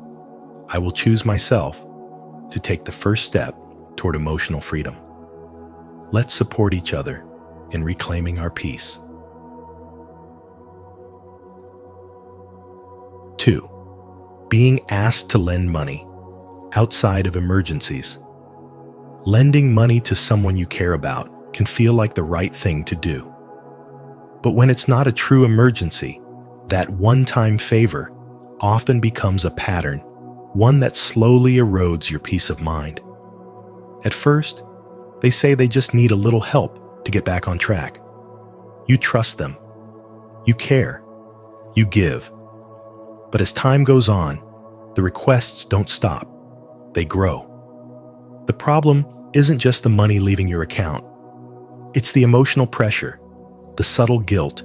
A: "I will choose myself to take the first step toward emotional freedom." Let's support each other in reclaiming our peace. 2. Being asked to lend money outside of emergencies. Lending money to someone you care about can feel like the right thing to do. But when it's not a true emergency, that one-time favor often becomes a pattern, one that slowly erodes your peace of mind. At first, they say they just need a little help to get back on track. You trust them. You care. You give. But as time goes on, The requests don't stop, they grow. The problem isn't just the money leaving your account. It's the emotional pressure, the subtle guilt,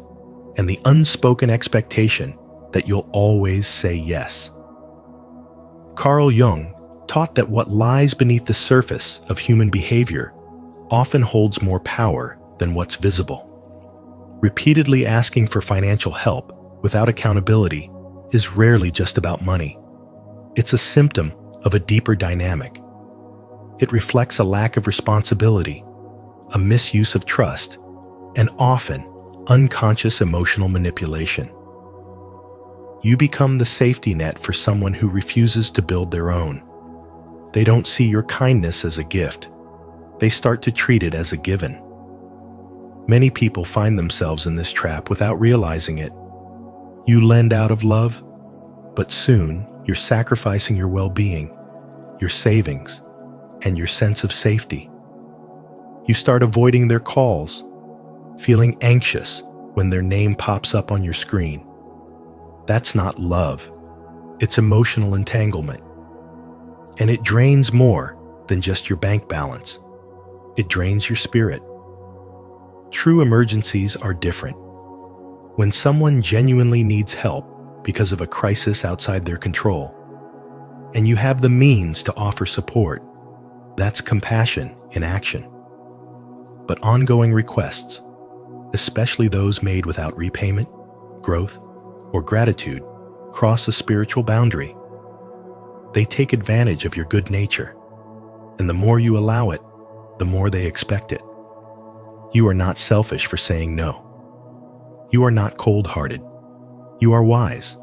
A: and the unspoken expectation that you'll always say yes. Carl Jung taught that what lies beneath the surface of human behavior often holds more power than what's visible. Repeatedly asking for financial help without accountability is rarely just about money. It's a symptom of a deeper dynamic. It reflects a lack of responsibility, a misuse of trust, and often unconscious emotional manipulation. You become the safety net for someone who refuses to build their own. They don't see your kindness as a gift. They start to treat it as a given. Many people find themselves in this trap without realizing it. You lend out of love, but soon you're sacrificing your well-being, your savings, and your sense of safety. You start avoiding their calls, feeling anxious when their name pops up on your screen. That's not love. It's emotional entanglement. And it drains more than just your bank balance. It drains your spirit. True emergencies are different. When someone genuinely needs help because of a crisis outside their control, and you have the means to offer support, that's compassion in action. But ongoing requests, especially those made without repayment, growth, or gratitude, cross a spiritual boundary. They take advantage of your good nature, and the more you allow it, the more they expect it. You are not selfish for saying no. You are not cold-hearted. You are wise.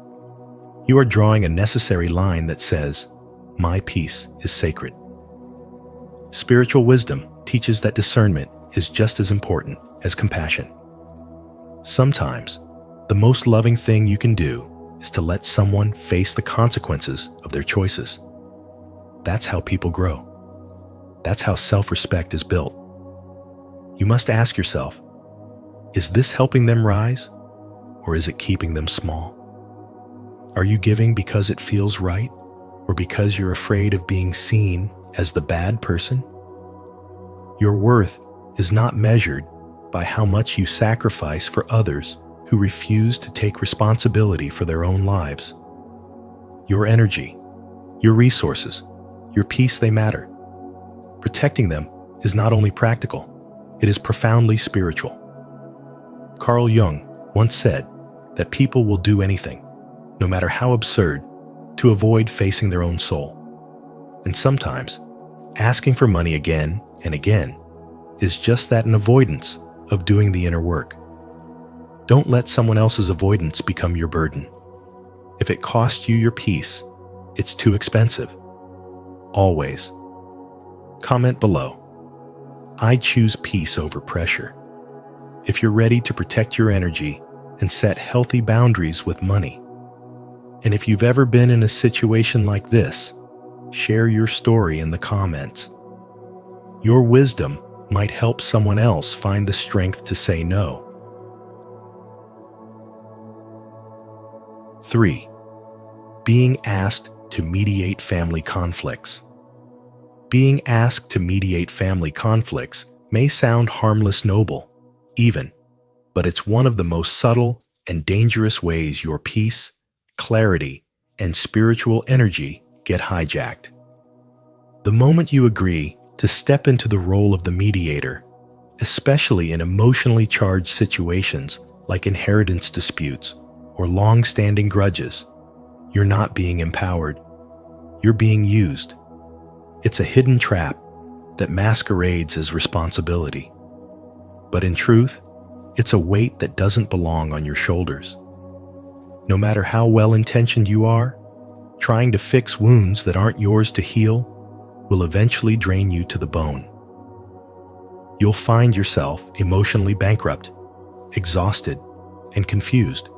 A: You are drawing a necessary line that says, "My peace is sacred." Spiritual wisdom teaches that discernment is just as important as compassion. Sometimes, the most loving thing you can do is to let someone face the consequences of their choices. That's how people grow. That's how self-respect is built. You must ask yourself, is this helping them rise, or is it keeping them small? Are you giving because it feels right, or because you're afraid of being seen as the bad person? Your worth is not measured by how much you sacrifice for others who refuse to take responsibility for their own lives. Your energy, your resources, your peace, they matter. Protecting them is not only practical, it is profoundly spiritual. Carl Jung once said that people will do anything, no matter how absurd, to avoid facing their own soul. And sometimes, asking for money again and again is just that, an avoidance of doing the inner work. Don't let someone else's avoidance become your burden. If it costs you your peace, it's too expensive. Always. Comment below. I choose peace over pressure. If you're ready to protect your energy and set healthy boundaries with money. And if you've ever been in a situation like this, share your story in the comments. Your wisdom might help someone else find the strength to say no. 3. Being asked to mediate family conflicts. Being asked to mediate family conflicts may sound harmless, noble, even, but it's one of the most subtle and dangerous ways your peace, clarity, and spiritual energy get hijacked. The moment you agree to step into the role of the mediator, especially in emotionally charged situations like inheritance disputes or long-standing grudges, you're not being empowered. You're being used. It's a hidden trap that masquerades as responsibility. But in truth, it's a weight that doesn't belong on your shoulders. No matter how well-intentioned you are, trying to fix wounds that aren't yours to heal will eventually drain you to the bone. You'll find yourself emotionally bankrupt, exhausted, and confused,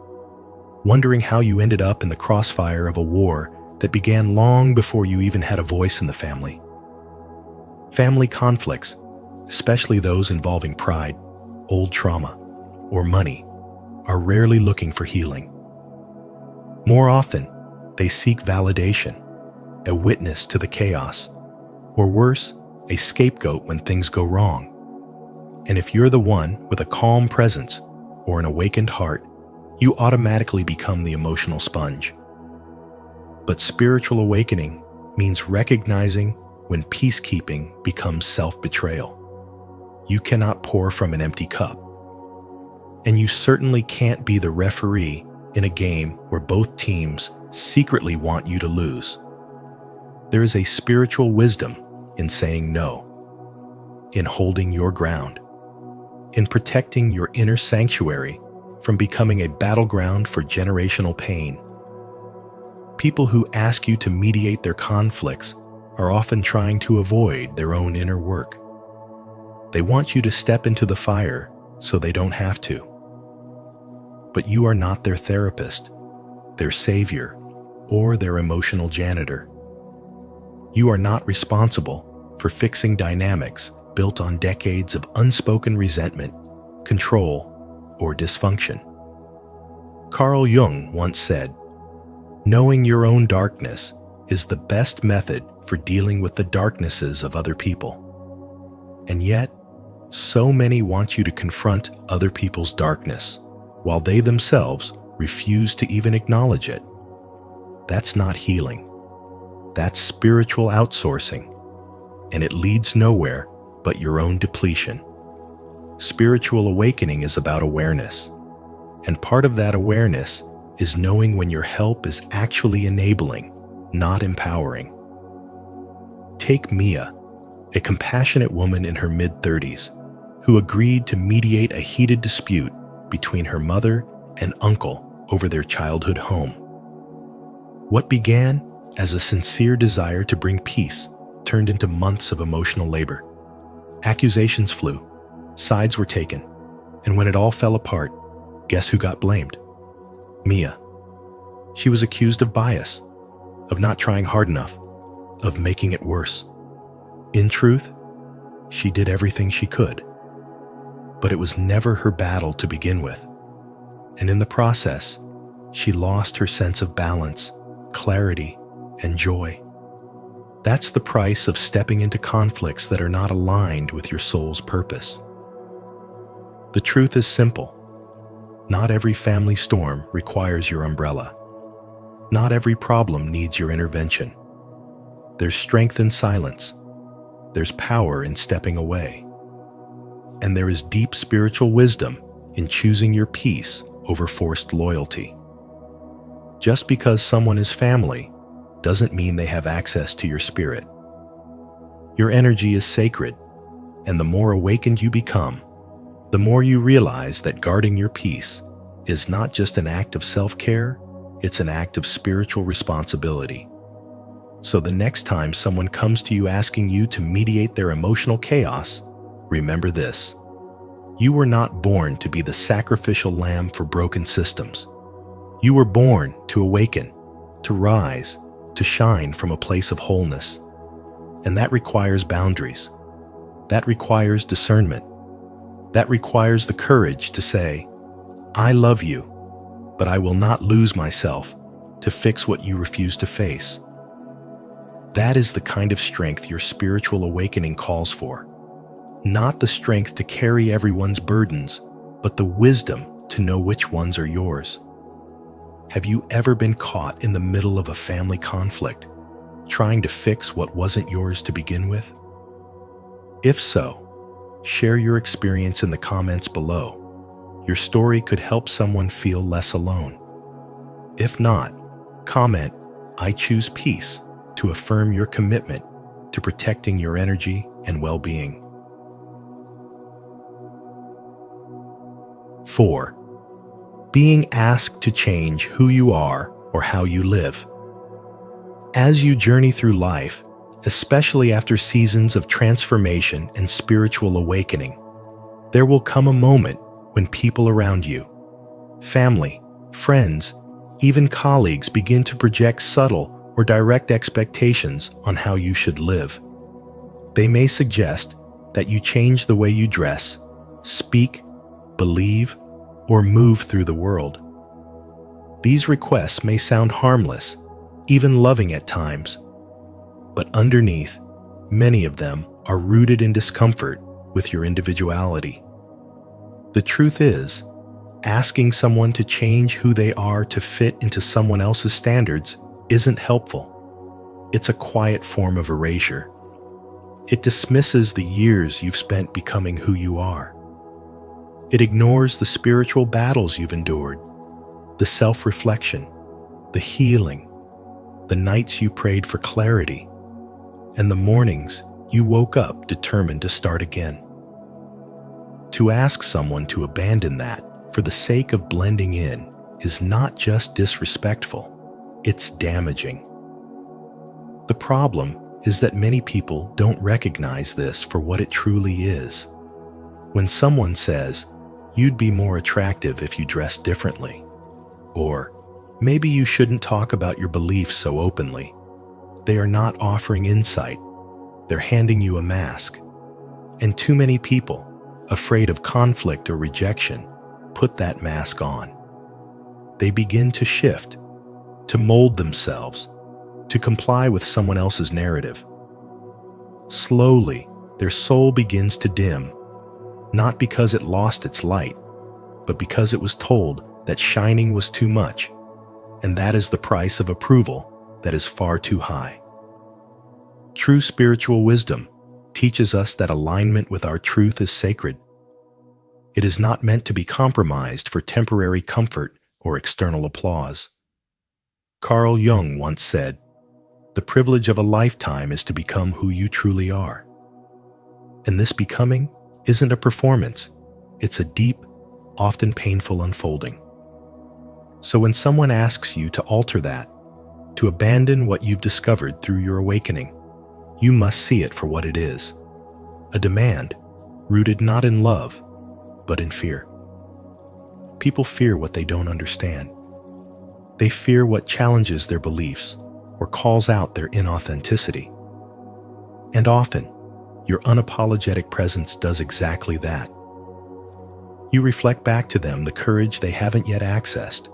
A: wondering how you ended up in the crossfire of a war that began long before you even had a voice in the family. Family conflicts, especially those involving pride, old trauma, or money, are rarely looking for healing. More often, They seek validation, a witness to the chaos, or worse, a scapegoat when things go wrong. And if you're the one with a calm presence or an awakened heart, you automatically become the emotional sponge. But spiritual awakening means recognizing when peacekeeping becomes self-betrayal. You cannot pour from an empty cup. And you certainly can't be the referee in a game where both teams secretly want you to lose. There is a spiritual wisdom in saying no, in holding your ground, in protecting your inner sanctuary from becoming a battleground for generational pain. People who ask you to mediate their conflicts are often trying to avoid their own inner work. They want you to step into the fire so they don't have to. But you are not their therapist, their savior, or their emotional janitor. You are not responsible for fixing dynamics built on decades of unspoken resentment, control, or dysfunction. Carl Jung once said, "Knowing your own darkness is the best method for dealing with the darknesses of other people." And yet, so many want you to confront other people's darkness, while they themselves refuse to even acknowledge it. That's not healing. That's spiritual outsourcing, and it leads nowhere but your own depletion. Spiritual awakening is about awareness, and part of that awareness is knowing when your help is actually enabling, not empowering. Take Mia, a compassionate woman in her mid-30s, who agreed to mediate a heated dispute between her mother and uncle over their childhood home. What began as a sincere desire to bring peace turned into months of emotional labor. Accusations flew, sides were taken, and when it all fell apart, guess who got blamed? Mia. She was accused of bias, of not trying hard enough, of making it worse. In truth, she did everything she could. But it was never her battle to begin with. And in the process, she lost her sense of balance, clarity, and joy. That's the price of stepping into conflicts that are not aligned with your soul's purpose. The truth is simple. Not every family storm requires your umbrella. Not every problem needs your intervention. There's strength in silence. There's power in stepping away. And there is deep spiritual wisdom in choosing your peace over forced loyalty. Just because someone is family doesn't mean they have access to your spirit. Your energy is sacred, and the more awakened you become, the more you realize that guarding your peace is not just an act of self-care, it's an act of spiritual responsibility. So the next time someone comes to you asking you to mediate their emotional chaos, remember this: you were not born to be the sacrificial lamb for broken systems. You were born to awaken, to rise, to shine from a place of wholeness. And that requires boundaries. That requires discernment. That requires the courage to say, "I love you, but I will not lose myself to fix what you refuse to face." That is the kind of strength your spiritual awakening calls for. Not the strength to carry everyone's burdens, but the wisdom to know which ones are yours. Have you ever been caught in the middle of a family conflict, trying to fix what wasn't yours to begin with? If so, share your experience in the comments below. Your story could help someone feel less alone. If not, comment, "I choose peace," to affirm your commitment to protecting your energy and well-being. 4. Being asked to change who you are or how you live. As you journey through life, especially after seasons of transformation and spiritual awakening, there will come a moment when people around you, family, friends, even colleagues begin to project subtle or direct expectations on how you should live. They may suggest that you change the way you dress, speak, believe, or move through the world. These requests may sound harmless, even loving at times. But underneath, many of them are rooted in discomfort with your individuality. The truth is, asking someone to change who they are to fit into someone else's standards isn't helpful. It's a quiet form of erasure. It dismisses the years you've spent becoming who you are. It ignores the spiritual battles you've endured, the self-reflection, the healing, the nights you prayed for clarity, and the mornings you woke up determined to start again. To ask someone to abandon that for the sake of blending in is not just disrespectful, it's damaging. The problem is that many people don't recognize this for what it truly is. When someone says, "You'd be more attractive if you dressed differently," or "Maybe you shouldn't talk about your beliefs so openly," they are not offering insight. They're handing you a mask. And too many people, afraid of conflict or rejection, put that mask on. They begin to shift, to mold themselves, to comply with someone else's narrative. Slowly, their soul begins to dim, not because it lost its light, but because it was told that shining was too much, and that is the price of approval that is far too high. True spiritual wisdom teaches us that alignment with our truth is sacred. It is not meant to be compromised for temporary comfort or external applause. Carl Jung once said, "The privilege of a lifetime is to become who you truly are." And this becoming isn't a performance, it's a deep, often painful unfolding. So when someone asks you to alter that, to abandon what you've discovered through your awakening, you must see it for what it is, a demand rooted not in love, but in fear. People fear what they don't understand. They fear what challenges their beliefs or calls out their inauthenticity. And often, your unapologetic presence does exactly that. You reflect back to them the courage they haven't yet accessed.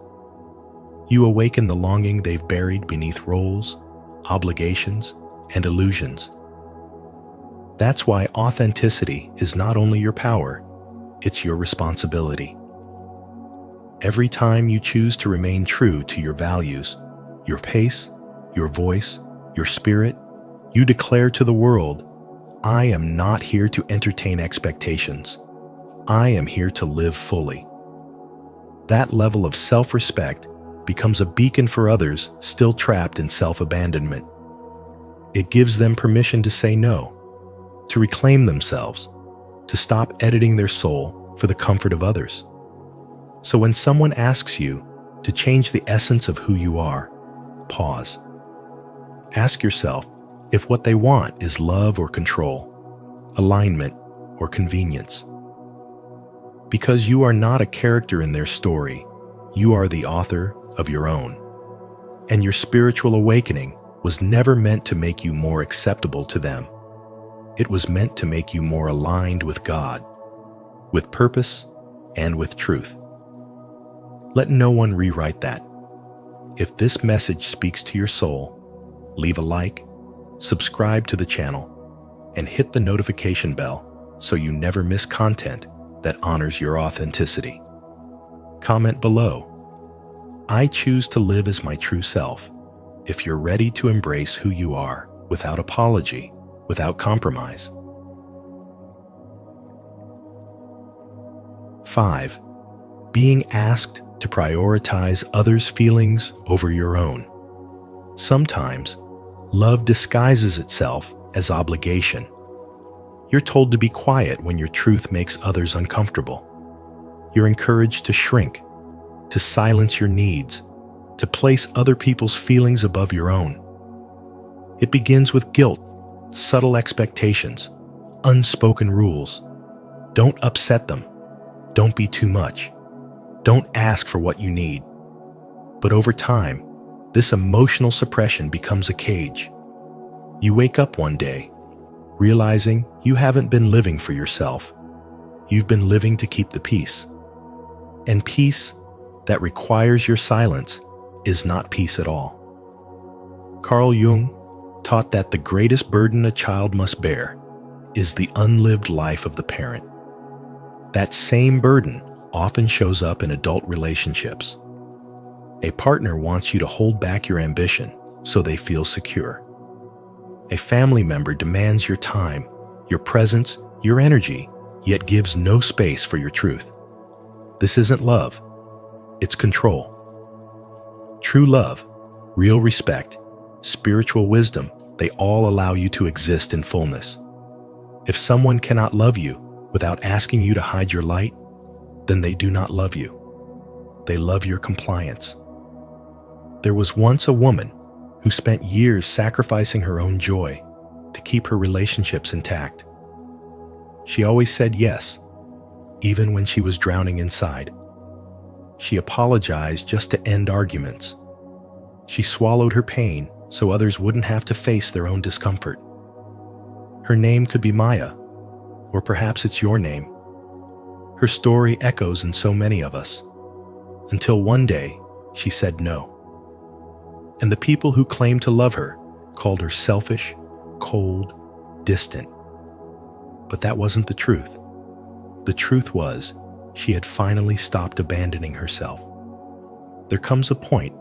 A: You awaken the longing they've buried beneath roles, obligations, and illusions. That's why authenticity is not only your power, it's your responsibility. Every time you choose to remain true to your values, your pace, your voice, your spirit, you declare to the world, "I am not here to entertain expectations. I am here to live fully." That level of self-respect becomes a beacon for others still trapped in self-abandonment. It gives them permission to say no, to reclaim themselves, to stop editing their soul for the comfort of others. So when someone asks you to change the essence of who you are, pause. Ask yourself if what they want is love or control, alignment or convenience. Because you are not a character in their story, you are the author of your own. And your spiritual awakening was never meant to make you more acceptable to them. It was meant to make you more aligned with God, with purpose, and with truth. Let no one rewrite that. If this message speaks to your soul, leave a like, subscribe to the channel, and hit the notification bell so you never miss content that honors your authenticity. Comment below. I choose to live as my true self. If you're ready to embrace who you are without apology, without compromise. 5. Being asked to prioritize others' feelings over your own. Sometimes, love disguises itself as obligation. You're told to be quiet when your truth makes others uncomfortable. You're encouraged to shrink, to silence your needs, to place other people's feelings above your own. It begins with guilt, subtle expectations, unspoken rules. Don't upset them. Don't be too much. Don't ask for what you need. But over time, this emotional suppression becomes a cage. You wake up one day, realizing you haven't been living for yourself. You've been living to keep the peace. And peace that requires your silence is not peace at all. Carl Jung taught that the greatest burden a child must bear is the unlived life of the parent. That same burden often shows up in adult relationships. A partner wants you to hold back your ambition so they feel secure. A family member demands your time, your presence, your energy, yet gives no space for your truth. This isn't love, it's control. True love, real respect, spiritual wisdom, they all allow you to exist in fullness. If someone cannot love you without asking you to hide your light, then they do not love you. They love your compliance. There was once a woman who spent years sacrificing her own joy to keep her relationships intact. She always said yes, even when she was drowning inside. She apologized just to end arguments. She swallowed her pain so others wouldn't have to face their own discomfort. Her name could be Maya, or perhaps it's your name. Her story echoes in so many of us, until one day she said no. And the people who claimed to love her called her selfish, cold, distant. But that wasn't the truth. The truth was, she had finally stopped abandoning herself. There comes a point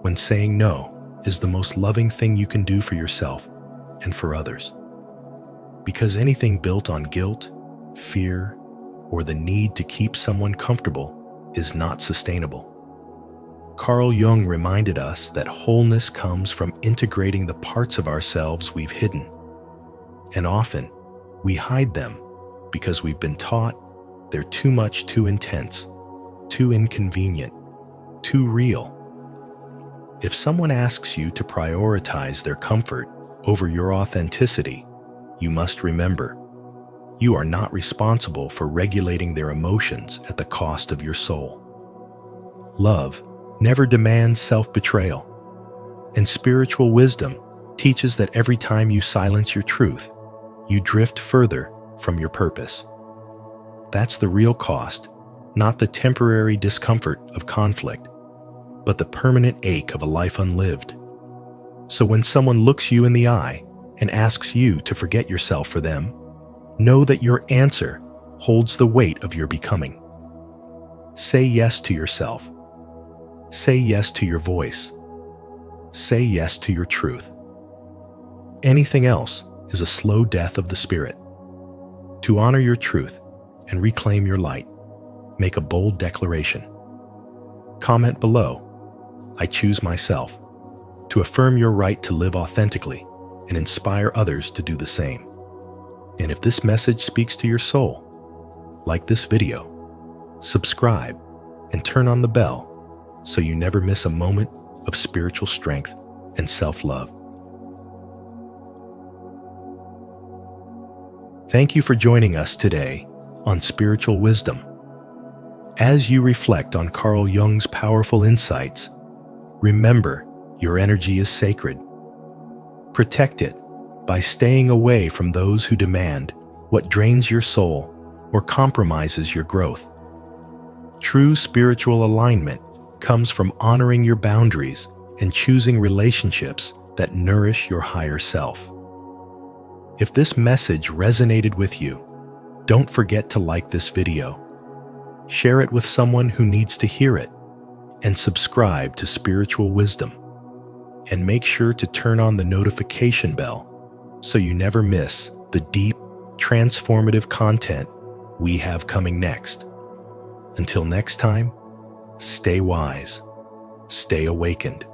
A: when saying no is the most loving thing you can do for yourself and for others. Because anything built on guilt, fear, or the need to keep someone comfortable is not sustainable. Carl Jung reminded us that wholeness comes from integrating the parts of ourselves we've hidden. And often, we hide them because we've been taught they're too much, too intense, too inconvenient, too real. If someone asks you to prioritize their comfort over your authenticity, you must remember, you are not responsible for regulating their emotions at the cost of your soul. Love never demands self-betrayal, and spiritual wisdom teaches that every time you silence your truth, you drift further from your purpose. That's the real cost, not the temporary discomfort of conflict, but the permanent ache of a life unlived. So when someone looks you in the eye and asks you to forget yourself for them, know that your answer holds the weight of your becoming. Say yes to yourself. Say yes to your voice. Say yes to your truth. Anything else is a slow death of the spirit. To honor your truth and reclaim your light, make a bold declaration. Comment below, I choose myself, to affirm your right to live authentically and inspire others to do the same. And if this message speaks to your soul, like this video, subscribe and turn on the bell so you never miss a moment of spiritual strength and self-love. Thank you for joining us today on Spiritual Wisdom. As you reflect on Carl Jung's powerful insights, remember your energy is sacred. Protect it by staying away from those who demand what drains your soul or compromises your growth. True spiritual alignment comes from honoring your boundaries and choosing relationships that nourish your higher self. If this message resonated with you, don't forget to like this video, share it with someone who needs to hear it, and subscribe to Spiritual Wisdom. And make sure to turn on the notification bell so you never miss the deep, transformative content we have coming next. Until next time, stay wise, stay awakened.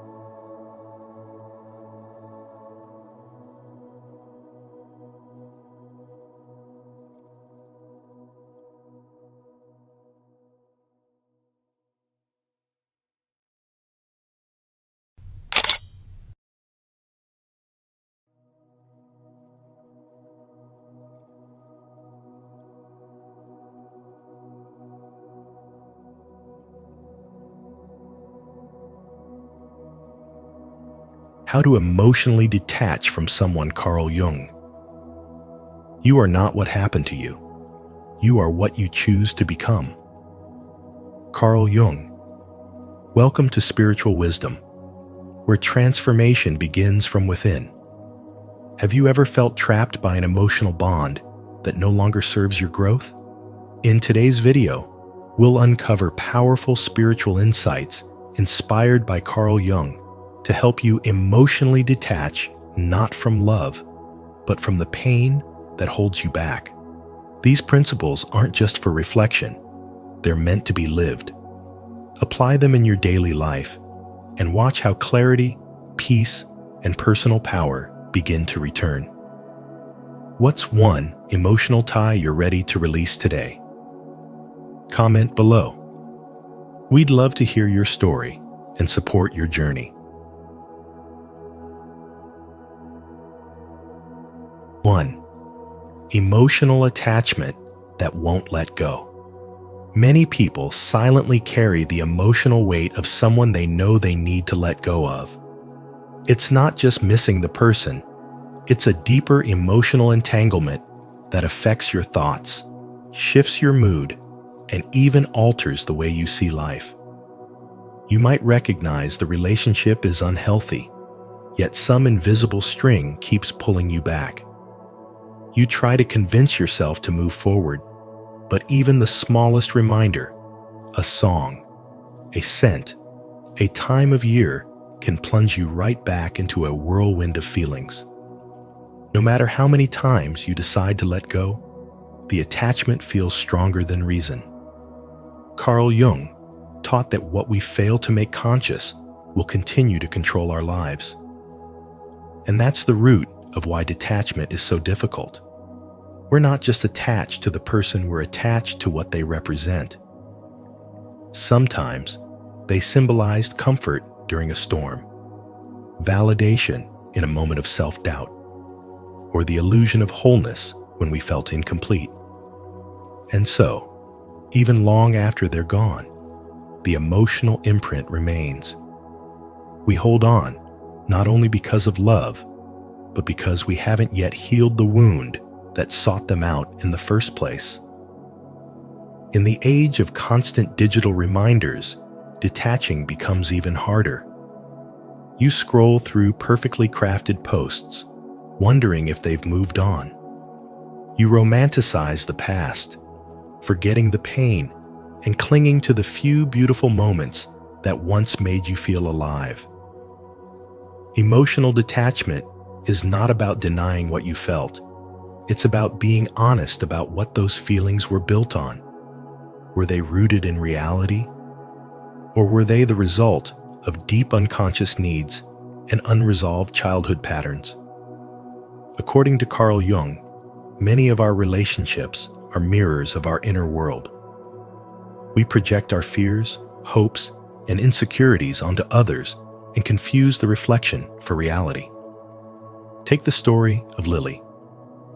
A: How to emotionally detach from someone. Carl Jung. You are not what happened to you. You are what you choose to become. Carl Jung. Welcome to Spiritual Wisdom. where transformation begins from within. Have you ever felt trapped by an emotional bond that no longer serves your growth? In today's video, we'll uncover powerful spiritual insights inspired by Carl Jung to help you emotionally detach not from love, but from the pain that holds you back. These principles aren't just for reflection, they're meant to be lived. Apply them in your daily life and watch how clarity, peace, and personal power begin to return. What's one emotional tie you're ready to release today? Comment below. We'd love to hear your story and support your journey. 1. Emotional attachment that won't let go. Many people silently carry the emotional weight of someone they know they need to let go of. It's not just missing the person, it's a deeper emotional entanglement that affects your thoughts, shifts your mood, and even alters the way you see life. You might recognize the relationship is unhealthy, yet some invisible string keeps pulling you back. You try to convince yourself to move forward, but even the smallest reminder, a song, a scent, a time of year can plunge you right back into a whirlwind of feelings. No matter how many times you decide to let go, the attachment feels stronger than reason. Carl Jung taught that what we fail to make conscious will continue to control our lives. And that's the root of why detachment is so difficult. We're not just attached to the person, we're attached to what they represent. Sometimes they symbolized comfort during a storm, validation in a moment of self-doubt, or the illusion of wholeness when we felt incomplete. And so, even long after they're gone, the emotional imprint remains. We hold on, not only because of love, but because we haven't yet healed the wound that sought them out in the first place. In the age of constant digital reminders, detaching becomes even harder. You scroll through perfectly crafted posts, wondering if they've moved on. You romanticize the past, forgetting the pain and clinging to the few beautiful moments that once made you feel alive. Emotional detachment is not about denying what you felt. It's about being honest about what those feelings were built on. Were they rooted in reality? Or were they the result of deep unconscious needs and unresolved childhood patterns? According to Carl Jung, many of our relationships are mirrors of our inner world. We project our fears, hopes, and insecurities onto others and confuse the reflection for reality. Take the story of Lily,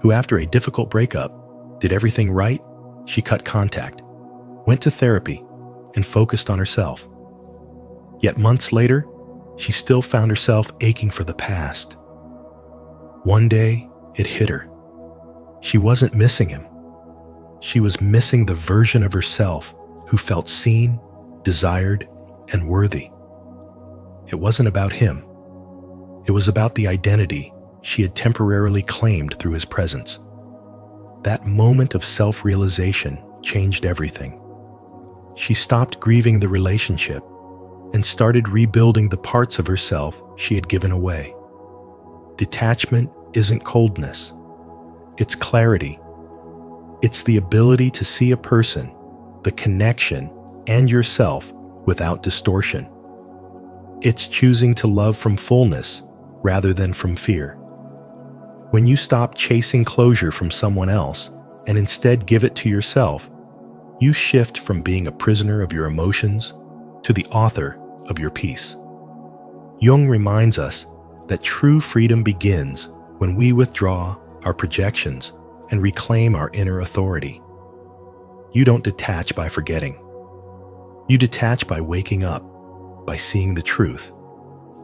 A: who after a difficult breakup did everything right. She cut contact, went to therapy, and focused on herself. Yet months later, she still found herself aching for the past. One day, it hit her. She wasn't missing him. She was missing the version of herself who felt seen, desired, and worthy. It wasn't about him. It was about the identity she had temporarily claimed through his presence. That moment of self-realization changed everything. She stopped grieving the relationship and started rebuilding the parts of herself she had given away. Detachment isn't coldness. It's clarity. It's the ability to see a person, the connection, and yourself without distortion. It's choosing to love from fullness rather than from fear. When you stop chasing closure from someone else and instead give it to yourself, you shift from being a prisoner of your emotions to the author of your peace. Jung reminds us that true freedom begins when we withdraw our projections and reclaim our inner authority. You don't detach by forgetting. You detach by waking up, by seeing the truth,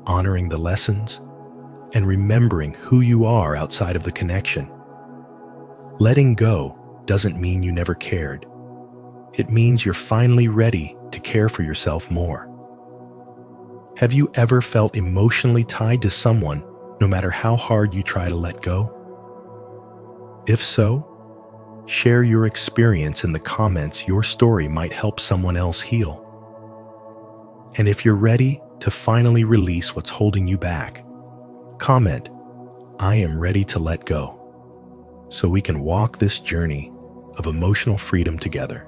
A: honoring the lessons, and remembering who you are outside of the connection. Letting go doesn't mean you never cared. It means you're finally ready to care for yourself more. Have you ever felt emotionally tied to someone no matter how hard you try to let go? If so, share your experience in the comments. Your story might help someone else heal. And if you're ready to finally release what's holding you back, comment, "I am ready to let go," so we can walk this journey of emotional freedom together.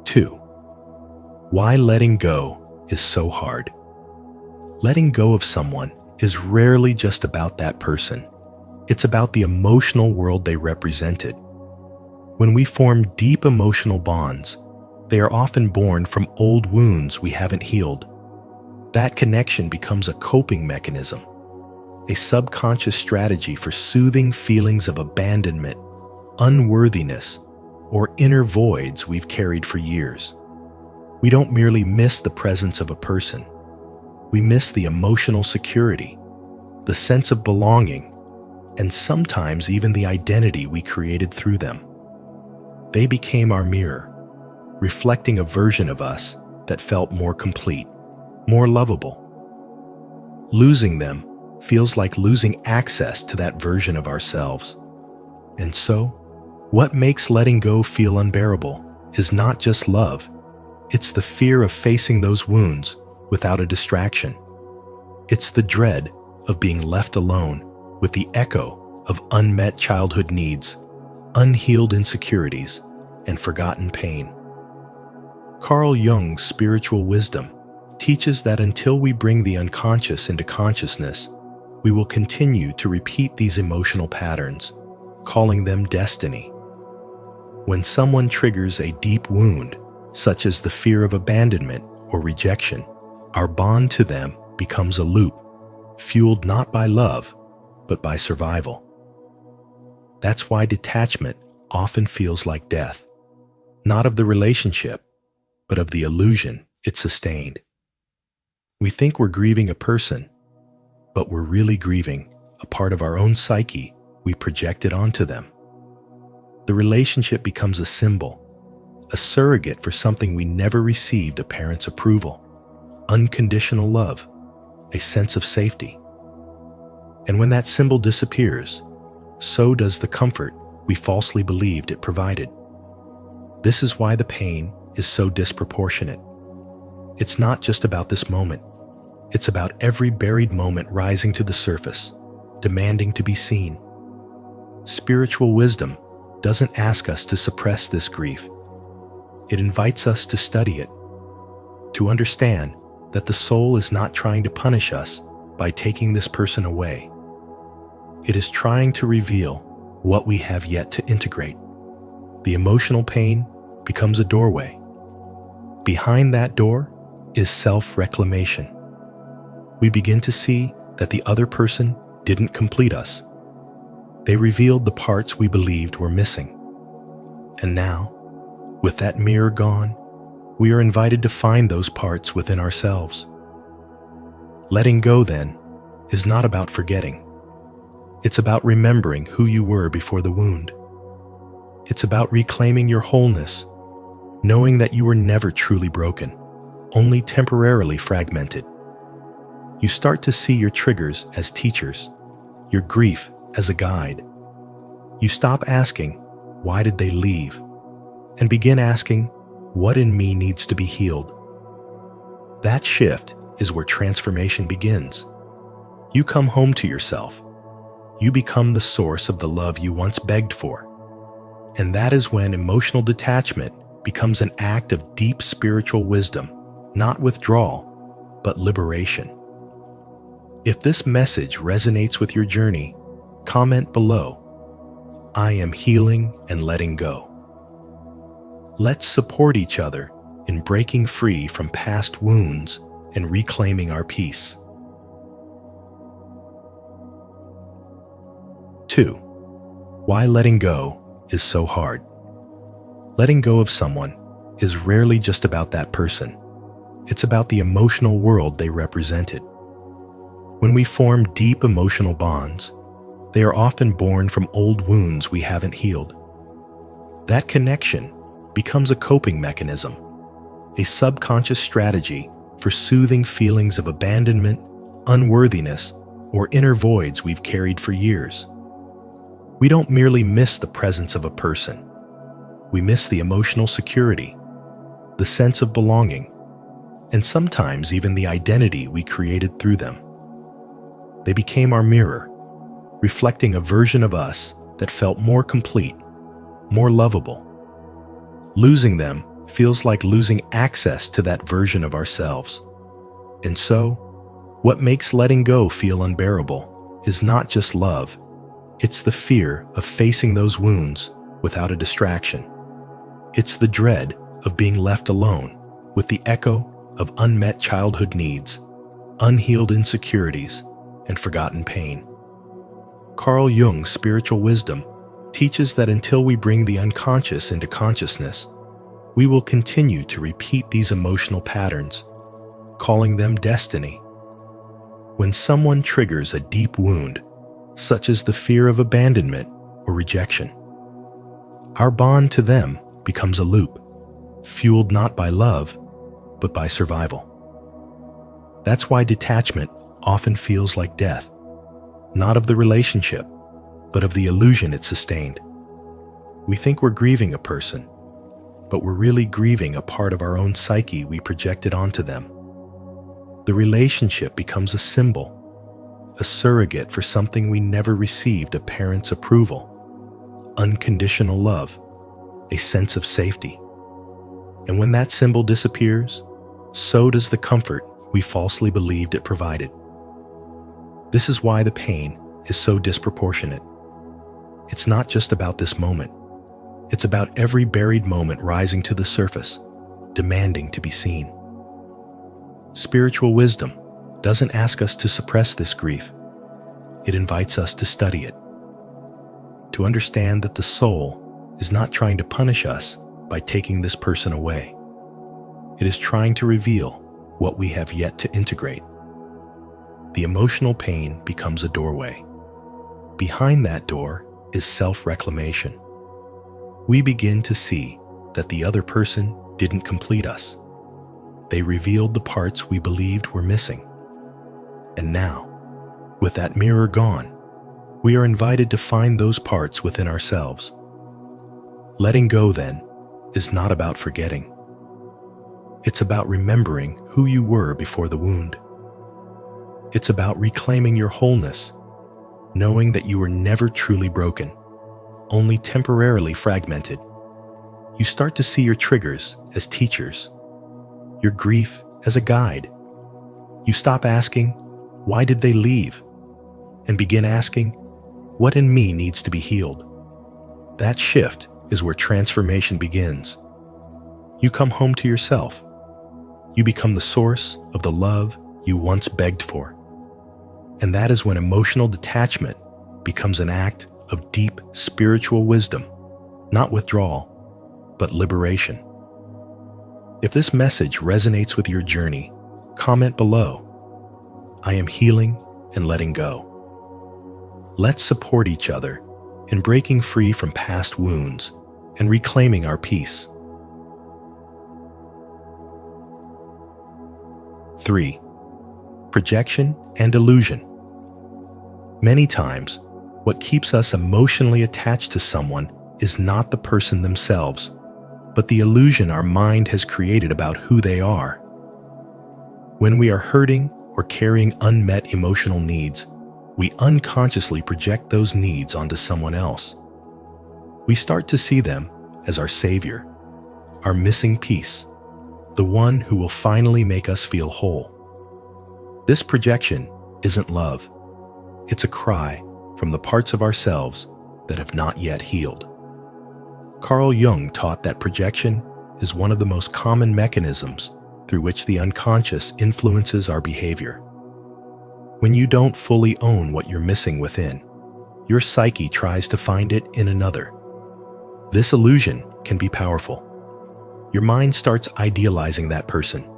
A: 2. Why letting go is so hard. Letting go of someone is rarely just about that person. It's about the emotional world they represented. When we form deep emotional bonds, they are often born from old wounds we haven't healed. That connection becomes a coping mechanism, a subconscious strategy for soothing feelings of abandonment, unworthiness, or inner voids we've carried for years. We don't merely miss the presence of a person. We miss the emotional security, the sense of belonging, and sometimes even the identity we created through them. They became our mirror, reflecting a version of us that felt more complete, more lovable. Losing them feels like losing access to that version of ourselves. And so, what makes letting go feel unbearable is not just love. It's the fear of facing those wounds without a distraction. It's the dread of being left alone with the echo of unmet childhood needs, unhealed insecurities, and forgotten pain. Carl Jung's spiritual wisdom teaches that until we bring the unconscious into consciousness, we will continue to repeat these emotional patterns, calling them destiny. When someone triggers a deep wound, such as the fear of abandonment or rejection, our bond to them becomes a loop, fueled not by love, but by survival. That's why detachment often feels like death, not of the relationship, but of the illusion it sustained. We think we're grieving a person, but we're really grieving a part of our own psyche we projected onto them. The relationship becomes a symbol, a surrogate for something we never received: a parent's approval, unconditional love, a sense of safety. And when that symbol disappears, so does the comfort we falsely believed it provided. This is why the pain is so disproportionate. It's not just about this moment. It's about every buried moment rising to the surface, demanding to be seen. Spiritual wisdom doesn't ask us to suppress this grief. It invites us to study it, to understand that the soul is not trying to punish us by taking this person away. It is trying to reveal what we have yet to integrate. The emotional pain becomes a doorway. Behind that door is self-reclamation. We begin to see that the other person didn't complete us. They revealed the parts we believed were missing. And now, with that mirror gone, we are invited to find those parts within ourselves. Letting go, then, is not about forgetting. It's about remembering who you were before the wound. It's about reclaiming your wholeness, knowing that you were never truly broken, only temporarily fragmented. You start to see your triggers as teachers, your grief as a guide. You stop asking, "Why did they leave?" and begin asking, "What in me needs to be healed?" That shift is where transformation begins. You come home to yourself. You become the source of the love you once begged for. And that is when emotional detachment becomes an act of deep spiritual wisdom, not withdrawal, but liberation. If this message resonates with your journey, comment below, "I am healing and letting go." Let's support each other in breaking free from past wounds and reclaiming our peace. 2. Why letting go is so hard. Letting go of someone is rarely just about that person. It's about the emotional world they represented. When we form deep emotional bonds, they are often born from old wounds we haven't healed. That connection becomes a coping mechanism, a subconscious strategy for soothing feelings of abandonment, unworthiness, or inner voids we've carried for years. We don't merely miss the presence of a person. We miss the emotional security, the sense of belonging, and sometimes even the identity we created through them. They became our mirror, reflecting a version of us that felt more complete, more lovable. Losing them feels like losing access to that version of ourselves. And so, what makes letting go feel unbearable is not just love, it's the fear of facing those wounds without a distraction. It's the dread of being left alone with the echo of unmet childhood needs, unhealed insecurities, and forgotten pain. Carl Jung's spiritual wisdom teaches that until we bring the unconscious into consciousness, we will continue to repeat these emotional patterns, calling them destiny. When someone triggers a deep wound, such as the fear of abandonment or rejection, our bond to them becomes a loop, fueled not by love, but by survival. That's why detachment often feels like death, not of the relationship, but of the illusion it sustained. We think we're grieving a person, but we're really grieving a part of our own psyche we projected onto them. The relationship becomes a symbol, a surrogate for something we never received: a parent's approval, unconditional love, a sense of safety. And when that symbol disappears, so does the comfort we falsely believed it provided. This is why the pain is so disproportionate. It's not just about this moment. It's about every buried moment rising to the surface, demanding to be seen. Spiritual wisdom doesn't ask us to suppress this grief. It invites us to study it, to understand that the soul is not trying to punish us by taking this person away. It is trying to reveal what we have yet to integrate. The emotional pain becomes a doorway. Behind that door is self-reclamation. We begin to see that the other person didn't complete us. They revealed the parts we believed were missing. And now, with that mirror gone, we are invited to find those parts within ourselves. Letting go, then, is not about forgetting. It's about remembering who you were before the wound. It's about reclaiming your wholeness, knowing that you were never truly broken, only temporarily fragmented. You start to see your triggers as teachers, your grief as a guide. You stop asking, "Why did they leave?" and begin asking, "What in me needs to be healed?" That shift is where transformation begins. You come home to yourself. You become the source of the love you once begged for. And that is when emotional detachment becomes an act of deep spiritual wisdom, not withdrawal, but liberation. If this message resonates with your journey, comment below. I am healing and letting go. Let's support each other in breaking free from past wounds and reclaiming our peace. 3. Projection and illusion. Many times, what keeps us emotionally attached to someone is not the person themselves, but the illusion our mind has created about who they are. When we are hurting or carrying unmet emotional needs, we unconsciously project those needs onto someone else. We start to see them as our savior, our missing piece, the one who will finally make us feel whole. This projection isn't love. It's a cry from the parts of ourselves that have not yet healed. Carl Jung taught that projection is one of the most common mechanisms through which the unconscious influences our behavior. When you don't fully own what you're missing within, your psyche tries to find it in another. This illusion can be powerful. Your mind starts idealizing that person,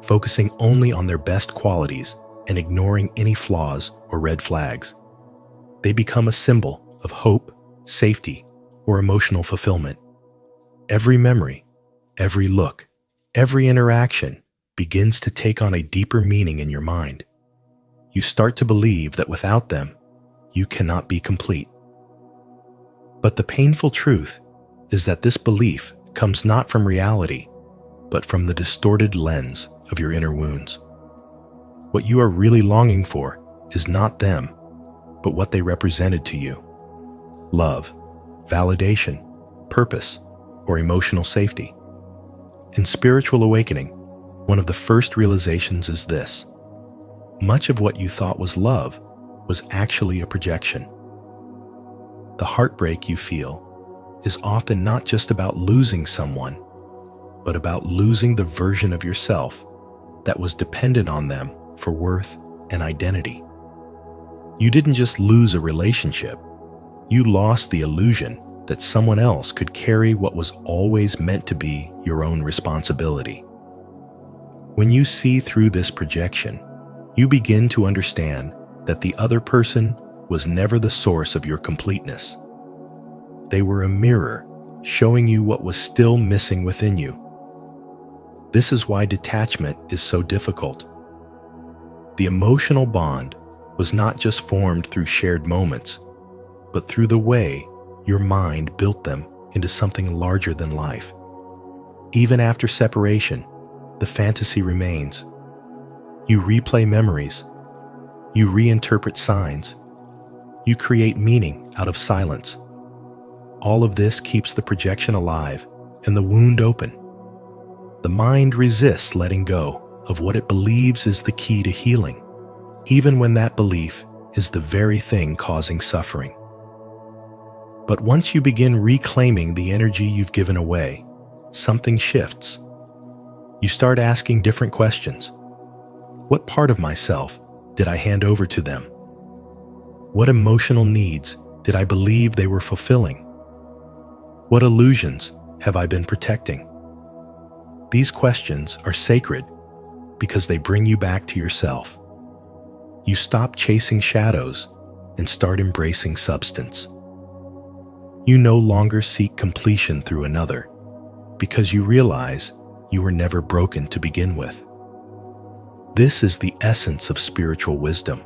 A: focusing only on their best qualities and ignoring any flaws or red flags. They become a symbol of hope, safety, or emotional fulfillment. Every memory, every look, every interaction begins to take on a deeper meaning in your mind. You start to believe that without them, you cannot be complete. But the painful truth is that this belief comes not from reality, but from the distorted lens of your inner wounds. What you are really longing for is not them, but what they represented to you: love, validation, purpose, or emotional safety. In spiritual awakening, one of the first realizations is this: much of what you thought was love was actually a projection. The heartbreak you feel is often not just about losing someone, but about losing the version of yourself that was dependent on them for worth and identity. You didn't just lose a relationship, you lost the illusion that someone else could carry what was always meant to be your own responsibility. When you see through this projection, you begin to understand that the other person was never the source of your completeness. They were a mirror showing you what was still missing within you. This is why detachment is so difficult. The emotional bond was not just formed through shared moments, but through the way your mind built them into something larger than life. Even after separation, the fantasy remains. You replay memories. You reinterpret signs. You create meaning out of silence. All of this keeps the projection alive and the wound open. The mind resists letting go of what it believes is the key to healing, even when that belief is the very thing causing suffering. But once you begin reclaiming the energy you've given away, something shifts. You start asking different questions. What part of myself did I hand over to them? What emotional needs did I believe they were fulfilling? What illusions have I been protecting? These questions are sacred because they bring you back to yourself. You stop chasing shadows and start embracing substance. You no longer seek completion through another because you realize you were never broken to begin with. This is the essence of spiritual wisdom.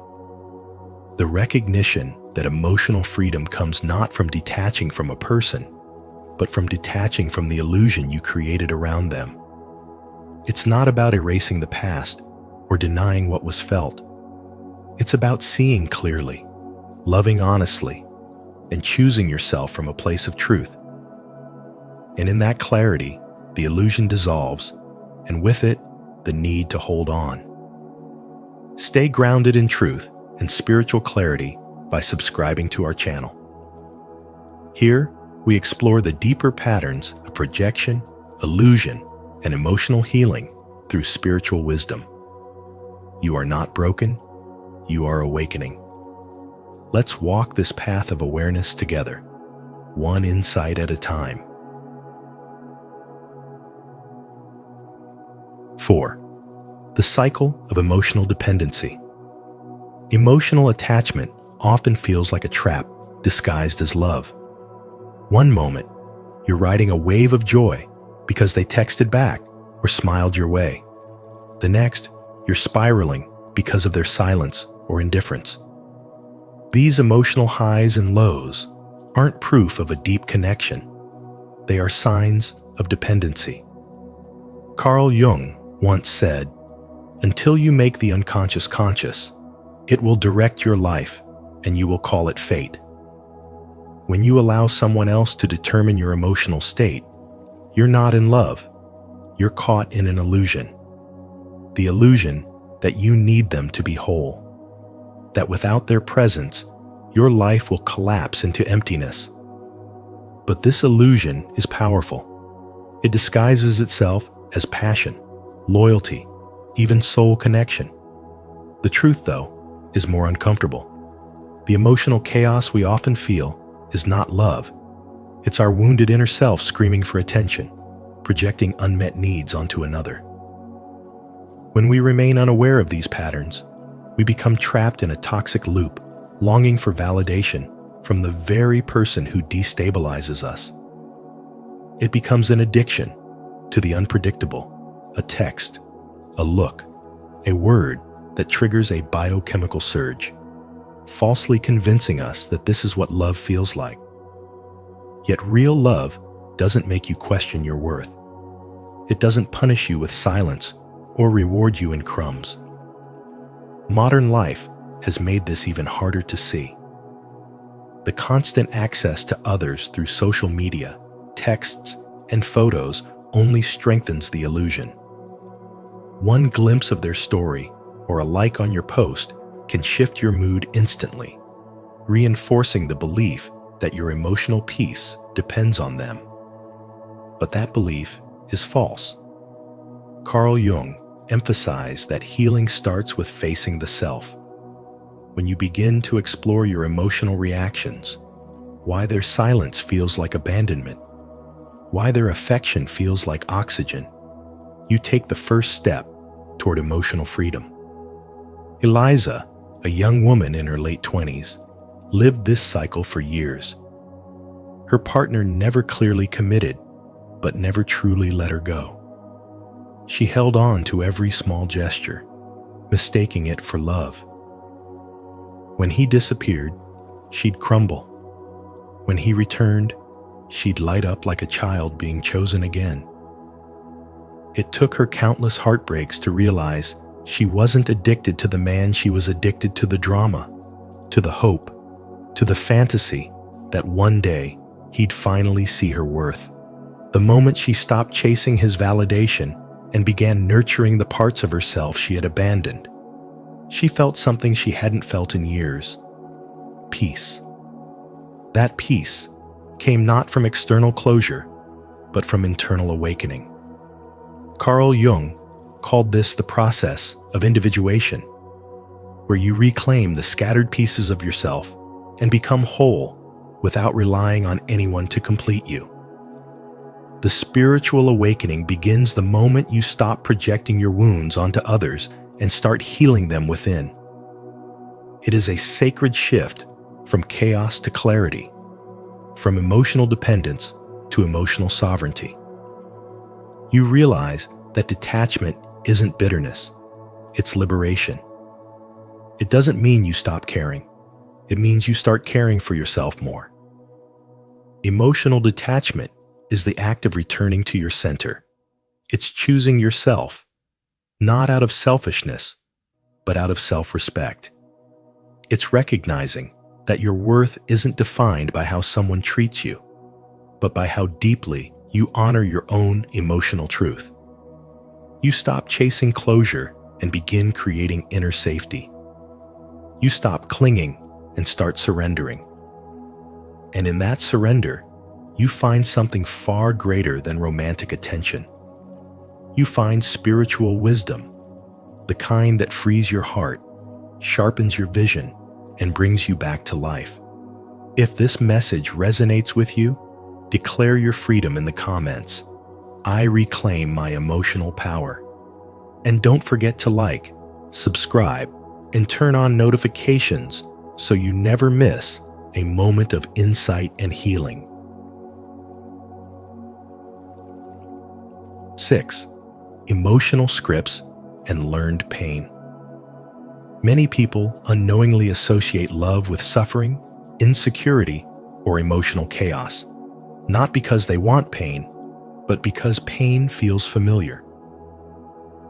A: The recognition that emotional freedom comes not from detaching from a person, but from detaching from the illusion you created around them. It's not about erasing the past or denying what was felt. It's about seeing clearly, loving honestly, and choosing yourself from a place of truth. And in that clarity, the illusion dissolves, and with it, the need to hold on. Stay grounded in truth and spiritual clarity by subscribing to our channel. Here, we explore the deeper patterns of projection, illusion, and emotional healing through spiritual wisdom. You are not broken, you are awakening. Let's walk this path of awareness together, one insight at a time. 4. The cycle of emotional dependency. Emotional attachment often feels like a trap disguised as love. One moment, you're riding a wave of joy because they texted back or smiled your way. The next, you're spiraling because of their silence or indifference. These emotional highs and lows aren't proof of a deep connection. They are signs of dependency. Carl Jung once said, "Until you make the unconscious conscious, it will direct your life and you will call it fate." When you allow someone else to determine your emotional state, you're not in love. You're caught in an illusion. The illusion that you need them to be whole. That without their presence, your life will collapse into emptiness. But this illusion is powerful. It disguises itself as passion, loyalty, even soul connection. The truth, though, is more uncomfortable. The emotional chaos we often feel is not love. It's our wounded inner self screaming for attention, projecting unmet needs onto another. When we remain unaware of these patterns, we become trapped in a toxic loop, longing for validation from the very person who destabilizes us. It becomes an addiction to the unpredictable, a text, a look, a word that triggers a biochemical surge, falsely convincing us that this is what love feels like. Yet real love doesn't make you question your worth. It doesn't punish you with silence or reward you in crumbs. Modern life has made this even harder to see. The constant access to others through social media, texts, and photos only strengthens the illusion. One glimpse of their story or a like on your post can shift your mood instantly, reinforcing the belief that your emotional peace depends on them. But that belief is false. Carl Jung emphasized that healing starts with facing the self. When you begin to explore your emotional reactions, why their silence feels like abandonment, why their affection feels like oxygen, you take the first step toward emotional freedom. Eliza, a young woman in her late 20s, lived this cycle for years. Her partner never clearly committed, but never truly let her go. She held on to every small gesture, mistaking it for love. When he disappeared, she'd crumble. When he returned, she'd light up like a child being chosen again. It took her countless heartbreaks to realize she wasn't addicted to the man, she was addicted to the drama, to the hope, to the fantasy that one day he'd finally see her worth. The moment she stopped chasing his validation and began nurturing the parts of herself she had abandoned, she felt something she hadn't felt in years: peace. That peace came not from external closure, but from internal awakening. Carl Jung called this the process of individuation, where you reclaim the scattered pieces of yourself and become whole without relying on anyone to complete you. The spiritual awakening begins the moment you stop projecting your wounds onto others and start healing them within. It is a sacred shift from chaos to clarity, from emotional dependence to emotional sovereignty. You realize that detachment isn't bitterness, it's liberation. It doesn't mean you stop caring. It means you start caring for yourself more. Emotional detachment is the act of returning to your center. It's choosing yourself, not out of selfishness, but out of self-respect. It's recognizing that your worth isn't defined by how someone treats you, but by how deeply you honor your own emotional truth. You stop chasing closure and begin creating inner safety. You stop clinging and start surrendering. And in that surrender, you find something far greater than romantic attention. You find spiritual wisdom, the kind that frees your heart, sharpens your vision, and brings you back to life. If this message resonates with you, declare your freedom in the comments. I reclaim my emotional power. And don't forget to like, subscribe, and turn on notifications so you never miss a moment of insight and healing. 6. Emotional scripts and learned pain. Many people unknowingly associate love with suffering, insecurity, or emotional chaos, not because they want pain, but because pain feels familiar.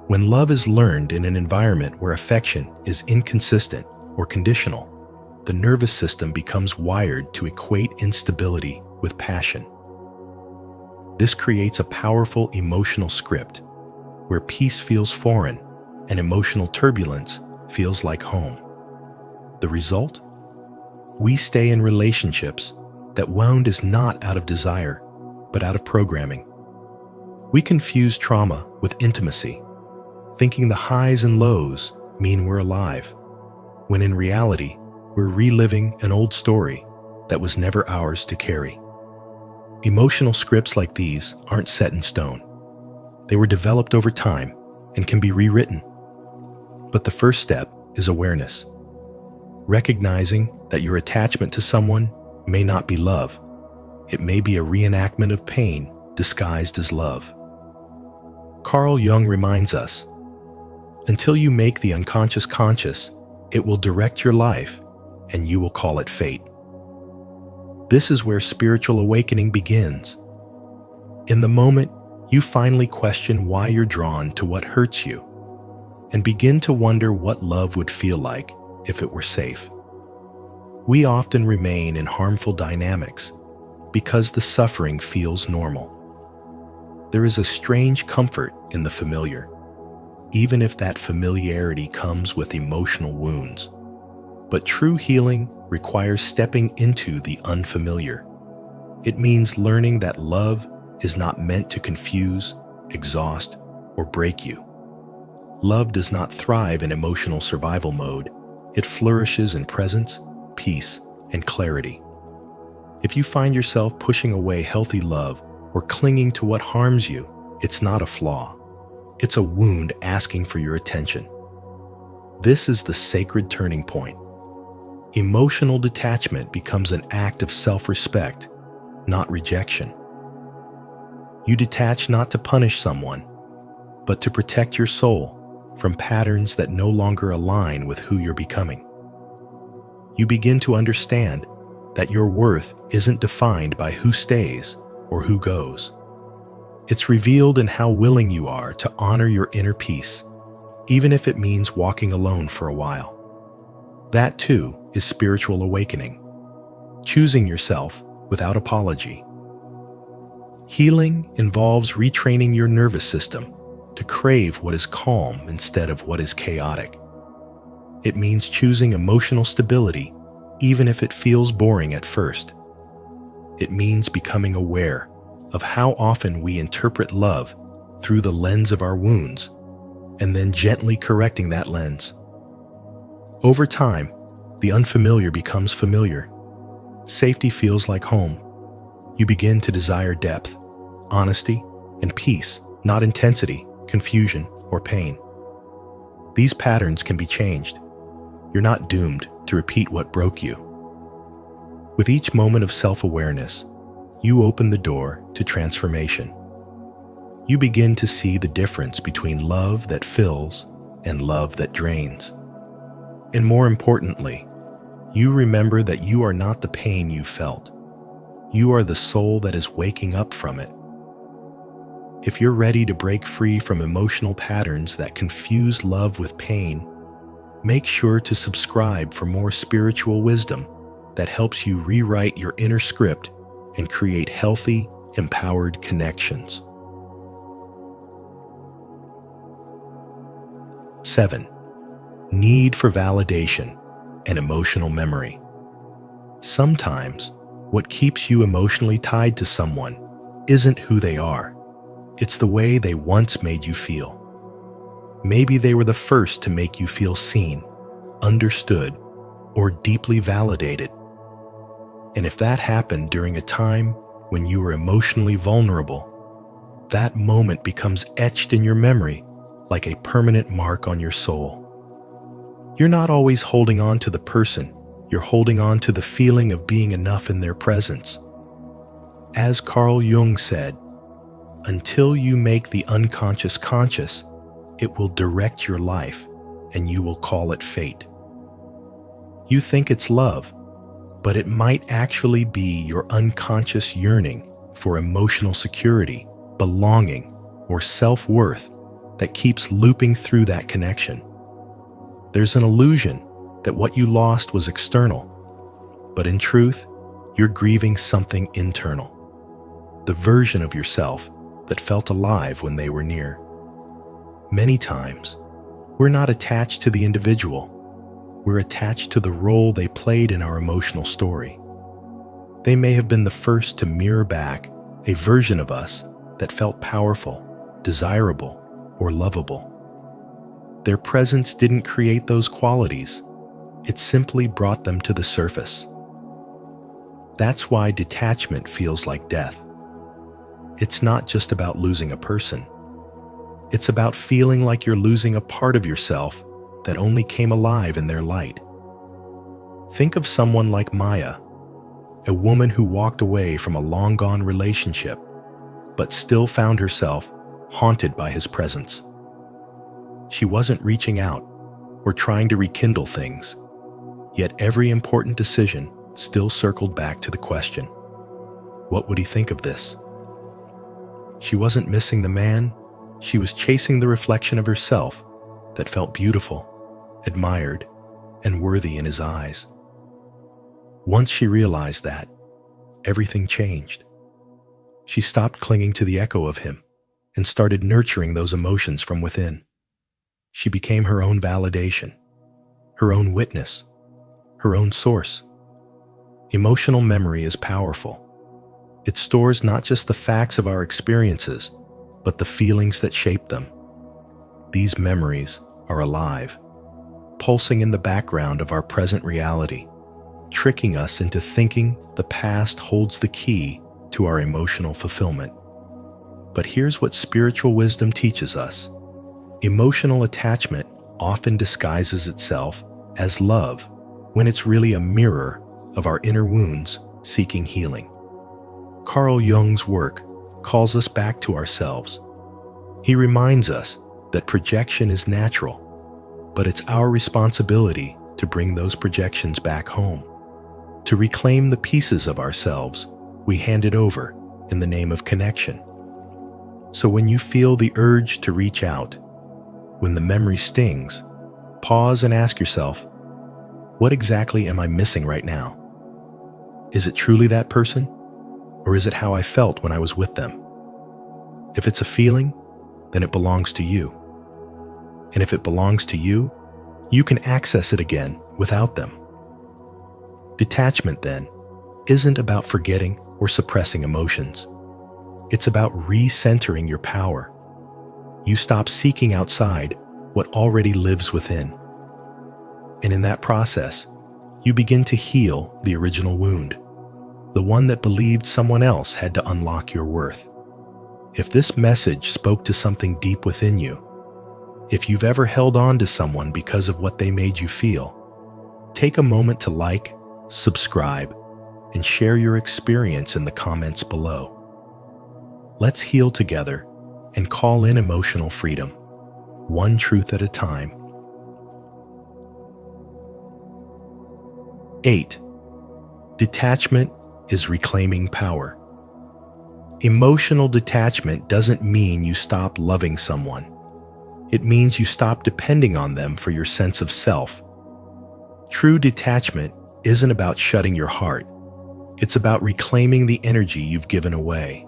A: When love is learned in an environment where affection is inconsistent or conditional, the nervous system becomes wired to equate instability with passion. This creates a powerful emotional script where peace feels foreign and emotional turbulence feels like home. The result? We stay in relationships that wound is not out of desire, but out of programming. We confuse trauma with intimacy, thinking the highs and lows mean we're alive, when in reality, we're reliving an old story that was never ours to carry. Emotional scripts like these aren't set in stone. They were developed over time and can be rewritten. But the first step is awareness. Recognizing that your attachment to someone may not be love. It may be a reenactment of pain disguised as love. Carl Jung reminds us, until you make the unconscious conscious, it will direct your life, and you will call it fate. This is where spiritual awakening begins. In the moment, you finally question why you're drawn to what hurts you, and begin to wonder what love would feel like if it were safe. We often remain in harmful dynamics because the suffering feels normal. There is a strange comfort in the familiar, even if that familiarity comes with emotional wounds. But true healing requires stepping into the unfamiliar. It means learning that love is not meant to confuse, exhaust, or break you. Love does not thrive in emotional survival mode. It flourishes in presence, peace, and clarity. If you find yourself pushing away healthy love or clinging to what harms you, it's not a flaw. It's a wound asking for your attention. This is the sacred turning point. Emotional detachment becomes an act of self-respect, not rejection. You detach not to punish someone, but to protect your soul from patterns that no longer align with who you're becoming. You begin to understand that your worth isn't defined by who stays or who goes. It's revealed in how willing you are to honor your inner peace, even if it means walking alone for a while. That too is spiritual awakening, choosing yourself without apology. Healing involves retraining your nervous system to crave what is calm instead of what is chaotic. It means choosing emotional stability even if it feels boring at first. It means becoming aware of how often we interpret love through the lens of our wounds, and then gently correcting that lens. Over time, the unfamiliar becomes familiar. Safety feels like home. You begin to desire depth, honesty, and peace, not intensity, confusion, or pain. These patterns can be changed. You're not doomed to repeat what broke you. With each moment of self-awareness, you open the door to transformation. You begin to see the difference between love that fills and love that drains. And more importantly, you remember that you are not the pain you felt. You are the soul that is waking up from it. If you're ready to break free from emotional patterns that confuse love with pain, make sure to subscribe for more spiritual wisdom that helps you rewrite your inner script and create healthy, empowered connections. 7. Need for validation and emotional memory. Sometimes, what keeps you emotionally tied to someone isn't who they are. It's the way they once made you feel. Maybe they were the first to make you feel seen, understood, or deeply validated. And if that happened during a time when you were emotionally vulnerable, that moment becomes etched in your memory like a permanent mark on your soul. You're not always holding on to the person, you're holding on to the feeling of being enough in their presence. As Carl Jung said, until you make the unconscious conscious, it will direct your life and you will call it fate. You think it's love, but it might actually be your unconscious yearning for emotional security, belonging, or self-worth that keeps looping through that connection. There's an illusion that what you lost was external, but in truth, you're grieving something internal, the version of yourself that felt alive when they were near. Many times, we're not attached to the individual. We're attached to the role they played in our emotional story. They may have been the first to mirror back a version of us that felt powerful, desirable, or lovable. Their presence didn't create those qualities. It simply brought them to the surface. That's why detachment feels like death. It's not just about losing a person. It's about feeling like you're losing a part of yourself that only came alive in their light. Think of someone like Maya, a woman who walked away from a long-gone relationship, but still found herself haunted by his presence. She wasn't reaching out or trying to rekindle things, yet every important decision still circled back to the question, what would he think of this? She wasn't missing the man, she was chasing the reflection of herself that felt beautiful, admired, and worthy in his eyes. Once she realized that, everything changed. She stopped clinging to the echo of him and started nurturing those emotions from within. She became her own validation, her own witness, her own source. Emotional memory is powerful. It stores not just the facts of our experiences, but the feelings that shape them. These memories are alive, pulsing in the background of our present reality, tricking us into thinking the past holds the key to our emotional fulfillment. But here's what spiritual wisdom teaches us. Emotional attachment often disguises itself as love when it's really a mirror of our inner wounds seeking healing. Carl Jung's work calls us back to ourselves. He reminds us that projection is natural, but it's our responsibility to bring those projections back home, to reclaim the pieces of ourselves we handed over in the name of connection. So when you feel the urge to reach out, when the memory stings, pause and ask yourself, what exactly am I missing right now? Is it truly that person? Or is it how I felt when I was with them? If it's a feeling, then it belongs to you. And if it belongs to you, you can access it again without them. Detachment, then, isn't about forgetting or suppressing emotions. It's about recentering your power. You stop seeking outside what already lives within. And in that process, you begin to heal the original wound, the one that believed someone else had to unlock your worth. If this message spoke to something deep within you, if you've ever held on to someone because of what they made you feel, take a moment to like, subscribe, and share your experience in the comments below. Let's heal together and call in emotional freedom, one truth at a time. 8. Detachment is reclaiming power. Emotional detachment doesn't mean you stop loving someone. It means you stop depending on them for your sense of self. True detachment isn't about shutting your heart. It's about reclaiming the energy you've given away.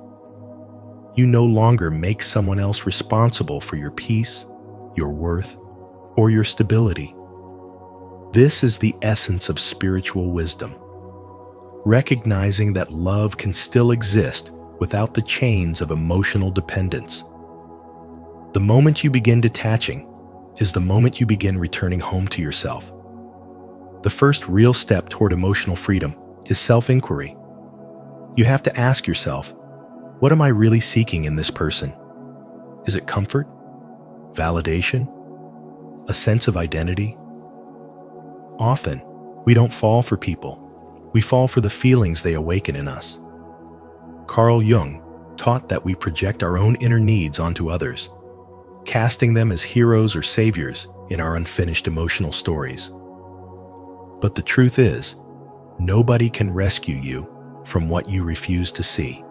A: You no longer make someone else responsible for your peace, your worth, or your stability. This is the essence of spiritual wisdom. Recognizing that love can still exist without the chains of emotional dependence. The moment you begin detaching is the moment you begin returning home to yourself. The first real step toward emotional freedom is self-inquiry. You have to ask yourself, what am I really seeking in this person? Is it comfort? Validation? A sense of identity? Often, we don't fall for people. We fall for the feelings they awaken in us. Carl Jung taught that we project our own inner needs onto others, casting them as heroes or saviors in our unfinished emotional stories. But the truth is, nobody can rescue you from what you refuse to see.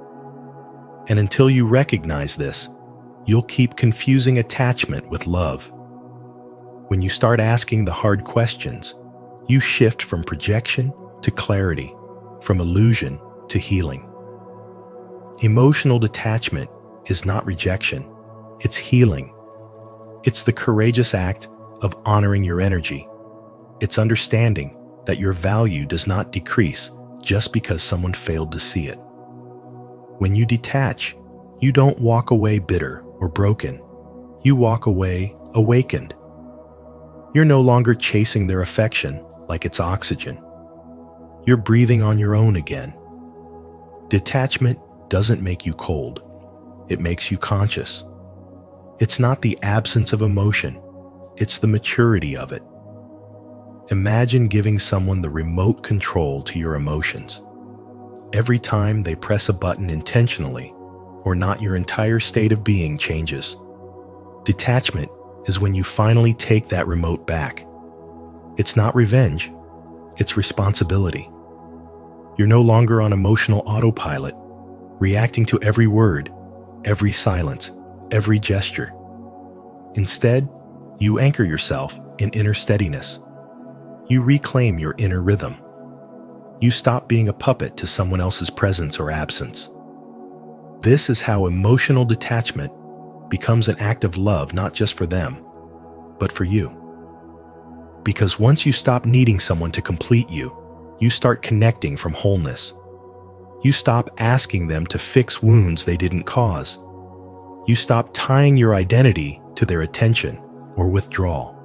A: And until you recognize this, you'll keep confusing attachment with love. When you start asking the hard questions, you shift from projection to clarity, from illusion to healing. Emotional detachment is not rejection, it's healing. It's the courageous act of honoring your energy. It's understanding that your value does not decrease just because someone failed to see it. When you detach, you don't walk away bitter or broken. You walk away awakened. You're no longer chasing their affection like it's oxygen. You're breathing on your own again. Detachment doesn't make you cold. It makes you conscious. It's not the absence of emotion. It's the maturity of it. Imagine giving someone the remote control to your emotions. Every time they press a button intentionally, or not your entire state of being changes. Detachment is when you finally take that remote back. It's not revenge, it's responsibility. You're no longer on emotional autopilot, reacting to every word, every silence, every gesture. Instead, you anchor yourself in inner steadiness. You reclaim your inner rhythm. You stop being a puppet to someone else's presence or absence. This is how emotional detachment becomes an act of love, not just for them, but for you. Because once you stop needing someone to complete you, you start connecting from wholeness. You stop asking them to fix wounds they didn't cause. You stop tying your identity to their attention or withdrawal.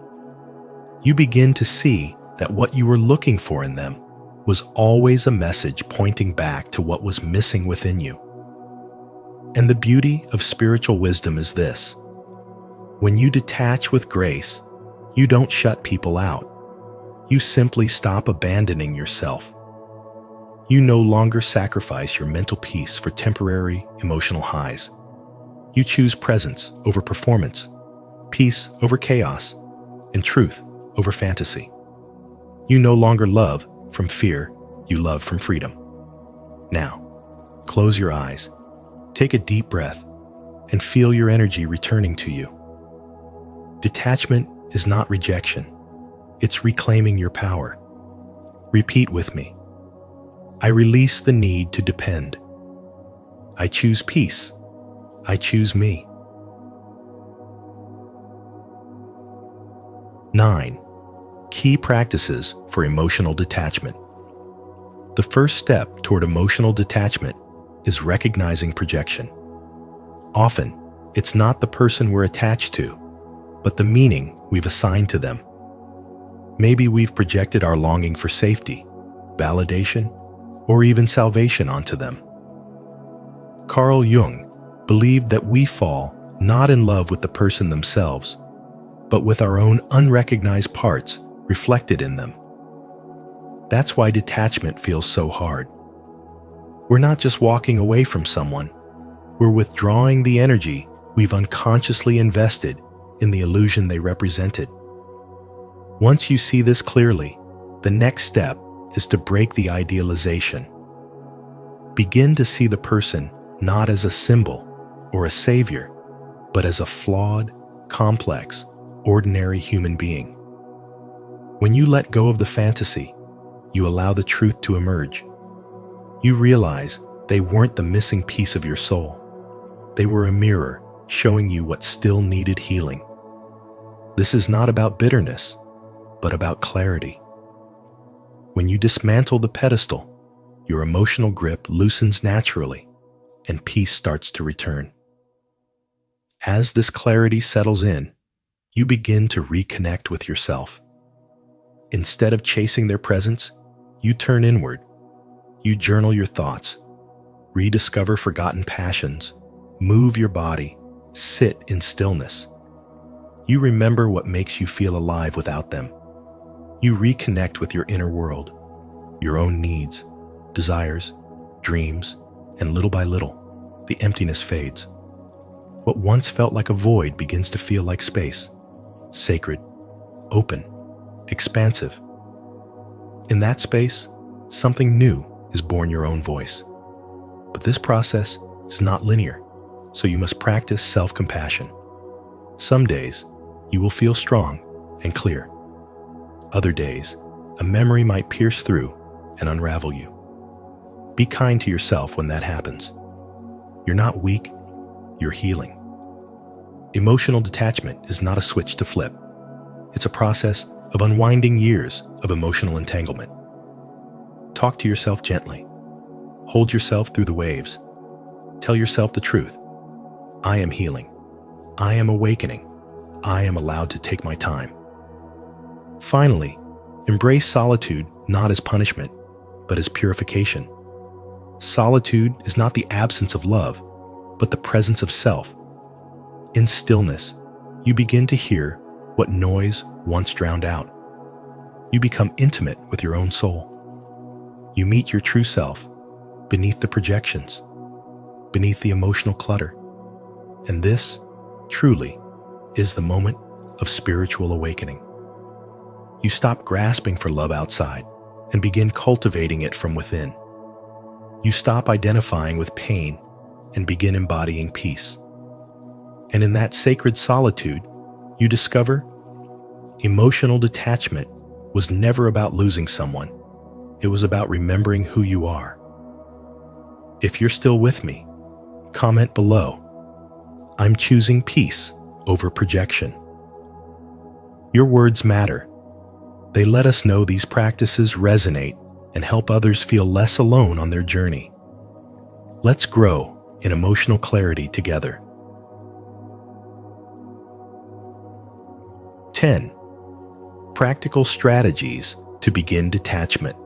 A: You begin to see that what you were looking for in them was always a message pointing back to what was missing within you. And the beauty of spiritual wisdom is this: when you detach with grace, you don't shut people out. You simply stop abandoning yourself. You no longer sacrifice your mental peace for temporary emotional highs. You choose presence over performance, peace over chaos, and truth over fantasy. You no longer love from fear, you love from freedom. Now, close your eyes, take a deep breath, and feel your energy returning to you. Detachment is not rejection, it's reclaiming your power. Repeat with me. I release the need to depend. I choose peace. I choose me. 9. Key practices for emotional detachment. The first step toward emotional detachment is recognizing projection. Often, it's not the person we're attached to, but the meaning we've assigned to them. Maybe we've projected our longing for safety, validation, or even salvation onto them. Carl Jung believed that we fall not in love with the person themselves, but with our own unrecognized parts reflected in them. That's why detachment feels so hard. We're not just walking away from someone, we're withdrawing the energy we've unconsciously invested in the illusion they represented. Once you see this clearly, the next step is to break the idealization. Begin to see the person not as a symbol or a savior, but as a flawed, complex, ordinary human being. When you let go of the fantasy, you allow the truth to emerge. You realize they weren't the missing piece of your soul. They were a mirror showing you what still needed healing. This is not about bitterness, but about clarity. When you dismantle the pedestal, your emotional grip loosens naturally, and peace starts to return. As this clarity settles in, you begin to reconnect with yourself. Instead of chasing their presence, you turn inward. You journal your thoughts, rediscover forgotten passions, move your body, sit in stillness. You remember what makes you feel alive without them. You reconnect with your inner world, your own needs, desires, dreams, and little by little, the emptiness fades. What once felt like a void begins to feel like space, sacred, open, expansive. In that space, something new is born, your own voice. But this process is not linear, so you must practice self-compassion. Some days, you will feel strong and clear. Other days, a memory might pierce through and unravel you. Be kind to yourself when that happens. You're not weak, you're healing. Emotional detachment is not a switch to flip. It's a process of unwinding years of emotional entanglement. Talk to yourself gently. Hold yourself through the waves. Tell yourself the truth. I am healing. I am awakening. I am allowed to take my time. Finally, embrace solitude not as punishment, but as purification. Solitude is not the absence of love, but the presence of self. In stillness, you begin to hear what noise once drowned out. You become intimate with your own soul. You meet your true self beneath the projections, beneath the emotional clutter. And this, truly, is the moment of spiritual awakening. You stop grasping for love outside and begin cultivating it from within. You stop identifying with pain and begin embodying peace. And in that sacred solitude, you discover emotional detachment was never about losing someone. It was about remembering who you are. If you're still with me, comment below. I'm choosing peace over projection. Your words matter. They let us know these practices resonate and help others feel less alone on their journey. Let's grow in emotional clarity together. 10. Practical strategies to begin detachment.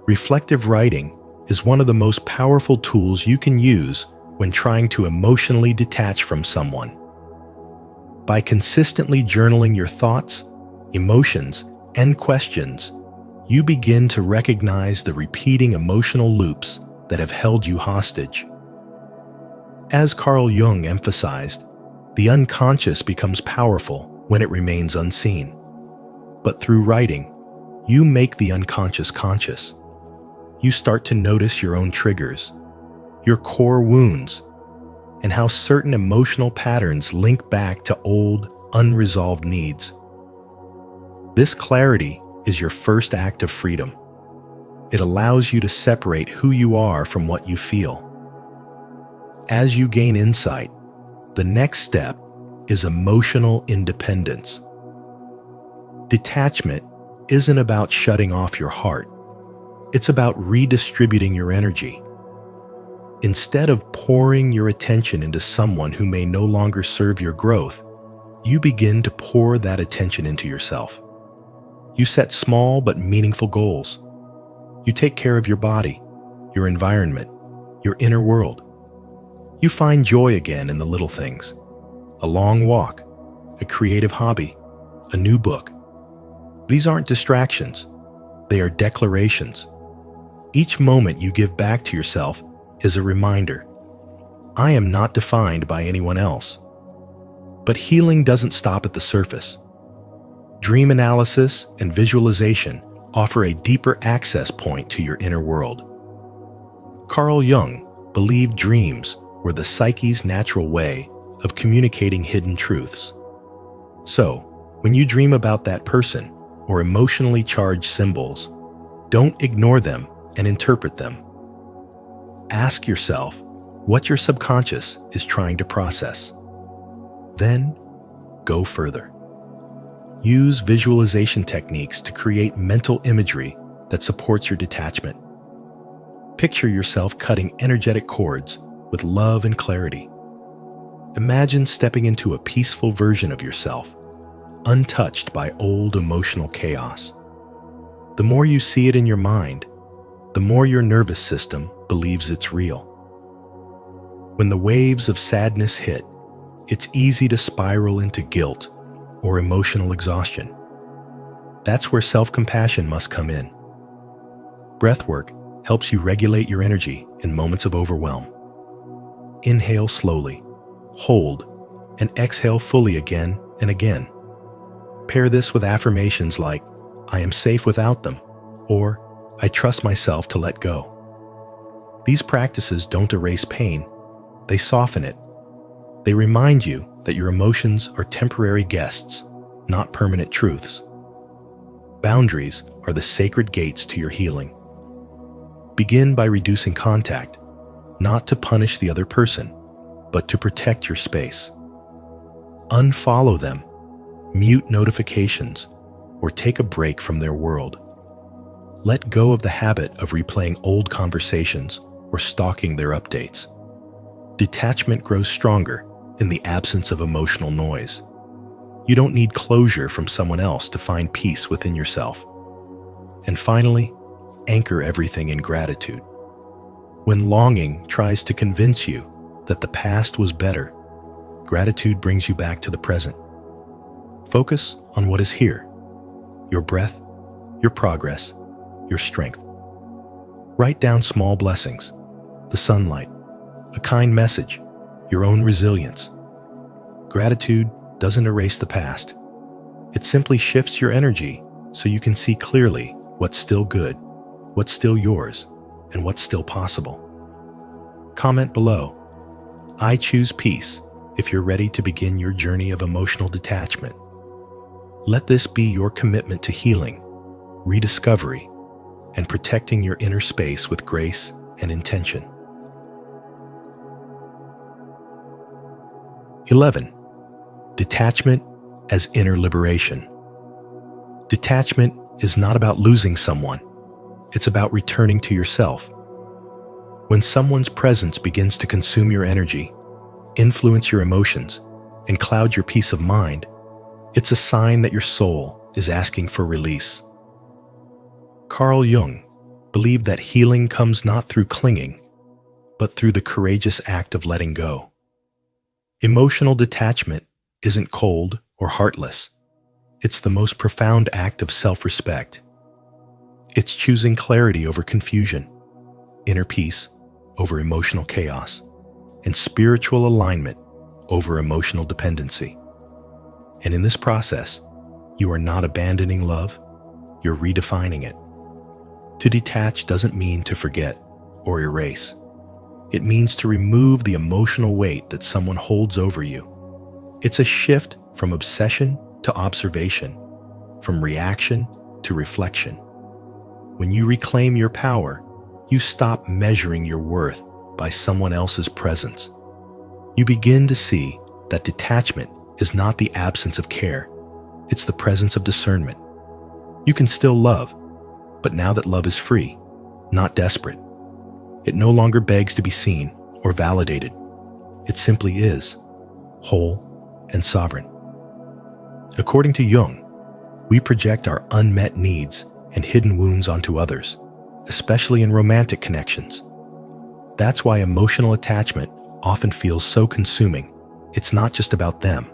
A: Reflective writing is one of the most powerful tools you can use when trying to emotionally detach from someone. By consistently journaling your thoughts, emotions, and questions, you begin to recognize the repeating emotional loops that have held you hostage. As Carl Jung emphasized, the unconscious becomes powerful when it remains unseen. But through writing, you make the unconscious conscious. You start to notice your own triggers, your core wounds, and how certain emotional patterns link back to old, unresolved needs. This clarity is your first act of freedom. It allows you to separate who you are from what you feel. As you gain insight, the next step is emotional independence. Detachment isn't about shutting off your heart. It's about redistributing your energy. Instead of pouring your attention into someone who may no longer serve your growth, you begin to pour that attention into yourself. You set small but meaningful goals. You take care of your body, your environment, your inner world. You find joy again in the little things. A long walk, a creative hobby, a new book. These aren't distractions. They are declarations. Each moment you give back to yourself is a reminder. I am not defined by anyone else. But healing doesn't stop at the surface. Dream analysis and visualization offer a deeper access point to your inner world. Carl Jung believed dreams were the psyche's natural way of communicating hidden truths. So, when you dream about that person or emotionally charged symbols, don't ignore them and interpret them. Ask yourself what your subconscious is trying to process. Then, go further. Use visualization techniques to create mental imagery that supports your detachment. Picture yourself cutting energetic cords with love and clarity. Imagine stepping into a peaceful version of yourself, untouched by old emotional chaos. The more you see it in your mind, the more your nervous system believes it's real. When the waves of sadness hit, it's easy to spiral into guilt or emotional exhaustion. That's where self-compassion must come in. Breathwork helps you regulate your energy in moments of overwhelm. Inhale slowly, hold, and exhale fully again and again. Pair this with affirmations like, I am safe without them, or I trust myself to let go. These practices don't erase pain, they soften it. They remind you that your emotions are temporary guests, not permanent truths. Boundaries are the sacred gates to your healing. Begin by reducing contact, not to punish the other person, but to protect your space. Unfollow them, mute notifications, or take a break from their world. Let go of the habit of replaying old conversations or stalking their updates. Detachment grows stronger in the absence of emotional noise. You don't need closure from someone else to find peace within yourself. And finally, anchor everything in gratitude. When longing tries to convince you that the past was better, gratitude brings you back to the present. Focus on what is here: your breath, your progress, your strength. Write down small blessings: the sunlight, a kind message, your own resilience. Gratitude doesn't erase the past. It simply shifts your energy so you can see clearly what's still good, what's still yours, and what's still possible. Comment below, "I choose peace," if you're ready to begin your journey of emotional detachment. Let this be your commitment to healing, rediscovery, and protecting your inner space with grace and intention. 11. Detachment as inner liberation. Detachment is not about losing someone. It's about returning to yourself. When someone's presence begins to consume your energy, influence your emotions, and cloud your peace of mind, it's a sign that your soul is asking for release. Carl Jung believed that healing comes not through clinging, but through the courageous act of letting go. Emotional detachment isn't cold or heartless. It's the most profound act of self-respect. It's choosing clarity over confusion, inner peace over emotional chaos, and spiritual alignment over emotional dependency. And in this process, you are not abandoning love, you're redefining it. To detach doesn't mean to forget or erase. It means to remove the emotional weight that someone holds over you. It's a shift from obsession to observation, from reaction to reflection. When you reclaim your power, you stop measuring your worth by someone else's presence. You begin to see that detachment is not the absence of care, it's the presence of discernment. You can still love, but now that love is free, not desperate. It no longer begs to be seen or validated. It simply is, whole and sovereign. According to Jung, we project our unmet needs and hidden wounds onto others, especially in romantic connections. That's why emotional attachment often feels so consuming. It's not just about them,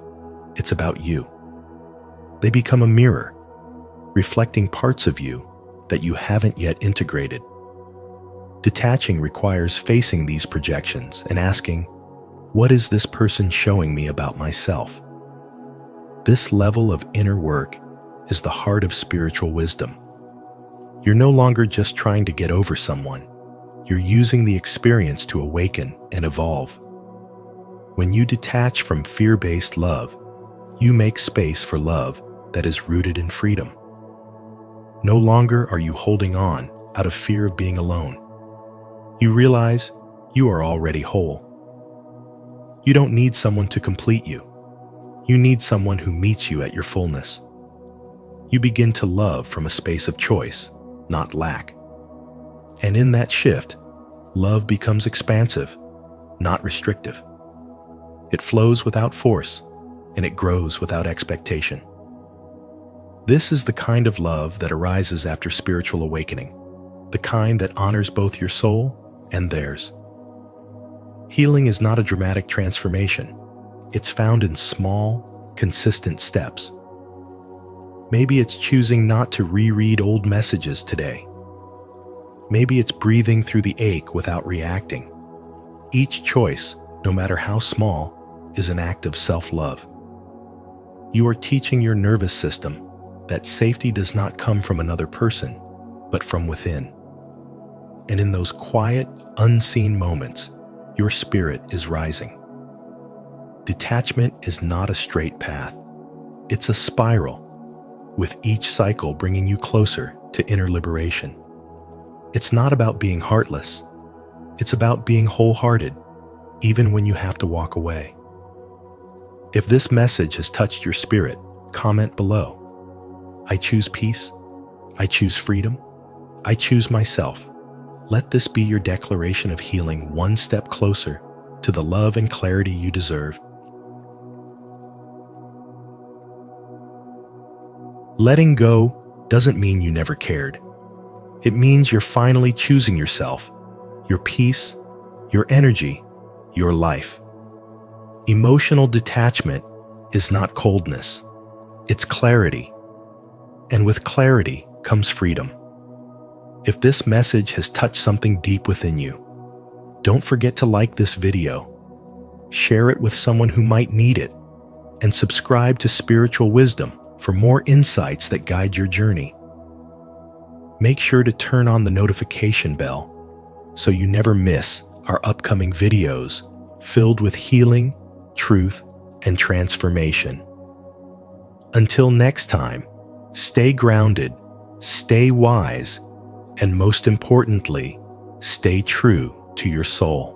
A: it's about you. They become a mirror, reflecting parts of you that you haven't yet integrated. Detaching requires facing these projections and asking, what is this person showing me about myself? This level of inner work is the heart of spiritual wisdom. You're no longer just trying to get over someone. You're using the experience to awaken and evolve. When you detach from fear-based love, you make space for love that is rooted in freedom. No longer are you holding on out of fear of being alone. You realize you are already whole. You don't need someone to complete you. You need someone who meets you at your fullness. You begin to love from a space of choice, not lack. And in that shift, love becomes expansive, not restrictive. It flows without force, and it grows without expectation. This is the kind of love that arises after spiritual awakening, the kind that honors both your soul and theirs. Healing is not a dramatic transformation. It's found in small, consistent steps. Maybe it's choosing not to reread old messages today. Maybe it's breathing through the ache without reacting. Each choice, no matter how small, is an act of self-love. You are teaching your nervous system that safety does not come from another person, but from within. And in those quiet, unseen moments, your spirit is rising. Detachment is not a straight path. It's a spiral, with each cycle bringing you closer to inner liberation. It's not about being heartless. It's about being wholehearted, even when you have to walk away. If this message has touched your spirit, comment below. I choose peace. I choose freedom. I choose myself. Let this be your declaration of healing one step closer to the love and clarity you deserve. Letting go doesn't mean you never cared. It means you're finally choosing yourself, your peace, your energy, your life. Emotional detachment is not coldness, it's clarity. And with clarity comes freedom. If this message has touched something deep within you, Don't forget to like this video, share it with someone who might need it, and subscribe to Spiritual Wisdom for more insights that guide your journey. Make sure to turn on the notification bell so you never miss our upcoming videos filled with healing, truth, and transformation. Until next time, stay grounded, stay wise, and most importantly, stay true to your soul.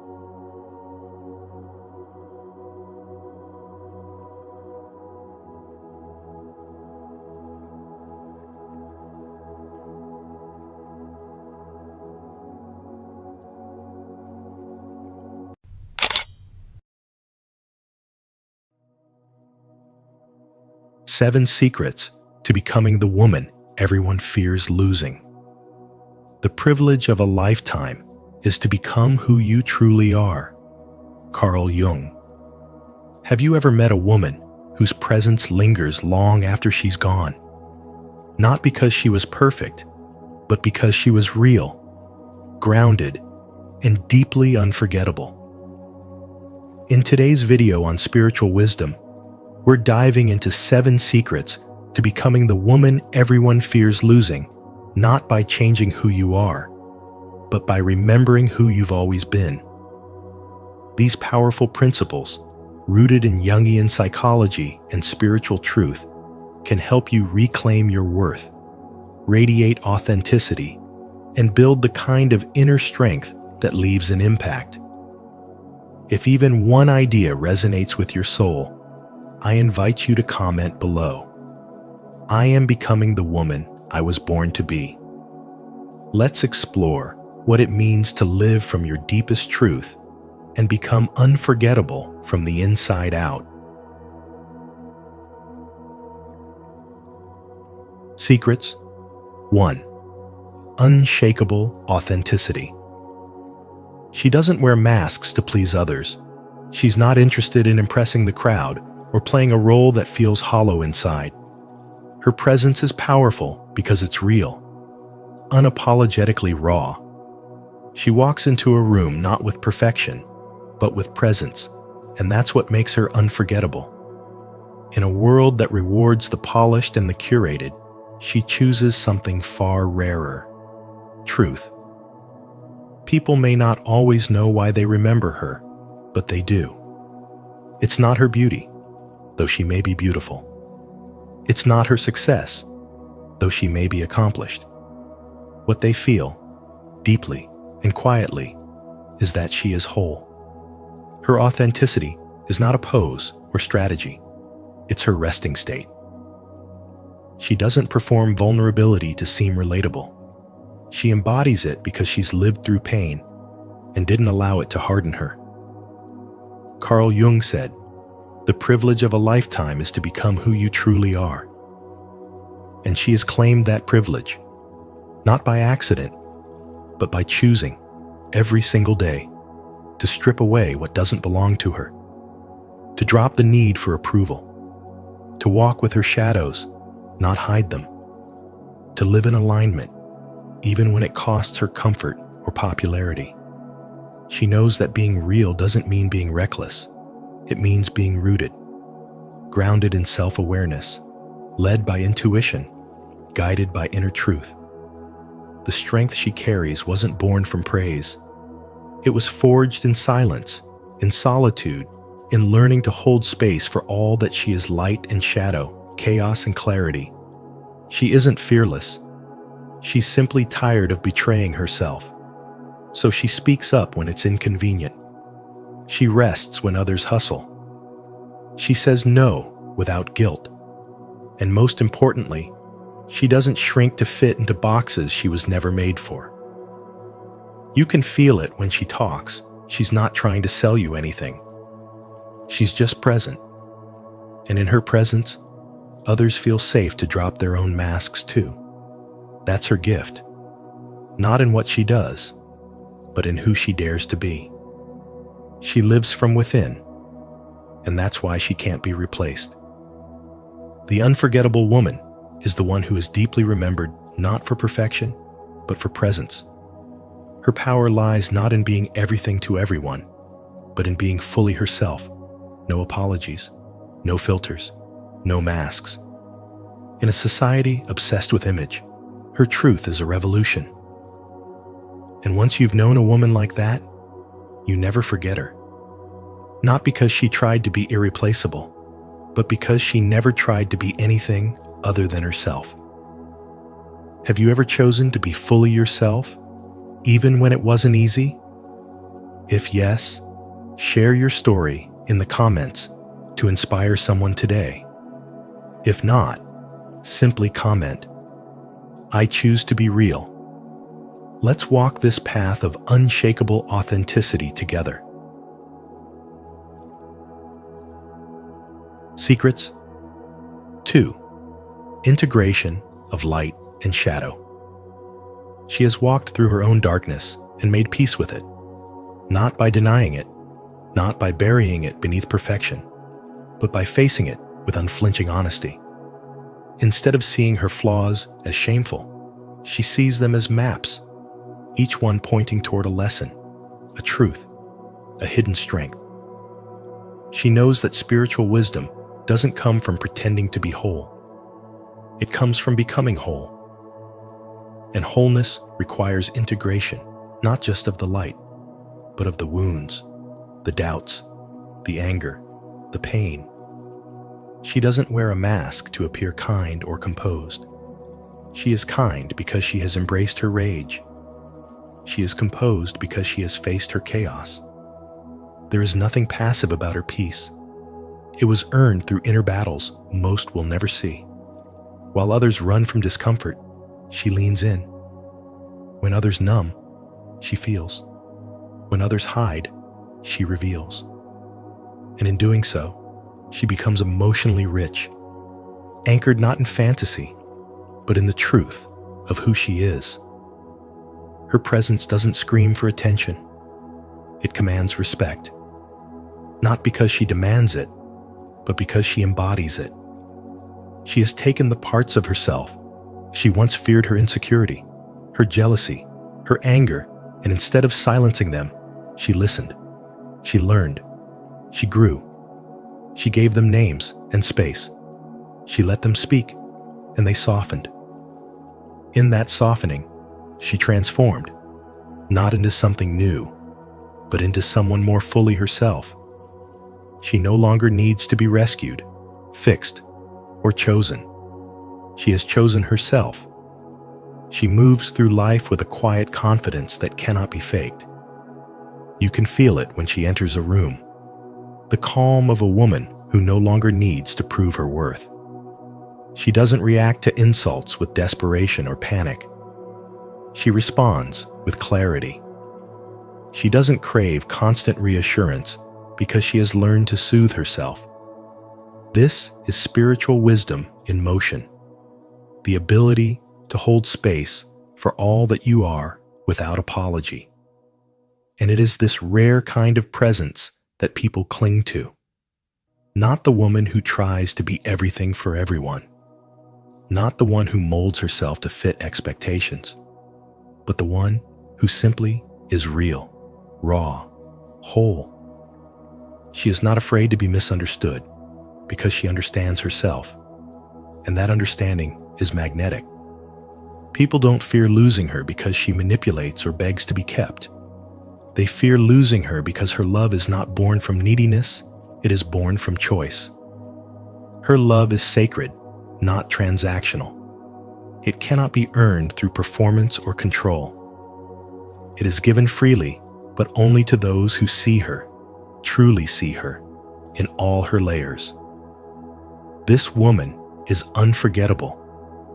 A: Seven Secrets to Becoming the Woman Everyone Fears Losing. The privilege of a lifetime is to become who you truly are. Carl Jung. Have you ever met a woman whose presence lingers long after she's gone? Not because she was perfect, but because she was real, grounded, and deeply unforgettable. In today's video on spiritual wisdom, we're diving into 7 secrets to becoming the woman everyone fears losing, not by changing who you are, but by remembering who you've always been. These powerful principles, rooted in Jungian psychology and spiritual truth, can help you reclaim your worth, radiate authenticity, and build the kind of inner strength that leaves an impact. If even one idea resonates with your soul, I invite you to comment below. I am becoming the woman I was born to be. Let's explore what it means to live from your deepest truth and become unforgettable from the inside out. Secrets. 1. Unshakable authenticity. She doesn't wear masks to please others. She's not interested in impressing the crowd or playing a role that feels hollow inside. Her presence is powerful because it's real, unapologetically raw. She walks into a room not with perfection, but with presence, and that's what makes her unforgettable. In a world that rewards the polished and the curated, she chooses something far rarer: truth. People may not always know why they remember her, but they do. It's not her beauty, though she may be beautiful. It's not her success, though she may be accomplished. What they feel, deeply and quietly, is that she is whole. Her authenticity is not a pose or strategy. It's her resting state. She doesn't perform vulnerability to seem relatable. She embodies it because she's lived through pain and didn't allow it to harden her. Carl Jung said, "The privilege of a lifetime is to become who you truly are." And she has claimed that privilege, not by accident, but by choosing, every single day, to strip away what doesn't belong to her, to drop the need for approval, to walk with her shadows, not hide them, to live in alignment, even when it costs her comfort or popularity. She knows that being real doesn't mean being reckless. It means being rooted, grounded in self-awareness, led by intuition, guided by inner truth. The strength she carries wasn't born from praise. It was forged in silence, in solitude, in learning to hold space for all that she is: light and shadow, chaos and clarity. She isn't fearless. She's simply tired of betraying herself. So she speaks up when it's inconvenient. She rests when others hustle. She says no without guilt. And most importantly, she doesn't shrink to fit into boxes she was never made for. You can feel it when she talks. She's not trying to sell you anything. She's just present. And in her presence, others feel safe to drop their own masks too. That's her gift. Not in what she does, but in who she dares to be. She lives from within, and that's why she can't be replaced. The unforgettable woman is the one who is deeply remembered not for perfection, but for presence. Her power lies not in being everything to everyone, but in being fully herself. No apologies, no filters, no masks. In a society obsessed with image, her truth is a revolution. And once you've known a woman like that, you never forget her. Not because she tried to be irreplaceable, but because she never tried to be anything other than herself. Have you ever chosen to be fully yourself, even when it wasn't easy? If yes, share your story in the comments to inspire someone today. If not, simply comment, "I choose to be real." Let's walk this path of unshakable authenticity together. Secrets. 2. Integration of light and shadow. She has walked through her own darkness and made peace with it, not by denying it, not by burying it beneath perfection, but by facing it with unflinching honesty. Instead of seeing her flaws as shameful, she sees them as maps, each one pointing toward a lesson, a truth, a hidden strength. She knows that spiritual wisdom doesn't come from pretending to be whole. It comes from becoming whole. And wholeness requires integration, not just of the light, but of the wounds, the doubts, the anger, the pain. She doesn't wear a mask to appear kind or composed. She is kind because she has embraced her rage. She is composed because she has faced her chaos. There is nothing passive about her peace. It was earned through inner battles most will never see. While others run from discomfort, she leans in. When others numb, she feels. When others hide, she reveals. And in doing so, she becomes emotionally rich, anchored not in fantasy, but in the truth of who she is. Her presence doesn't scream for attention. It commands respect, not because she demands it, but because she embodies it. She has taken the parts of herself she once feared, her insecurity, her jealousy, her anger, and instead of silencing them, she listened. She learned. She grew. She gave them names and space. She let them speak, and they softened. In that softening, she transformed, not into something new, but into someone more fully herself. She no longer needs to be rescued, fixed, or chosen. She has chosen herself. She moves through life with a quiet confidence that cannot be faked. You can feel it when she enters a room, the calm of a woman who no longer needs to prove her worth. She doesn't react to insults with desperation or panic. She responds with clarity. She doesn't crave constant reassurance because she has learned to soothe herself. This is spiritual wisdom in motion, the ability to hold space for all that you are without apology. And it is this rare kind of presence that people cling to. Not the woman who tries to be everything for everyone, not the one who molds herself to fit expectations, but the one who simply is real, raw, whole. She is not afraid to be misunderstood because she understands herself, and that understanding is magnetic. People don't fear losing her because she manipulates or begs to be kept. They fear losing her because her love is not born from neediness, it is born from choice. Her love is sacred, not transactional. It cannot be earned through performance or control. It is given freely, but only to those who see her, truly see her, in all her layers. This woman is unforgettable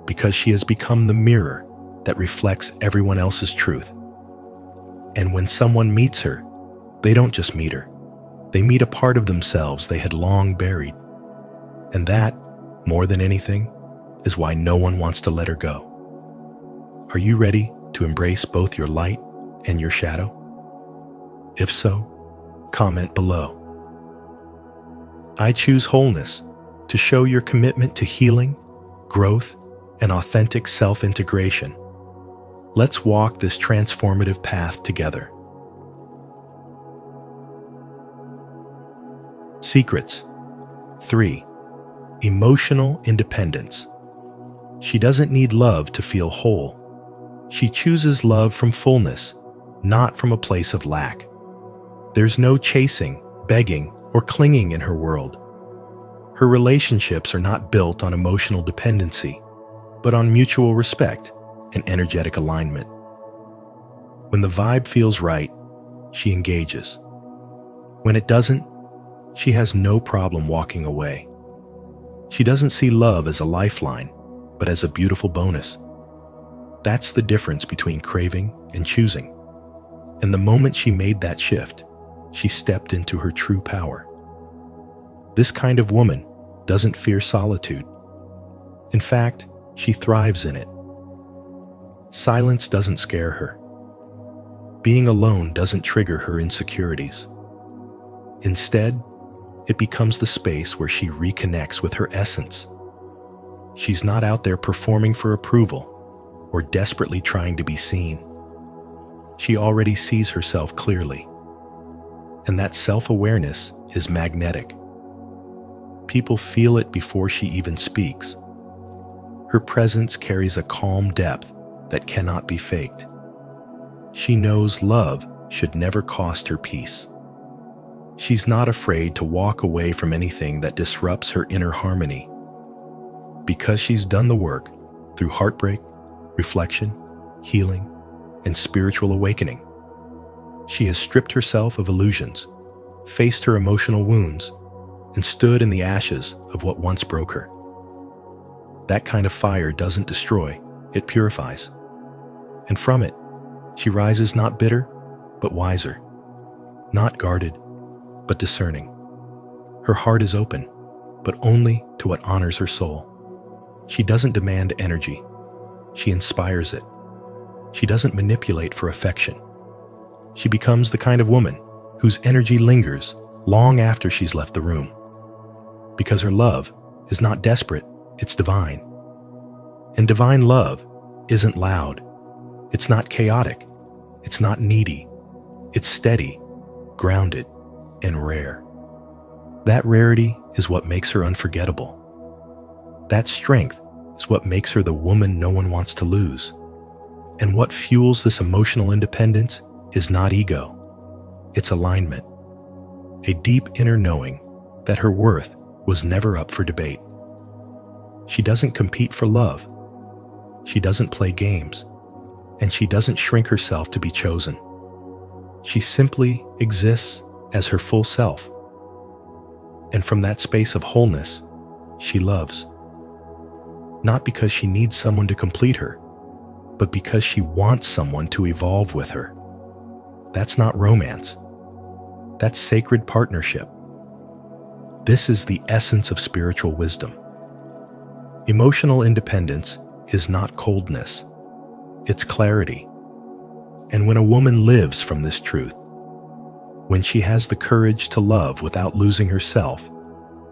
A: because she has become the mirror that reflects everyone else's truth. And when someone meets her, they don't just meet her. They meet a part of themselves they had long buried. And that, more than anything, is why no one wants to let her go. Are you ready to embrace both your light and your shadow? If so, comment below. I choose wholeness to show your commitment to healing, growth, and authentic self-integration. Let's walk this transformative path together. Secrets. 3. Emotional independence. She doesn't need love to feel whole. She chooses love from fullness, not from a place of lack. There's no chasing, begging, or clinging in her world. Her relationships are not built on emotional dependency, but on mutual respect and energetic alignment. When the vibe feels right, she engages. When it doesn't, she has no problem walking away. She doesn't see love as a lifeline, but as a beautiful bonus. That's the difference between craving and choosing. And the moment she made that shift, she stepped into her true power. This kind of woman doesn't fear solitude. In fact, she thrives in it. Silence doesn't scare her. Being alone doesn't trigger her insecurities. Instead, it becomes the space where she reconnects with her essence. She's not out there performing for approval or desperately trying to be seen. She already sees herself clearly. And that self-awareness is magnetic. People feel it before she even speaks. Her presence carries a calm depth that cannot be faked. She knows love should never cost her peace. She's not afraid to walk away from anything that disrupts her inner harmony. Because she's done the work through heartbreak, reflection, healing, and spiritual awakening. She has stripped herself of illusions, faced her emotional wounds, and stood in the ashes of what once broke her. That kind of fire doesn't destroy, it purifies. And from it, she rises not bitter, but wiser, not guarded, but discerning. Her heart is open, but only to what honors her soul. She doesn't demand energy. She inspires it. She doesn't manipulate for affection. She becomes the kind of woman whose energy lingers long after she's left the room. Because her love is not desperate, it's divine. And divine love isn't loud. It's not chaotic. It's not needy. It's steady, grounded, and rare. That rarity is what makes her unforgettable. That strength is what makes her the woman no one wants to lose. And what fuels this emotional independence is not ego. It's alignment. A deep inner knowing that her worth was never up for debate. She doesn't compete for love. She doesn't play games. And she doesn't shrink herself to be chosen. She simply exists as her full self. And from that space of wholeness, she loves. Not because she needs someone to complete her, but because she wants someone to evolve with her. That's not romance. That's sacred partnership. This is the essence of spiritual wisdom. Emotional independence is not coldness. It's clarity. And when a woman lives from this truth, when she has the courage to love without losing herself,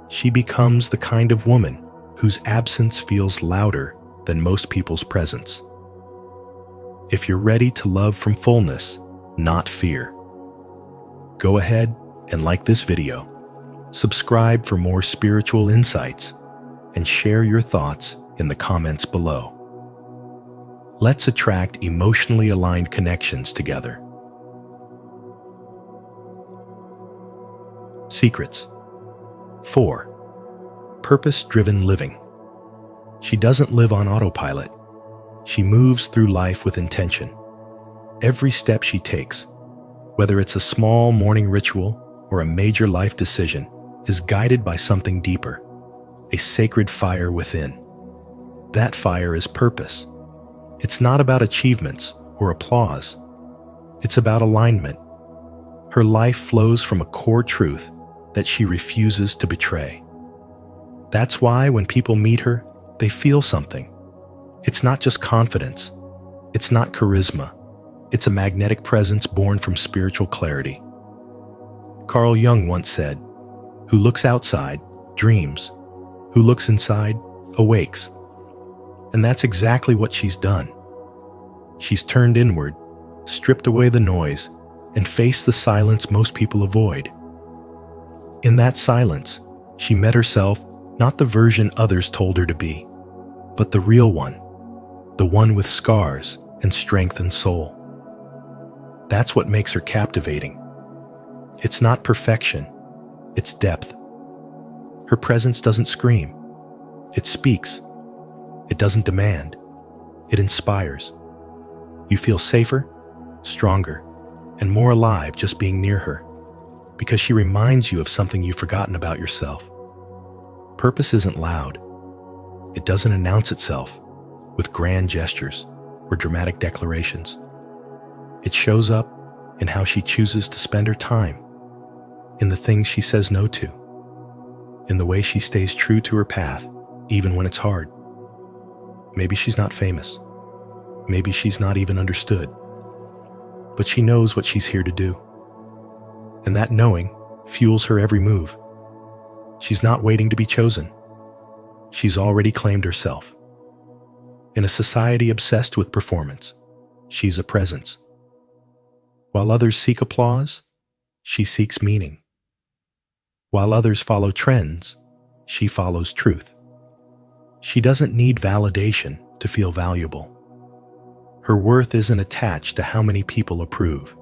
A: she becomes the kind of woman whose absence feels louder than most people's presence. If you're ready to love from fullness, not fear, go ahead and like this video, subscribe for more spiritual insights, and share your thoughts in the comments below. Let's attract emotionally aligned connections together. Secrets. 4. Purpose-driven living. She doesn't live on autopilot. She moves through life with intention. Every step she takes, whether it's a small morning ritual or a major life decision, is guided by something deeper, a sacred fire within. That fire is purpose. It's not about achievements or applause. It's about alignment. Her life flows from a core truth that she refuses to betray. That's why when people meet her, they feel something. It's not just confidence. It's not charisma. It's a magnetic presence born from spiritual clarity. Carl Jung once said, "Who looks outside, dreams. Who looks inside, awakes." And that's exactly what she's done. She's turned inward, stripped away the noise, and faced the silence most people avoid. In that silence, she met herself, not the version others told her to be, but the real one, the one with scars and strength and soul. That's what makes her captivating. It's not perfection, it's depth. Her presence doesn't scream, it speaks. It doesn't demand, it inspires. You feel safer, stronger, and more alive just being near her, because she reminds you of something you've forgotten about yourself. Purpose isn't loud. It doesn't announce itself with grand gestures or dramatic declarations. It shows up in how she chooses to spend her time, in the things she says no to, in the way she stays true to her path, even when it's hard. Maybe she's not famous. Maybe she's not even understood. But she knows what she's here to do. And that knowing fuels her every move. She's not waiting to be chosen. She's already claimed herself. In a society obsessed with performance, she's a presence. While others seek applause, she seeks meaning. While others follow trends, she follows truth. She doesn't need validation to feel valuable. Her worth isn't attached to how many people approve.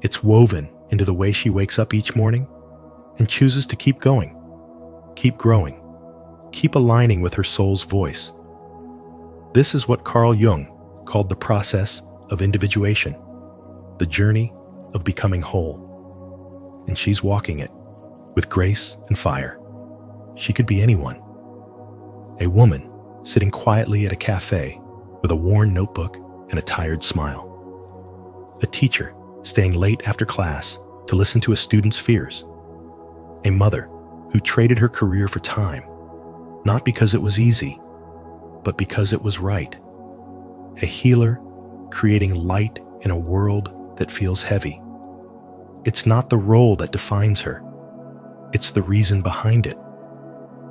A: It's woven into the way she wakes up each morning and chooses to keep going, keep growing, keep aligning with her soul's voice. This is what Carl Jung called the process of individuation, the journey of becoming whole. And she's walking it with grace and fire. She could be anyone. A woman sitting quietly at a cafe with a worn notebook and a tired smile. A teacher staying late after class to listen to a student's fears. A mother who traded her career for time, not because it was easy, but because it was right. A healer creating light in a world that feels heavy. It's not the role that defines her. It's the reason behind it.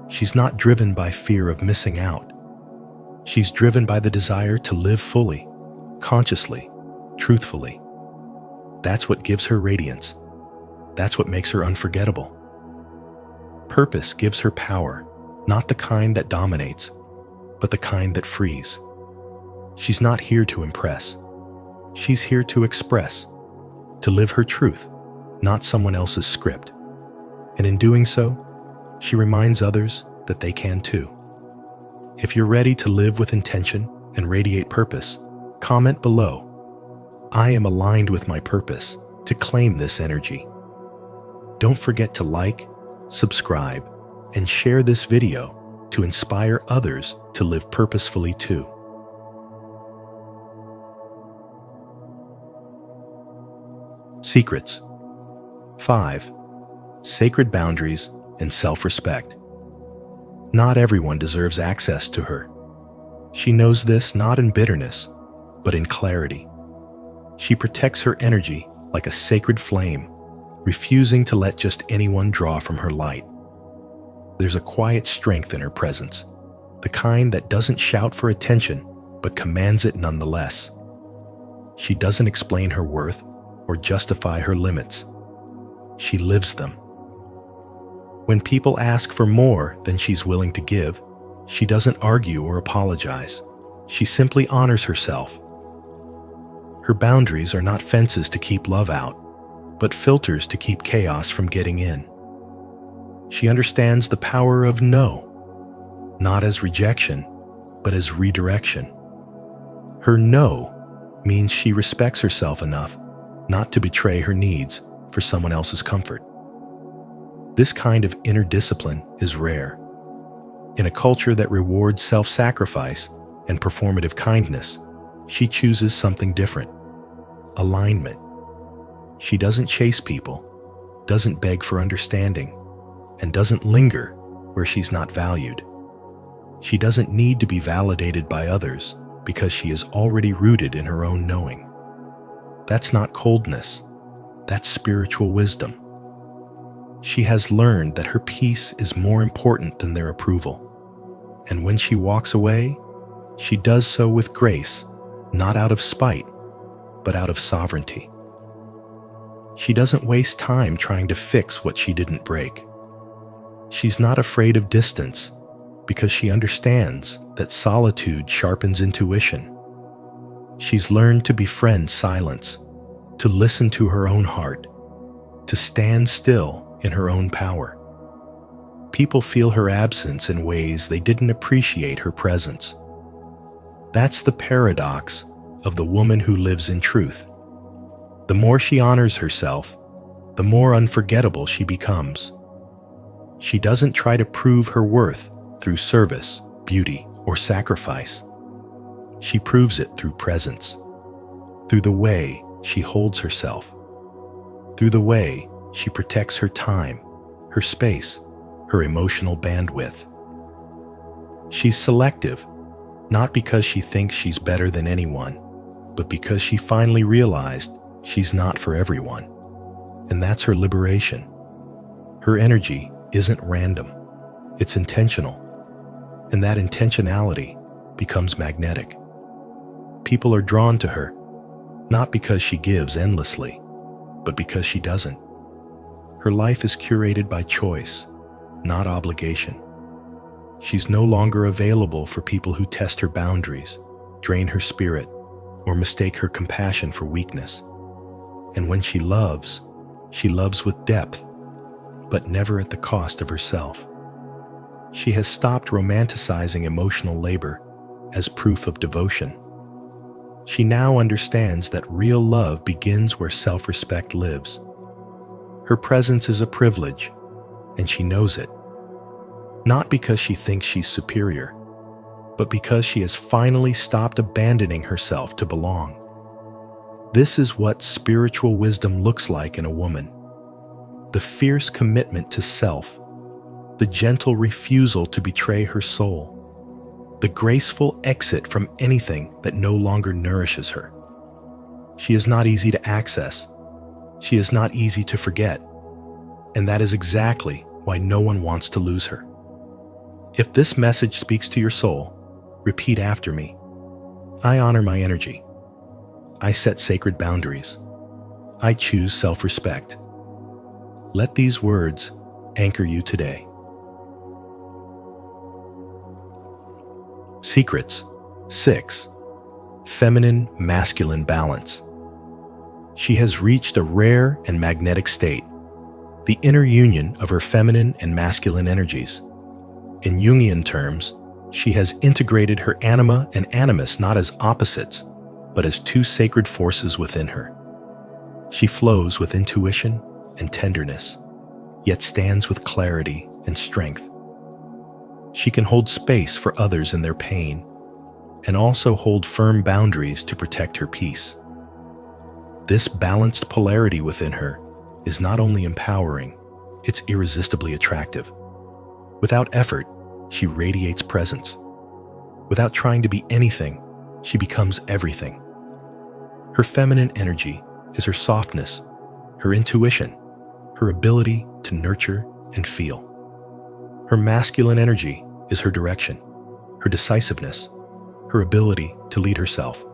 A: She's not driven by fear of missing out. She's driven by the desire to live fully, consciously, truthfully. That's what gives her radiance. That's what makes her unforgettable. Purpose gives her power, not the kind that dominates, but the kind that frees. She's not here to impress. She's here to express, to live her truth, not someone else's script. And in doing so, she reminds others that they can too. If you're ready to live with intention and radiate purpose, comment below. I am aligned with my purpose to claim this energy. Don't forget to like, subscribe, and share this video to inspire others to live purposefully too. Secrets. 5. Sacred boundaries and self-respect. Not everyone deserves access to her. She knows this not in bitterness, but in clarity. She protects her energy like a sacred flame, refusing to let just anyone draw from her light. There's a quiet strength in her presence, the kind that doesn't shout for attention, but commands it nonetheless. She doesn't explain her worth or justify her limits. She lives them. When people ask for more than she's willing to give, she doesn't argue or apologize. She simply honors herself. Her boundaries are not fences to keep love out, but filters to keep chaos from getting in. She understands the power of no, not as rejection, but as redirection. Her no means she respects herself enough not to betray her needs for someone else's comfort. This kind of inner discipline is rare. In a culture that rewards self-sacrifice and performative kindness, she chooses something different: alignment. She doesn't chase people, doesn't beg for understanding, and doesn't linger where she's not valued. She doesn't need to be validated by others because she is already rooted in her own knowing. That's not coldness, that's spiritual wisdom. She has learned that her peace is more important than their approval. And when she walks away, she does so with grace, not out of spite, but out of sovereignty. She doesn't waste time trying to fix what she didn't break. She's not afraid of distance because she understands that solitude sharpens intuition. She's learned to befriend silence, to listen to her own heart, to stand still in her own power. People feel her absence in ways they didn't appreciate her presence. That's the paradox of the woman who lives in truth. The more she honors herself, the more unforgettable she becomes. She doesn't try to prove her worth through service, beauty, or sacrifice. She proves it through presence, through the way she holds herself, through the way she protects her time, her space, her emotional bandwidth. She's selective, not because she thinks she's better than anyone, but because she finally realized she's not for everyone. And that's her liberation. Her energy isn't random, it's intentional. And that intentionality becomes magnetic. People are drawn to her, not because she gives endlessly, but because she doesn't. Her life is curated by choice, not obligation. She's no longer available for people who test her boundaries, drain her spirit, or mistake her compassion for weakness. And when she loves with depth, but never at the cost of herself. She has stopped romanticizing emotional labor as proof of devotion. She now understands that real love begins where self-respect lives. Her presence is a privilege, and she knows it. Not because she thinks she's superior, but because she has finally stopped abandoning herself to belong. This is what spiritual wisdom looks like in a woman. The fierce commitment to self, the gentle refusal to betray her soul, the graceful exit from anything that no longer nourishes her. She is not easy to access. She is not easy to forget. And that is exactly why no one wants to lose her. If this message speaks to your soul, repeat after me. I honor my energy. I set sacred boundaries. I choose self-respect. Let these words anchor you today. Secrets 6. Feminine-masculine balance. She has reached a rare and magnetic state, the inner union of her feminine and masculine energies. In Jungian terms, she has integrated her anima and animus not as opposites, but as two sacred forces within her. She flows with intuition and tenderness, yet stands with clarity and strength. She can hold space for others in their pain, and also hold firm boundaries to protect her peace. This balanced polarity within her is not only empowering, it's irresistibly attractive. Without effort, she radiates presence. Without trying to be anything, she becomes everything. Her feminine energy is her softness, her intuition, her ability to nurture and feel. Her masculine energy is her direction, her decisiveness, her ability to lead herself.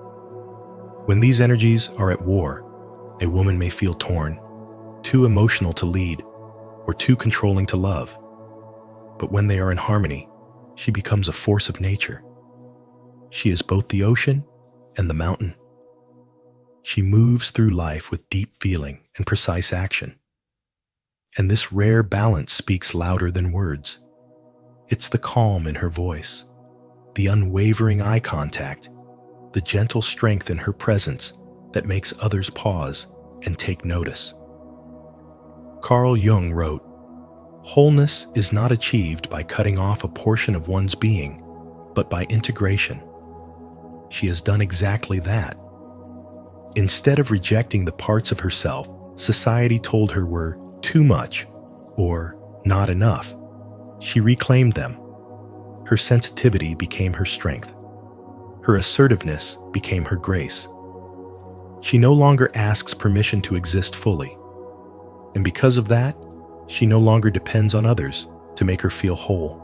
A: When these energies are at war, a woman may feel torn, too emotional to lead, or too controlling to love. But when they are in harmony, she becomes a force of nature. She is both the ocean and the mountain. She moves through life with deep feeling and precise action. And this rare balance speaks louder than words. It's the calm in her voice, the unwavering eye contact, the gentle strength in her presence that makes others pause and take notice. Carl Jung wrote, "Wholeness is not achieved by cutting off a portion of one's being, but by integration." She has done exactly that. Instead of rejecting the parts of herself society told her were too much or not enough, she reclaimed them. Her sensitivity became her strength. Her assertiveness became her grace. She no longer asks permission to exist fully. And because of that, she no longer depends on others to make her feel whole.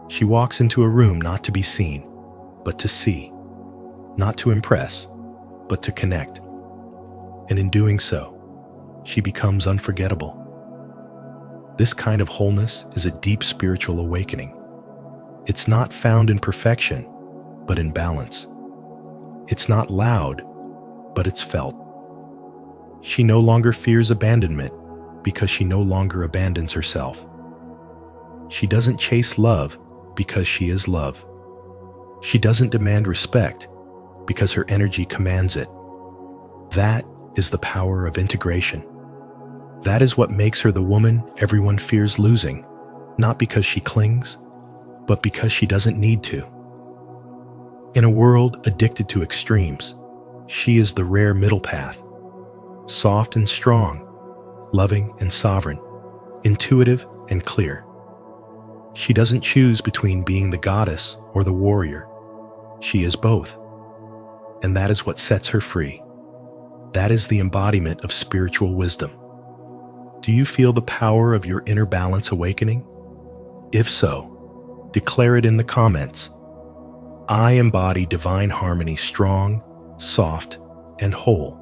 A: She walks into a room not to be seen, but to see. not to impress, but to connect. And in doing so, she becomes unforgettable. This kind of wholeness is a deep spiritual awakening. It's not found in perfection, but in balance. It's not loud, but it's felt. She no longer fears abandonment because she no longer abandons herself. She doesn't chase love because she is love. She doesn't demand respect because her energy commands it. That is the power of integration. That is what makes her the woman everyone fears losing, not because she clings, but because she doesn't need to. In a world addicted to extremes, she is the rare middle path, soft and strong, loving and sovereign, intuitive and clear. She doesn't choose between being the goddess or the warrior. She is both. And that is what sets her free. That is the embodiment of spiritual wisdom. Do you feel the power of your inner balance awakening? If so, declare it in the comments. I embody divine harmony, strong, soft, and whole.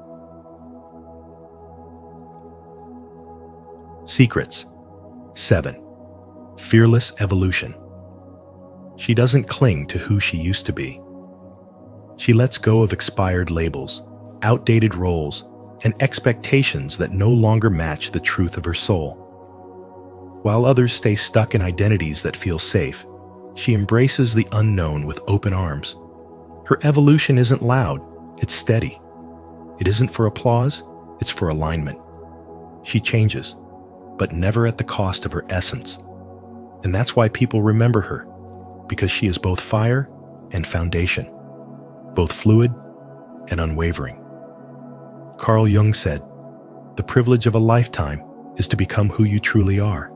A: Secrets. 7. Fearless evolution. She doesn't cling to who she used to be. She lets go of expired labels, outdated roles, and expectations that no longer match the truth of her soul. While others stay stuck in identities that feel safe, she embraces the unknown with open arms. Her evolution isn't loud, it's steady. It isn't for applause, it's for alignment. She changes, but never at the cost of her essence. And that's why people remember her, because she is both fire and foundation, both fluid and unwavering. Carl Jung said, "The privilege of a lifetime is to become who you truly are."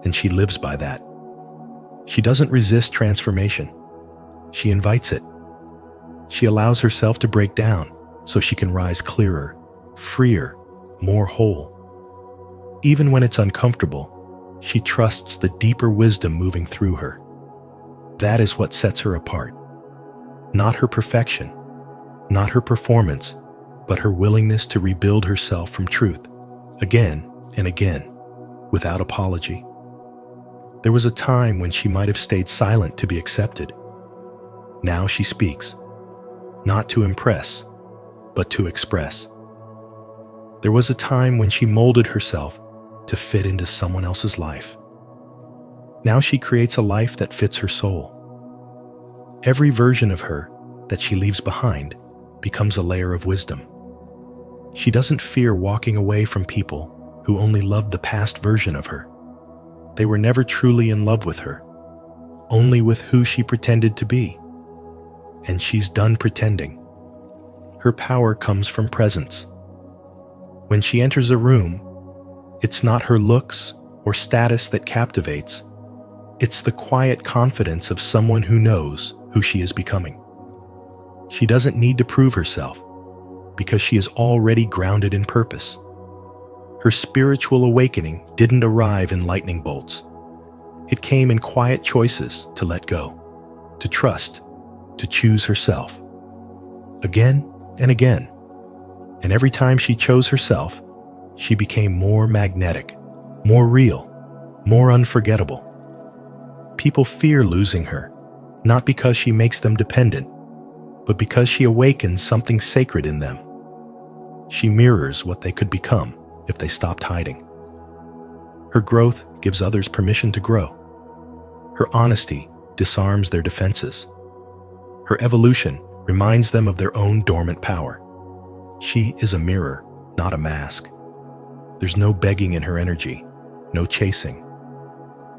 A: And she lives by that. She doesn't resist transformation. She invites it. She allows herself to break down so she can rise clearer, freer, more whole. Even when it's uncomfortable, she trusts the deeper wisdom moving through her. That is what sets her apart. Not her perfection, not her performance, but her willingness to rebuild herself from truth, again and again, without apology. There was a time when she might have stayed silent to be accepted. Now she speaks, not to impress, but to express. There was a time when she molded herself to fit into someone else's life. Now she creates a life that fits her soul. Every version of her that she leaves behind becomes a layer of wisdom. She doesn't fear walking away from people who only loved the past version of her. They were never truly in love with her, only with who she pretended to be. And she's done pretending. Her power comes from presence. When she enters a room, it's not her looks or status that captivates. It's the quiet confidence of someone who knows who she is becoming. She doesn't need to prove herself because she is already grounded in purpose. Her spiritual awakening didn't arrive in lightning bolts. It came in quiet choices to let go, to trust, to choose herself. Again and again. And every time she chose herself, she became more magnetic, more real, more unforgettable. People fear losing her, not because she makes them dependent, but because she awakens something sacred in them. She mirrors what they could become if they stopped hiding. Her growth gives others permission to grow. Her honesty disarms their defenses. Her evolution reminds them of their own dormant power. She is a mirror, not a mask. There's no begging in her energy, no chasing.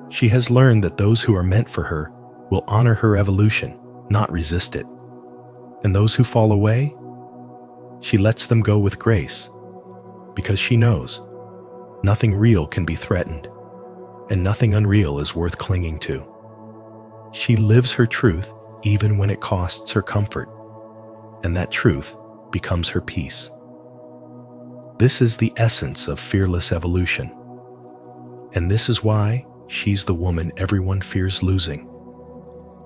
A: She has learned that those who are meant for her will honor her evolution, not resist it. And those who fall away, she lets them go with grace, because she knows nothing real can be threatened, and nothing unreal is worth clinging to. She lives her truth even when it costs her comfort, and that truth becomes her peace. This is the essence of fearless evolution, and this is why she's the woman everyone fears losing.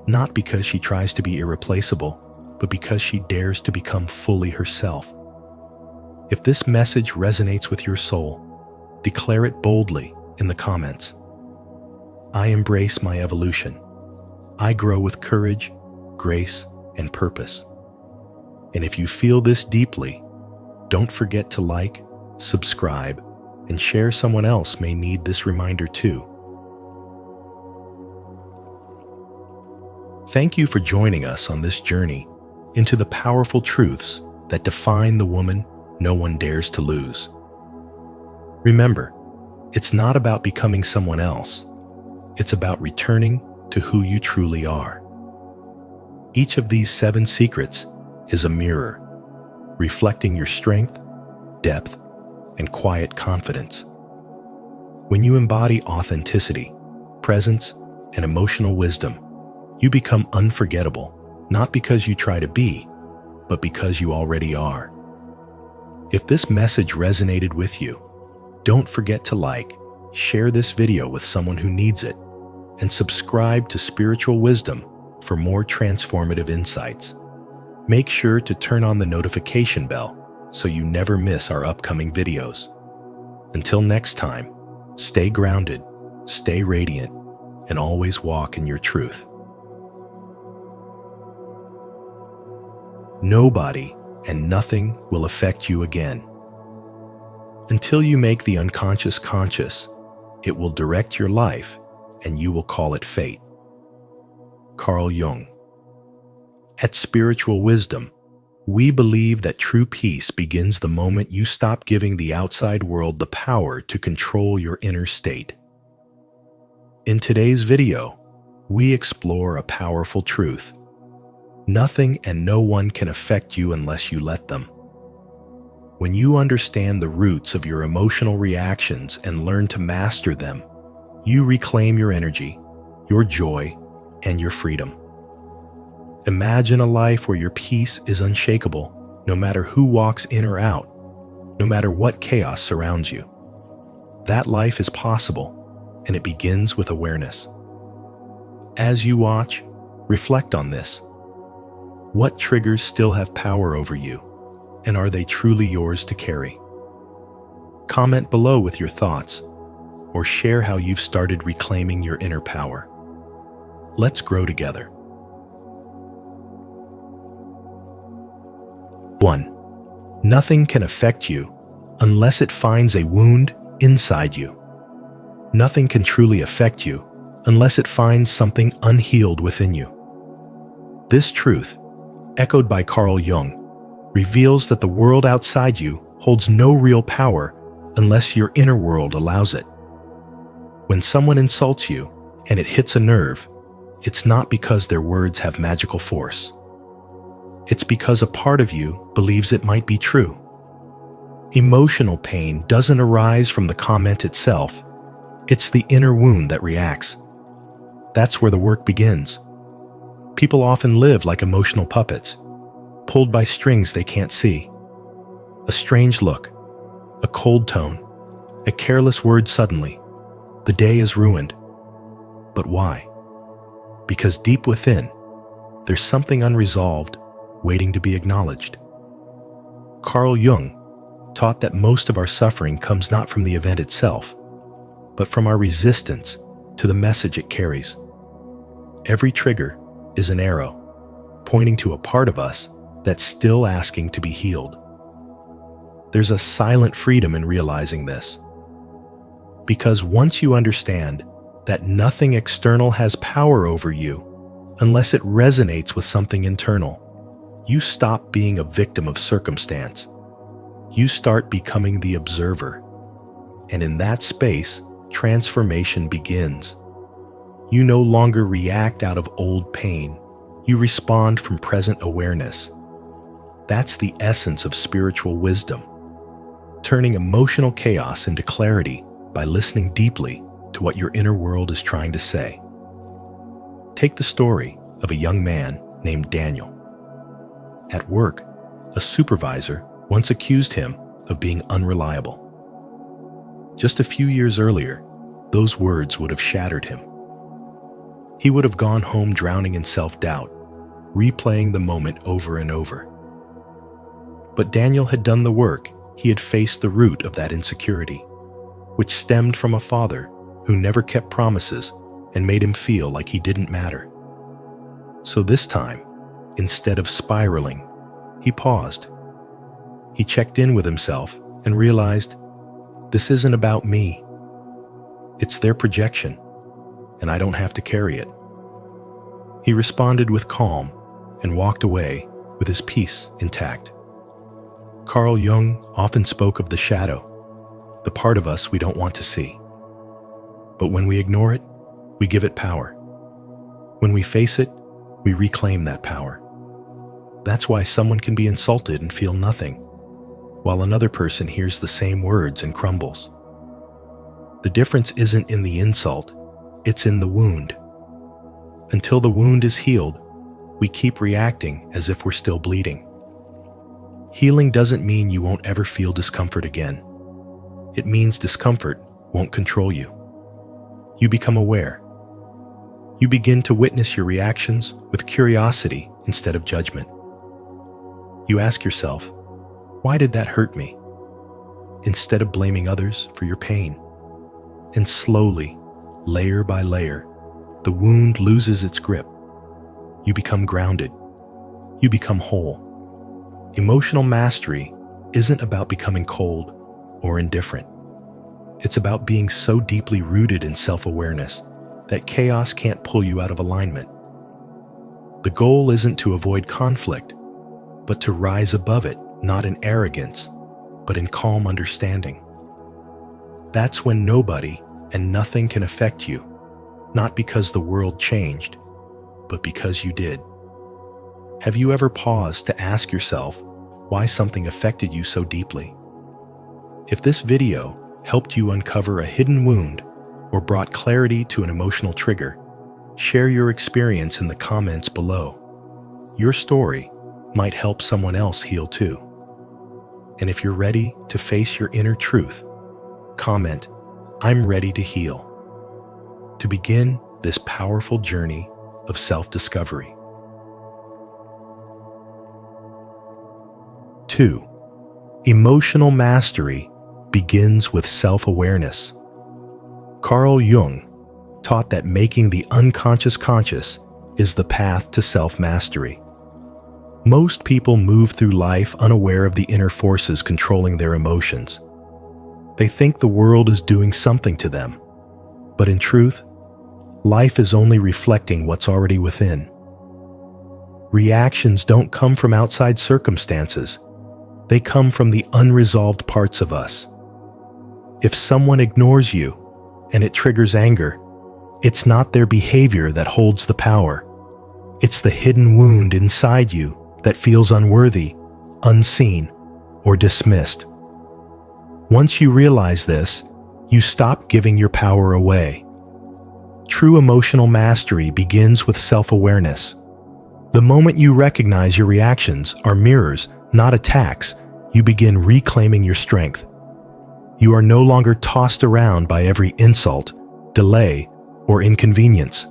A: Not because she tries to be irreplaceable, but because she dares to become fully herself. If this message resonates with your soul, declare it boldly in the comments. I embrace my evolution. I grow with courage, grace, and purpose. And if you feel this deeply, don't forget to like, subscribe, and share. Someone else may need this reminder too. Thank you for joining us on this journey into the powerful truths that define the woman no one dares to lose. Remember, it's not about becoming someone else. It's about returning to who you truly are. Each of these 7 secrets is a mirror, reflecting your strength, depth, and quiet confidence. When you embody authenticity, presence, and emotional wisdom, you become unforgettable, not because you try to be, but because you already are. If this message resonated with you, don't forget to like, share this video with someone who needs it, and subscribe to Spiritual Wisdom for more transformative insights. Make sure to turn on the notification bell so you never miss our upcoming videos. Until next time, stay grounded, stay radiant, and always walk in your truth. Nobody and nothing will affect you again. Until you make the unconscious conscious, it will direct your life and you will call it fate. Carl Jung. At Spiritual Wisdom, we believe that true peace begins the moment you stop giving the outside world the power to control your inner state. In today's video, we explore a powerful truth. Nothing and no one can affect you unless you let them. When you understand the roots of your emotional reactions and learn to master them, you reclaim your energy, your joy, and your freedom. Imagine a life where your peace is unshakable, no matter who walks in or out, no matter what chaos surrounds you. That life is possible, and it begins with awareness. As you watch, reflect on this. What triggers still have power over you, and are they truly yours to carry? Comment below with your thoughts, or share how you've started reclaiming your inner power. Let's grow together. 1. Nothing can affect you unless it finds a wound inside you. Nothing can truly affect you unless it finds something unhealed within you. This truth, echoed by Carl Jung, reveals that the world outside you holds no real power unless your inner world allows it. When someone insults you and it hits a nerve, it's not because their words have magical force. It's because a part of you believes it might be true. Emotional pain doesn't arise from the comment itself. It's the inner wound that reacts. That's where the work begins. People often live like emotional puppets, pulled by strings they can't see. A strange look, a cold tone, a careless word suddenly. The day is ruined. But why? Because deep within, there's something unresolved, waiting to be acknowledged. Carl Jung taught that most of our suffering comes not from the event itself, but from our resistance to the message it carries. Every trigger is an arrow, pointing to a part of us that's still asking to be healed. There's a silent freedom in realizing this. Because once you understand that nothing external has power over you unless it resonates with something internal, you stop being a victim of circumstance. You start becoming the observer. And in that space, transformation begins. You no longer react out of old pain. You respond from present awareness. That's the essence of spiritual wisdom, turning emotional chaos into clarity by listening deeply to what your inner world is trying to say. Take the story of a young man named Daniel. At work, a supervisor once accused him of being unreliable. Just a few years earlier, those words would have shattered him. He would have gone home drowning in self-doubt, replaying the moment over and over. But Daniel had done the work. He had faced the root of that insecurity, which stemmed from a father who never kept promises and made him feel like he didn't matter. So this time, instead of spiraling, he paused. He checked in with himself and realized, this isn't about me. It's their projection, and I don't have to carry it. He responded with calm and walked away with his peace intact. Carl Jung often spoke of the shadow, the part of us we don't want to see. But when we ignore it, we give it power. When we face it, we reclaim that power. That's why someone can be insulted and feel nothing, while another person hears the same words and crumbles. The difference isn't in the insult, it's in the wound. Until the wound is healed, we keep reacting as if we're still bleeding. Healing doesn't mean you won't ever feel discomfort again. It means discomfort won't control you. You become aware. You begin to witness your reactions with curiosity instead of judgment. You ask yourself, why did that hurt me? Instead of blaming others for your pain. And slowly, layer by layer, the wound loses its grip. You become grounded. You become whole. Emotional mastery isn't about becoming cold or indifferent. It's about being so deeply rooted in self-awareness that chaos can't pull you out of alignment. The goal isn't to avoid conflict, but to rise above it, not in arrogance, but in calm understanding. That's when nobody and nothing can affect you, not because the world changed, but because you did. Have you ever paused to ask yourself why something affected you so deeply? If this video helped you uncover a hidden wound or brought clarity to an emotional trigger, share your experience in the comments below. Your story might help someone else heal too. And if you're ready to face your inner truth, comment, "I'm ready to heal," to begin this powerful journey of self-discovery. 2. Emotional mastery begins with self-awareness. Carl Jung taught that making the unconscious conscious is the path to self-mastery. Most people move through life unaware of the inner forces controlling their emotions. They think the world is doing something to them, but in truth, life is only reflecting what's already within. Reactions don't come from outside circumstances. They come from the unresolved parts of us. If someone ignores you and it triggers anger, it's not their behavior that holds the power. It's the hidden wound inside you that feels unworthy, unseen, or dismissed. Once you realize this, you stop giving your power away. True emotional mastery begins with self-awareness. The moment you recognize your reactions are mirrors, not attacks, you begin reclaiming your strength. You are no longer tossed around by every insult, delay, or inconvenience.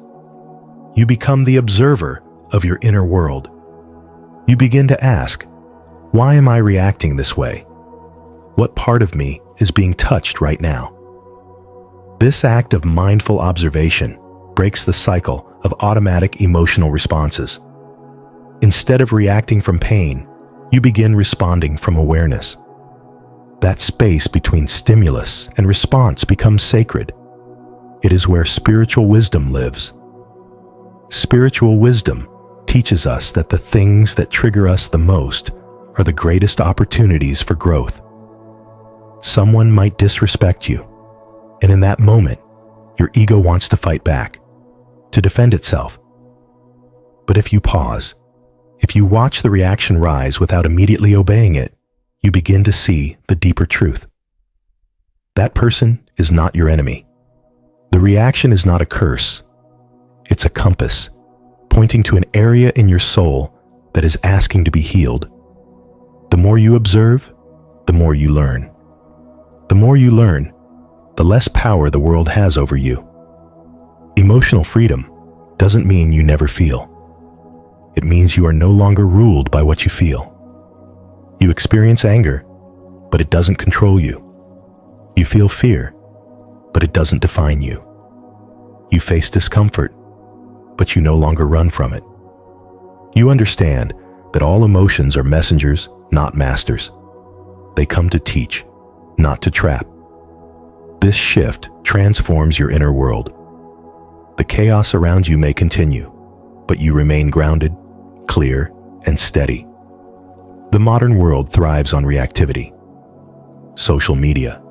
A: You become the observer of your inner world. You begin to ask, why am I reacting this way? What part of me is being touched right now? This act of mindful observation breaks the cycle of automatic emotional responses. Instead of reacting from pain, you begin responding from awareness. That space between stimulus and response becomes sacred. It is where spiritual wisdom lives. Spiritual wisdom teaches us that the things that trigger us the most are the greatest opportunities for growth. Someone might disrespect you, and in that moment, your ego wants to fight back, to defend itself. But if you pause, if you watch the reaction rise without immediately obeying it, you begin to see the deeper truth. That person is not your enemy. The reaction is not a curse. It's a compass, pointing to an area in your soul that is asking to be healed. The more you observe, the more you learn. The more you learn, the less power the world has over you. Emotional freedom doesn't mean you never feel. It means you are no longer ruled by what you feel. You experience anger, but it doesn't control you. You feel fear, but it doesn't define you. You face discomfort, but you no longer run from it. You understand that all emotions are messengers, not masters. They come to teach, not to trap. This shift transforms your inner world. The chaos around you may continue, but you remain grounded, clear, and steady. The modern world thrives on reactivity. Social media,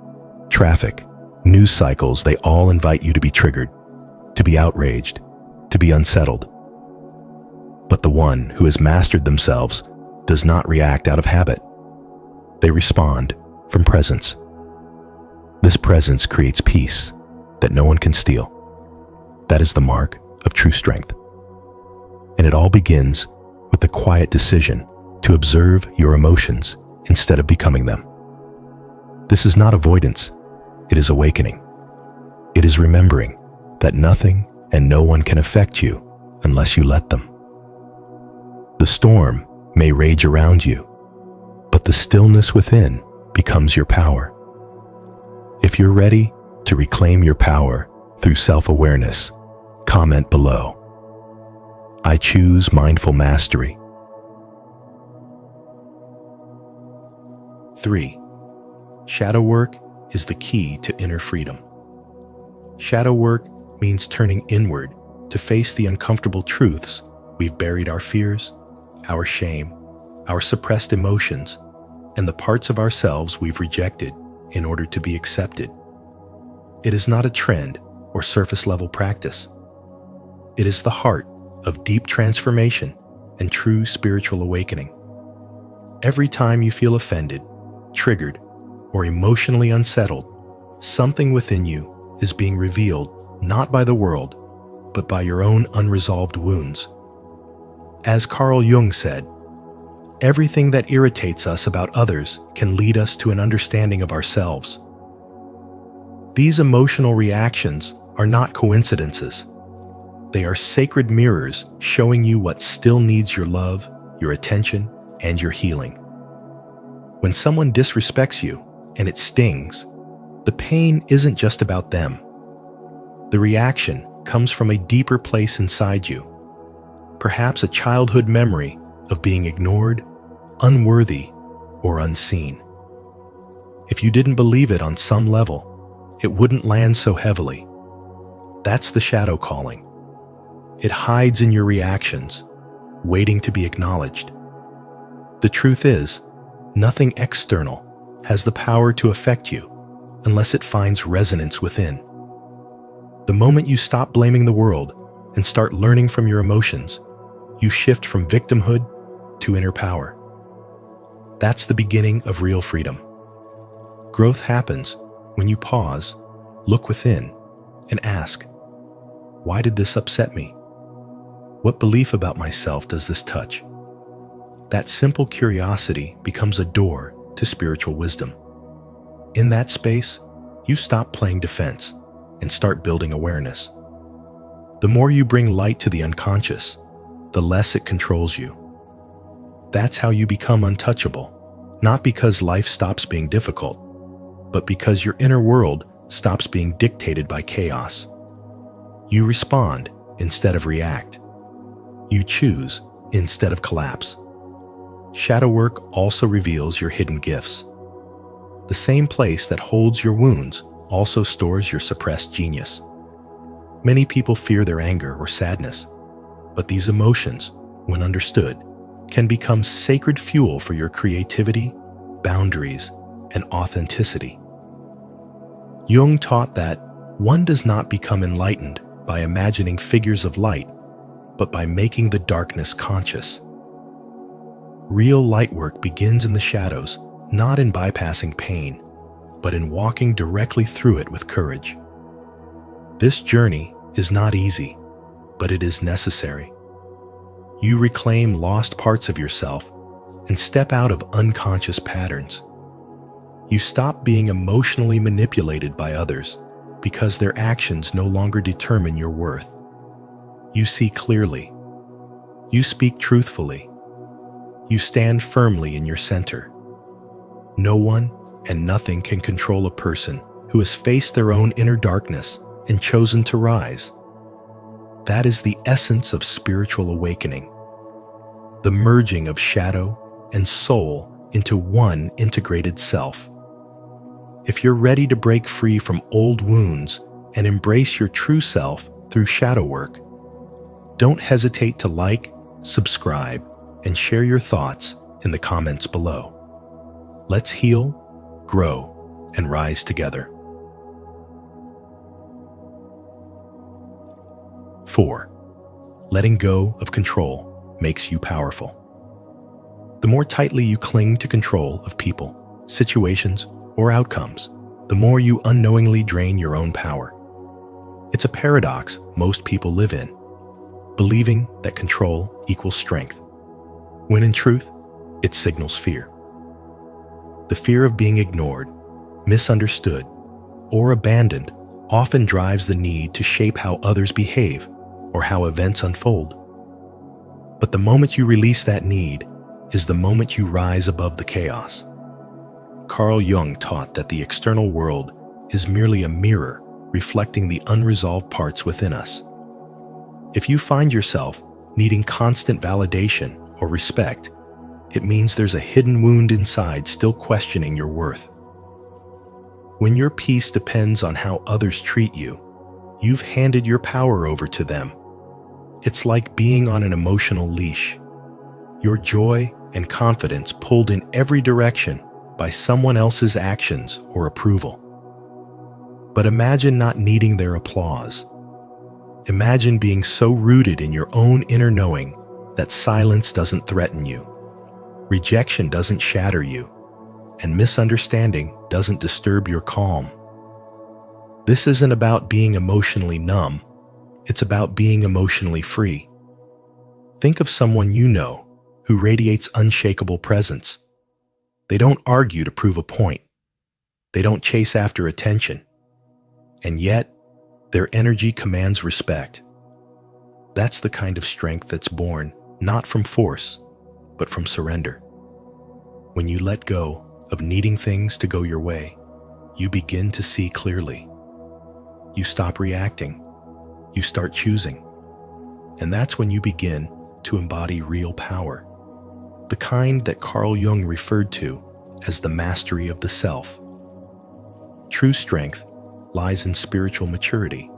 A: traffic, news cycles, they all invite you to be triggered, to be outraged, to be unsettled. But the one who has mastered themselves does not react out of habit. They respond from presence. This presence creates peace that no one can steal. That is the mark of true strength. And it all begins with the quiet decision to observe your emotions instead of becoming them. This is not avoidance, it is awakening. It is remembering that nothing and no one can affect you unless you let them. The storm may rage around you, but the stillness within becomes your power. If you're ready to reclaim your power through self-awareness, comment below. I choose mindful mastery. 3. Shadow work is the key to inner freedom. Shadow work means turning inward to face the uncomfortable truths we've buried: our fears, our shame, our suppressed emotions, and the parts of ourselves we've rejected in order to be accepted. It is not a trend or surface-level practice. It is the heart of deep transformation and true spiritual awakening. Every time you feel offended, triggered, or emotionally unsettled, something within you is being revealed not by the world, but by your own unresolved wounds. As Carl Jung said, everything that irritates us about others can lead us to an understanding of ourselves. These emotional reactions are not coincidences. They are sacred mirrors showing you what still needs your love, your attention, and your healing. When someone disrespects you and it stings, the pain isn't just about them. The reaction comes from a deeper place inside you, perhaps a childhood memory of being ignored, unworthy, or unseen. If you didn't believe it on some level, it wouldn't land so heavily. That's the shadow calling. It hides in your reactions, waiting to be acknowledged. The truth is, nothing external has the power to affect you unless it finds resonance within. The moment you stop blaming the world and start learning from your emotions, you shift from victimhood to inner power. That's the beginning of real freedom. Growth happens when you pause, look within, and ask, why did this upset me? What belief about myself does this touch? That simple curiosity becomes a door to spiritual wisdom. In that space, you stop playing defense and start building awareness. The more you bring light to the unconscious, the less it controls you. That's how you become untouchable, not because life stops being difficult, but because your inner world stops being dictated by chaos. You respond instead of react. You choose instead of collapse. Shadow work also reveals your hidden gifts. The same place that holds your wounds also stores your suppressed genius. Many people fear their anger or sadness, but these emotions, when understood, can become sacred fuel for your creativity, boundaries, and authenticity. Jung taught that one does not become enlightened by imagining figures of light, but by making the darkness conscious. Real light work begins in the shadows, not in bypassing pain, but in walking directly through it with courage. This journey is not easy, but it is necessary. You reclaim lost parts of yourself and step out of unconscious patterns. You stop being emotionally manipulated by others because their actions no longer determine your worth. You see clearly. You speak truthfully. You stand firmly in your center. No one and nothing can control a person who has faced their own inner darkness and chosen to rise. That is the essence of spiritual awakening, the merging of shadow and soul into one integrated self. If you're ready to break free from old wounds and embrace your true self through shadow work, don't hesitate to like, subscribe, and share your thoughts in the comments below. Let's heal, grow, and rise together. 4. Letting go of control makes you powerful. The more tightly you cling to control of people, situations, or outcomes, the more you unknowingly drain your own power. It's a paradox most people live in, believing that control equals strength, when in truth, it signals fear. The fear of being ignored, misunderstood, or abandoned often drives the need to shape how others behave or how events unfold. But the moment you release that need is the moment you rise above the chaos. Carl Jung taught that the external world is merely a mirror reflecting the unresolved parts within us. If you find yourself needing constant validation or respect, it means there's a hidden wound inside still questioning your worth. When your peace depends on how others treat you, you've handed your power over to them. It's like being on an emotional leash. Your joy and confidence pulled in every direction by someone else's actions or approval. But imagine not needing their applause. Imagine being so rooted in your own inner knowing that silence doesn't threaten you, rejection doesn't shatter you, and misunderstanding doesn't disturb your calm. This isn't about being emotionally numb. It's about being emotionally free. Think of someone you know who radiates unshakable presence. They don't argue to prove a point. They don't chase after attention. And yet, their energy commands respect. That's the kind of strength that's born not from force, but from surrender. When you let go of needing things to go your way, you begin to see clearly. You stop reacting. You start choosing. And that's when you begin to embody real power, the kind that Carl Jung referred to as the mastery of the self. True strength lies in spiritual maturity.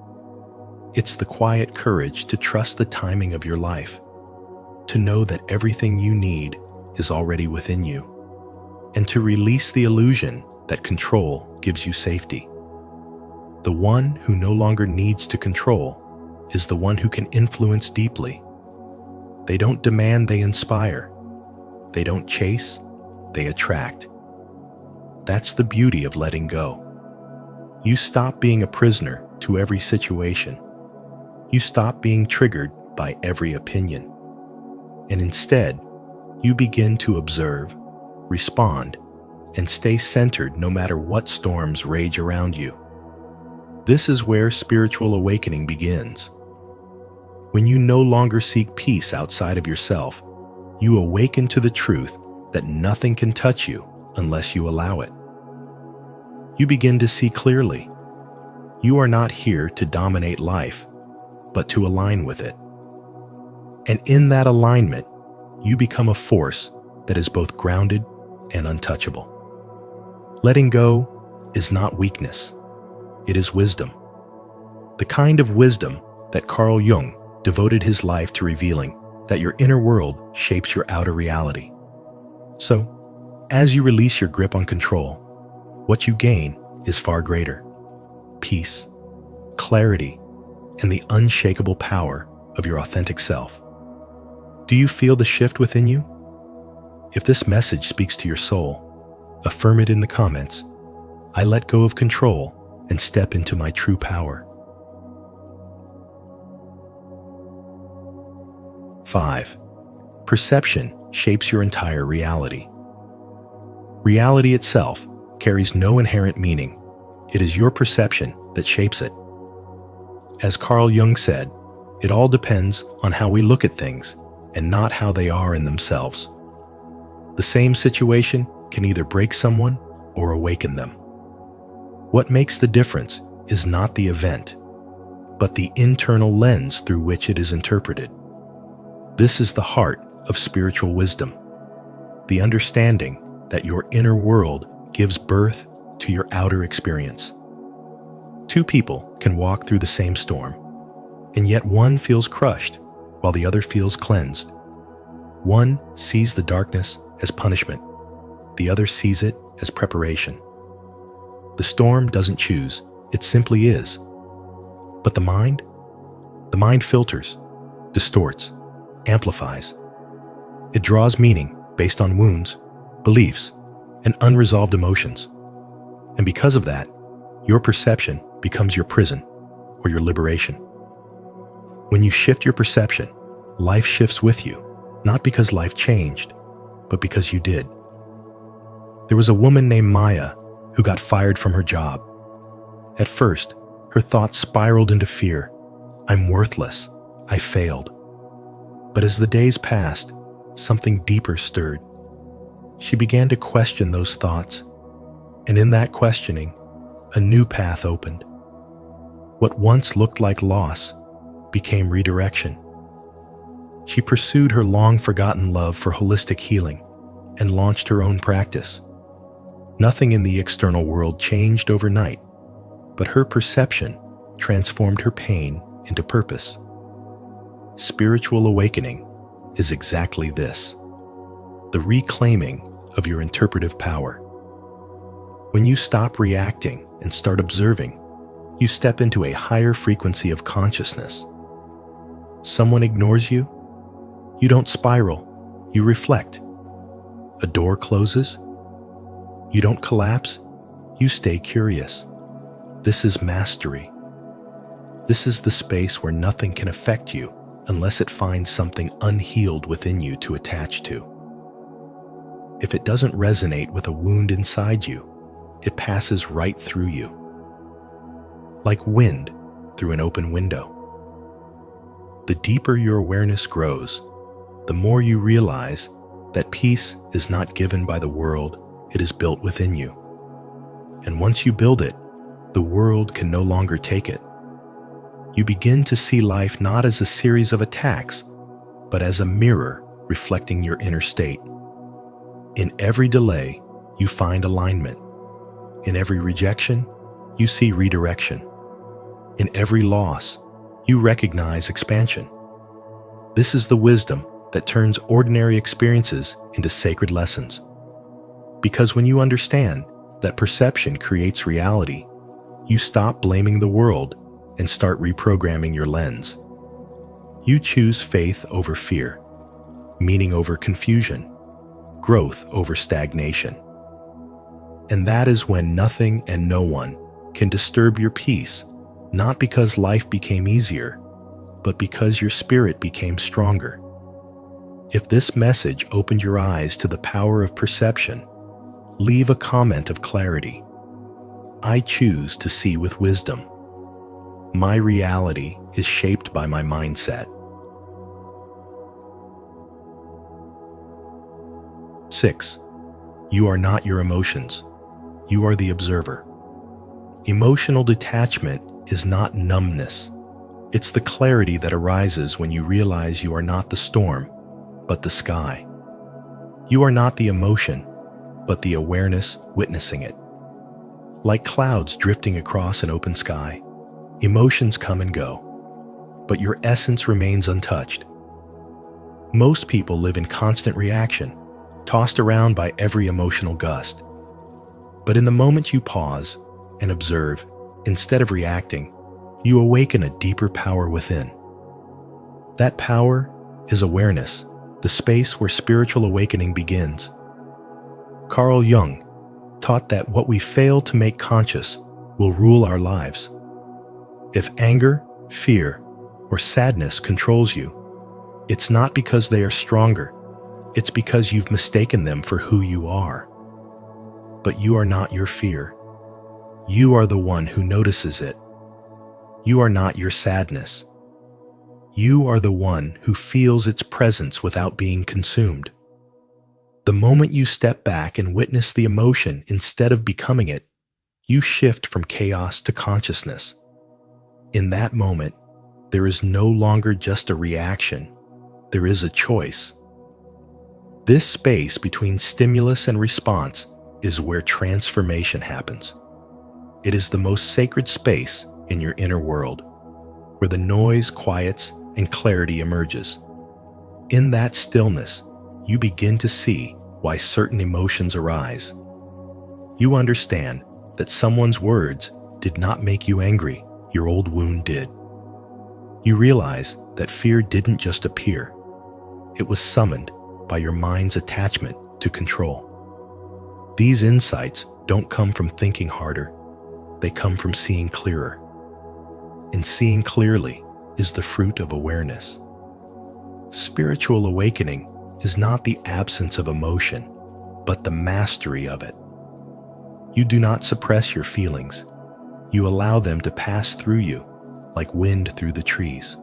A: It's the quiet courage to trust the timing of your life, to know that everything you need is already within you, and to release the illusion that control gives you safety. The one who no longer needs to control is the one who can influence deeply. They don't demand, they inspire. They don't chase, they attract. That's the beauty of letting go. You stop being a prisoner to every situation. You stop being triggered by every opinion. And instead, you begin to observe, respond, and stay centered no matter what storms rage around you. This is where spiritual awakening begins. When you no longer seek peace outside of yourself, you awaken to the truth that nothing can touch you unless you allow it. You begin to see clearly. You are not here to dominate life, but to align with it. And in that alignment, you become a force that is both grounded and untouchable. Letting go is not weakness. It is wisdom. The kind of wisdom that Carl Jung devoted his life to revealing, that your inner world shapes your outer reality. So, as you release your grip on control, what you gain is far greater: peace, clarity, and the unshakable power of your authentic self. Do you feel the shift within you? If this message speaks to your soul, affirm it in the comments. I let go of control and step into my true power. 5. Perception shapes your entire reality. Reality itself carries no inherent meaning. It is your perception that shapes it. As Carl Jung said, it all depends on how we look at things, and not how they are in themselves. The same situation can either break someone or awaken them. What makes the difference is not the event, but the internal lens through which it is interpreted. This is the heart of spiritual wisdom, the understanding that your inner world gives birth to your outer experience. Two people can walk through the same storm, and yet one feels crushed while the other feels cleansed. One sees the darkness as punishment, the other sees it as preparation. The storm doesn't choose, it simply is. But the mind filters, distorts, amplifies. It draws meaning based on wounds, beliefs, and unresolved emotions. And because of that, your perception becomes your prison or your liberation. When you shift your perception, life shifts with you, not because life changed, but because you did. There was a woman named Maya who got fired from her job. At first, her thoughts spiraled into fear. I'm worthless. I failed. But as the days passed, something deeper stirred. She began to question those thoughts, and in that questioning, a new path opened. What once looked like loss became redirection. She pursued her long-forgotten love for holistic healing and launched her own practice. Nothing in the external world changed overnight, but her perception transformed her pain into purpose. Spiritual awakening is exactly this: the reclaiming of your interpretive power. When you stop reacting and start observing, you step into a higher frequency of consciousness. Someone ignores you, you don't spiral, you reflect. A door closes, you don't collapse, you stay curious. This is mastery. This is the space where nothing can affect you unless it finds something unhealed within you to attach to. If it doesn't resonate with a wound inside you, it passes right through you, like wind through an open window. The deeper your awareness grows, the more you realize that peace is not given by the world, it is built within you. And once you build it, the world can no longer take it. You begin to see life not as a series of attacks, but as a mirror reflecting your inner state. In every delay, you find alignment. In every rejection, you see redirection. In every loss, you recognize expansion. This is the wisdom that turns ordinary experiences into sacred lessons. Because when you understand that perception creates reality, you stop blaming the world and start reprogramming your lens. You choose faith over fear, meaning over confusion, growth over stagnation. And that is when nothing and no one can disturb your peace, not because life became easier, but because your spirit became stronger. If this message opened your eyes to the power of perception, leave a comment of clarity. I choose to see with wisdom. My reality is shaped by my mindset. 6. You are not your emotions. You are the observer. Emotional detachment is not numbness. It's the clarity that arises when you realize you are not the storm, but the sky. You are not the emotion, but the awareness witnessing it. Like clouds drifting across an open sky, emotions come and go, but your essence remains untouched. Most people live in constant reaction, tossed around by every emotional gust. But in the moment you pause and observe, instead of reacting, you awaken a deeper power within. That power is awareness, the space where spiritual awakening begins. Carl Jung taught that what we fail to make conscious will rule our lives. If anger, fear, or sadness controls you, it's not because they are stronger, it's because you've mistaken them for who you are. But you are not your fear. You are the one who notices it. You are not your sadness. You are the one who feels its presence without being consumed. The moment you step back and witness the emotion instead of becoming it, you shift from chaos to consciousness. In that moment, there is no longer just a reaction, there is a choice. This space between stimulus and response is where transformation happens. It is the most sacred space in your inner world, where the noise quiets and clarity emerges. In that stillness, you begin to see why certain emotions arise. You understand that someone's words did not make you angry, your old wound did. You realize that fear didn't just appear. It was summoned by your mind's attachment to control. These insights don't come from thinking harder. They come from seeing clearer. And seeing clearly is the fruit of awareness. Spiritual awakening is not the absence of emotion, but the mastery of it. You do not suppress your feelings. You allow them to pass through you like wind through the trees.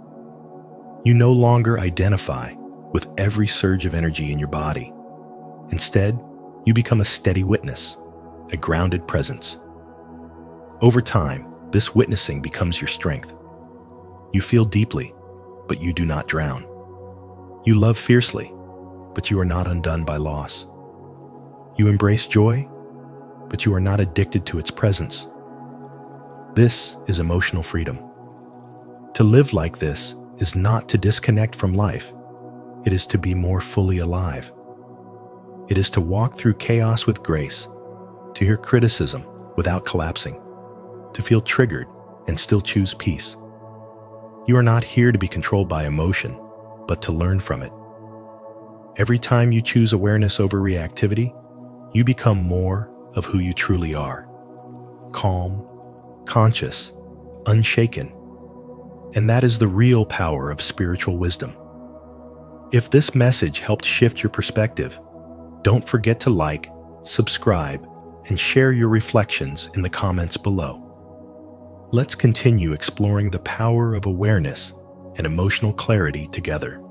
A: You no longer identify with every surge of energy in your body. Instead, you become a steady witness, a grounded presence. Over time, this witnessing becomes your strength. You feel deeply, but you do not drown. You love fiercely, but you are not undone by loss. You embrace joy, but you are not addicted to its presence. This is emotional freedom. To live like this is not to disconnect from life. It is to be more fully alive. It is to walk through chaos with grace, to hear criticism without collapsing, to feel triggered and still choose peace. You are not here to be controlled by emotion, but to learn from it. Every time you choose awareness over reactivity, you become more of who you truly are. Calm, conscious, unshaken. And that is the real power of spiritual wisdom. If this message helped shift your perspective, don't forget to like, subscribe, and share your reflections in the comments below. Let's continue exploring the power of awareness and emotional clarity together.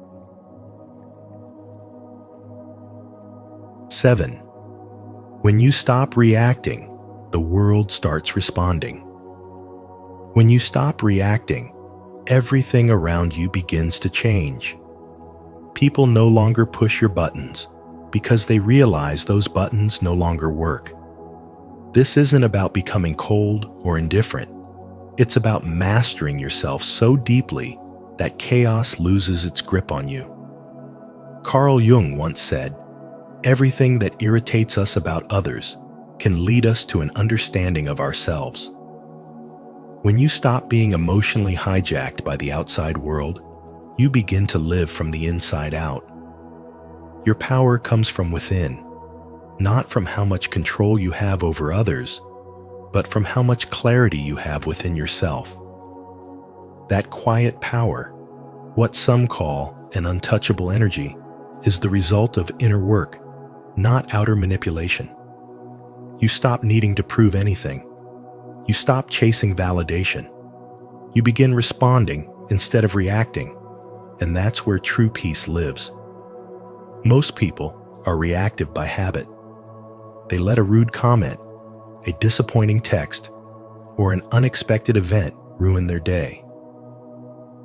A: 7. When you stop reacting, the world starts responding. When you stop reacting, everything around you begins to change. People no longer push your buttons because they realize those buttons no longer work. This isn't about becoming cold or indifferent. It's about mastering yourself so deeply that chaos loses its grip on you. Carl Jung once said, "Everything that irritates us about others can lead us to an understanding of ourselves." When you stop being emotionally hijacked by the outside world, you begin to live from the inside out. Your power comes from within, not from how much control you have over others, but from how much clarity you have within yourself. That quiet power, what some call an untouchable energy, is the result of inner work, not outer manipulation. You stop needing to prove anything. You stop chasing validation. You begin responding instead of reacting, and that's where true peace lives. Most people are reactive by habit. They let a rude comment, a disappointing text, or an unexpected event ruin their day.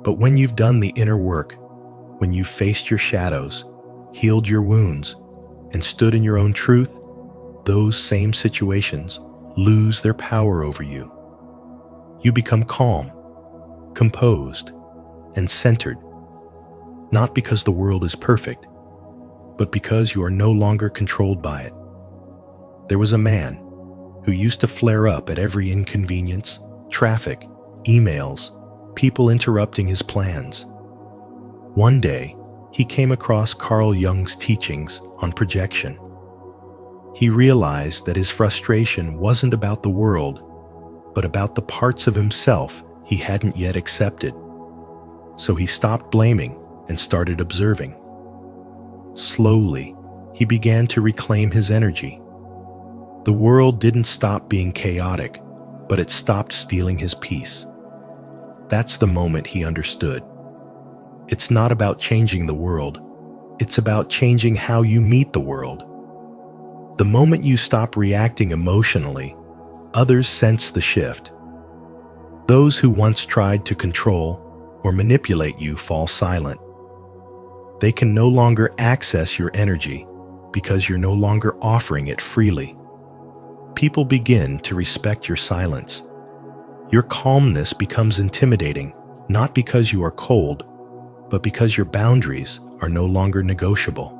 A: But when you've done the inner work, when you've faced your shadows, healed your wounds, and stood in your own truth, those same situations lose their power over you. You become calm, composed, and centered, not because the world is perfect, but because you are no longer controlled by it. There was a man who used to flare up at every inconvenience, traffic, emails, people interrupting his plans. One day, he came across Carl Jung's teachings on projection. He realized that his frustration wasn't about the world, but about the parts of himself he hadn't yet accepted. So he stopped blaming and started observing. Slowly, he began to reclaim his energy. The world didn't stop being chaotic, but it stopped stealing his peace. That's the moment he understood. It's not about changing the world. It's about changing how you meet the world. The moment you stop reacting emotionally, others sense the shift. Those who once tried to control or manipulate you fall silent. They can no longer access your energy because you're no longer offering it freely. People begin to respect your silence. Your calmness becomes intimidating, not because you are cold, but because your boundaries are no longer negotiable.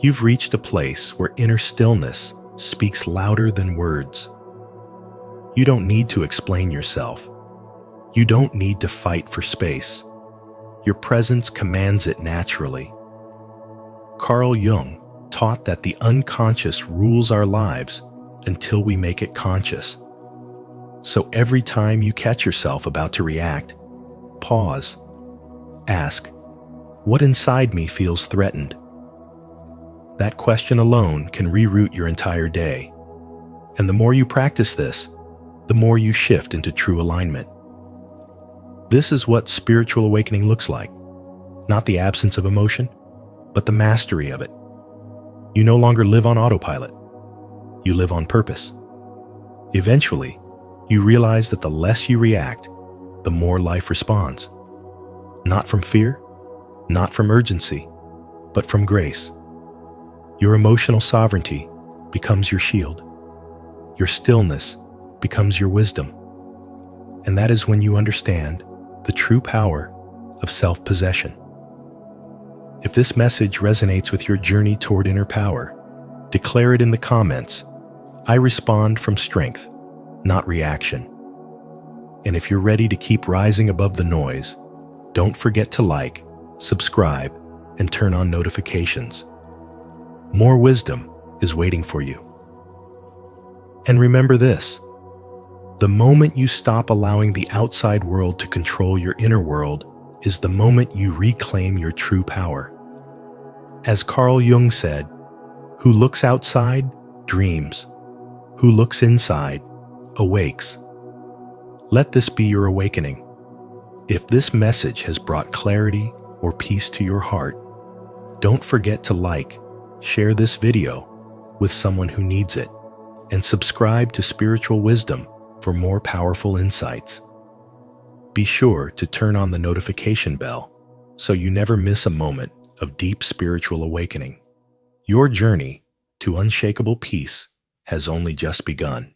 A: You've reached a place where inner stillness speaks louder than words. You don't need to explain yourself. You don't need to fight for space. Your presence commands it naturally. Carl Jung taught that the unconscious rules our lives until we make it conscious. So every time you catch yourself about to react, pause. Ask, what inside me feels threatened? That question alone can reroute your entire day. And the more you practice this, the more you shift into true alignment. This is what spiritual awakening looks like. Not the absence of emotion, but the mastery of it. You no longer live on autopilot. You live on purpose. Eventually, you realize that the less you react, the more life responds. Not from fear, not from urgency, but from grace. Your emotional sovereignty becomes your shield. Your stillness becomes your wisdom. And that is when you understand the true power of self-possession. If this message resonates with your journey toward inner power, declare it in the comments. I respond from strength, not reaction. And if you're ready to keep rising above the noise, don't forget to like, subscribe, and turn on notifications. More wisdom is waiting for you. And remember this: the moment you stop allowing the outside world to control your inner world is the moment you reclaim your true power. As Carl Jung said, who looks outside dreams, who looks inside awakes. Let this be your awakening. If this message has brought clarity or peace to your heart, don't forget to like, share this video with someone who needs it, and subscribe to Spiritual Wisdom for more powerful insights. Be sure to turn on the notification bell so you never miss a moment of deep spiritual awakening. Your journey to unshakable peace has only just begun.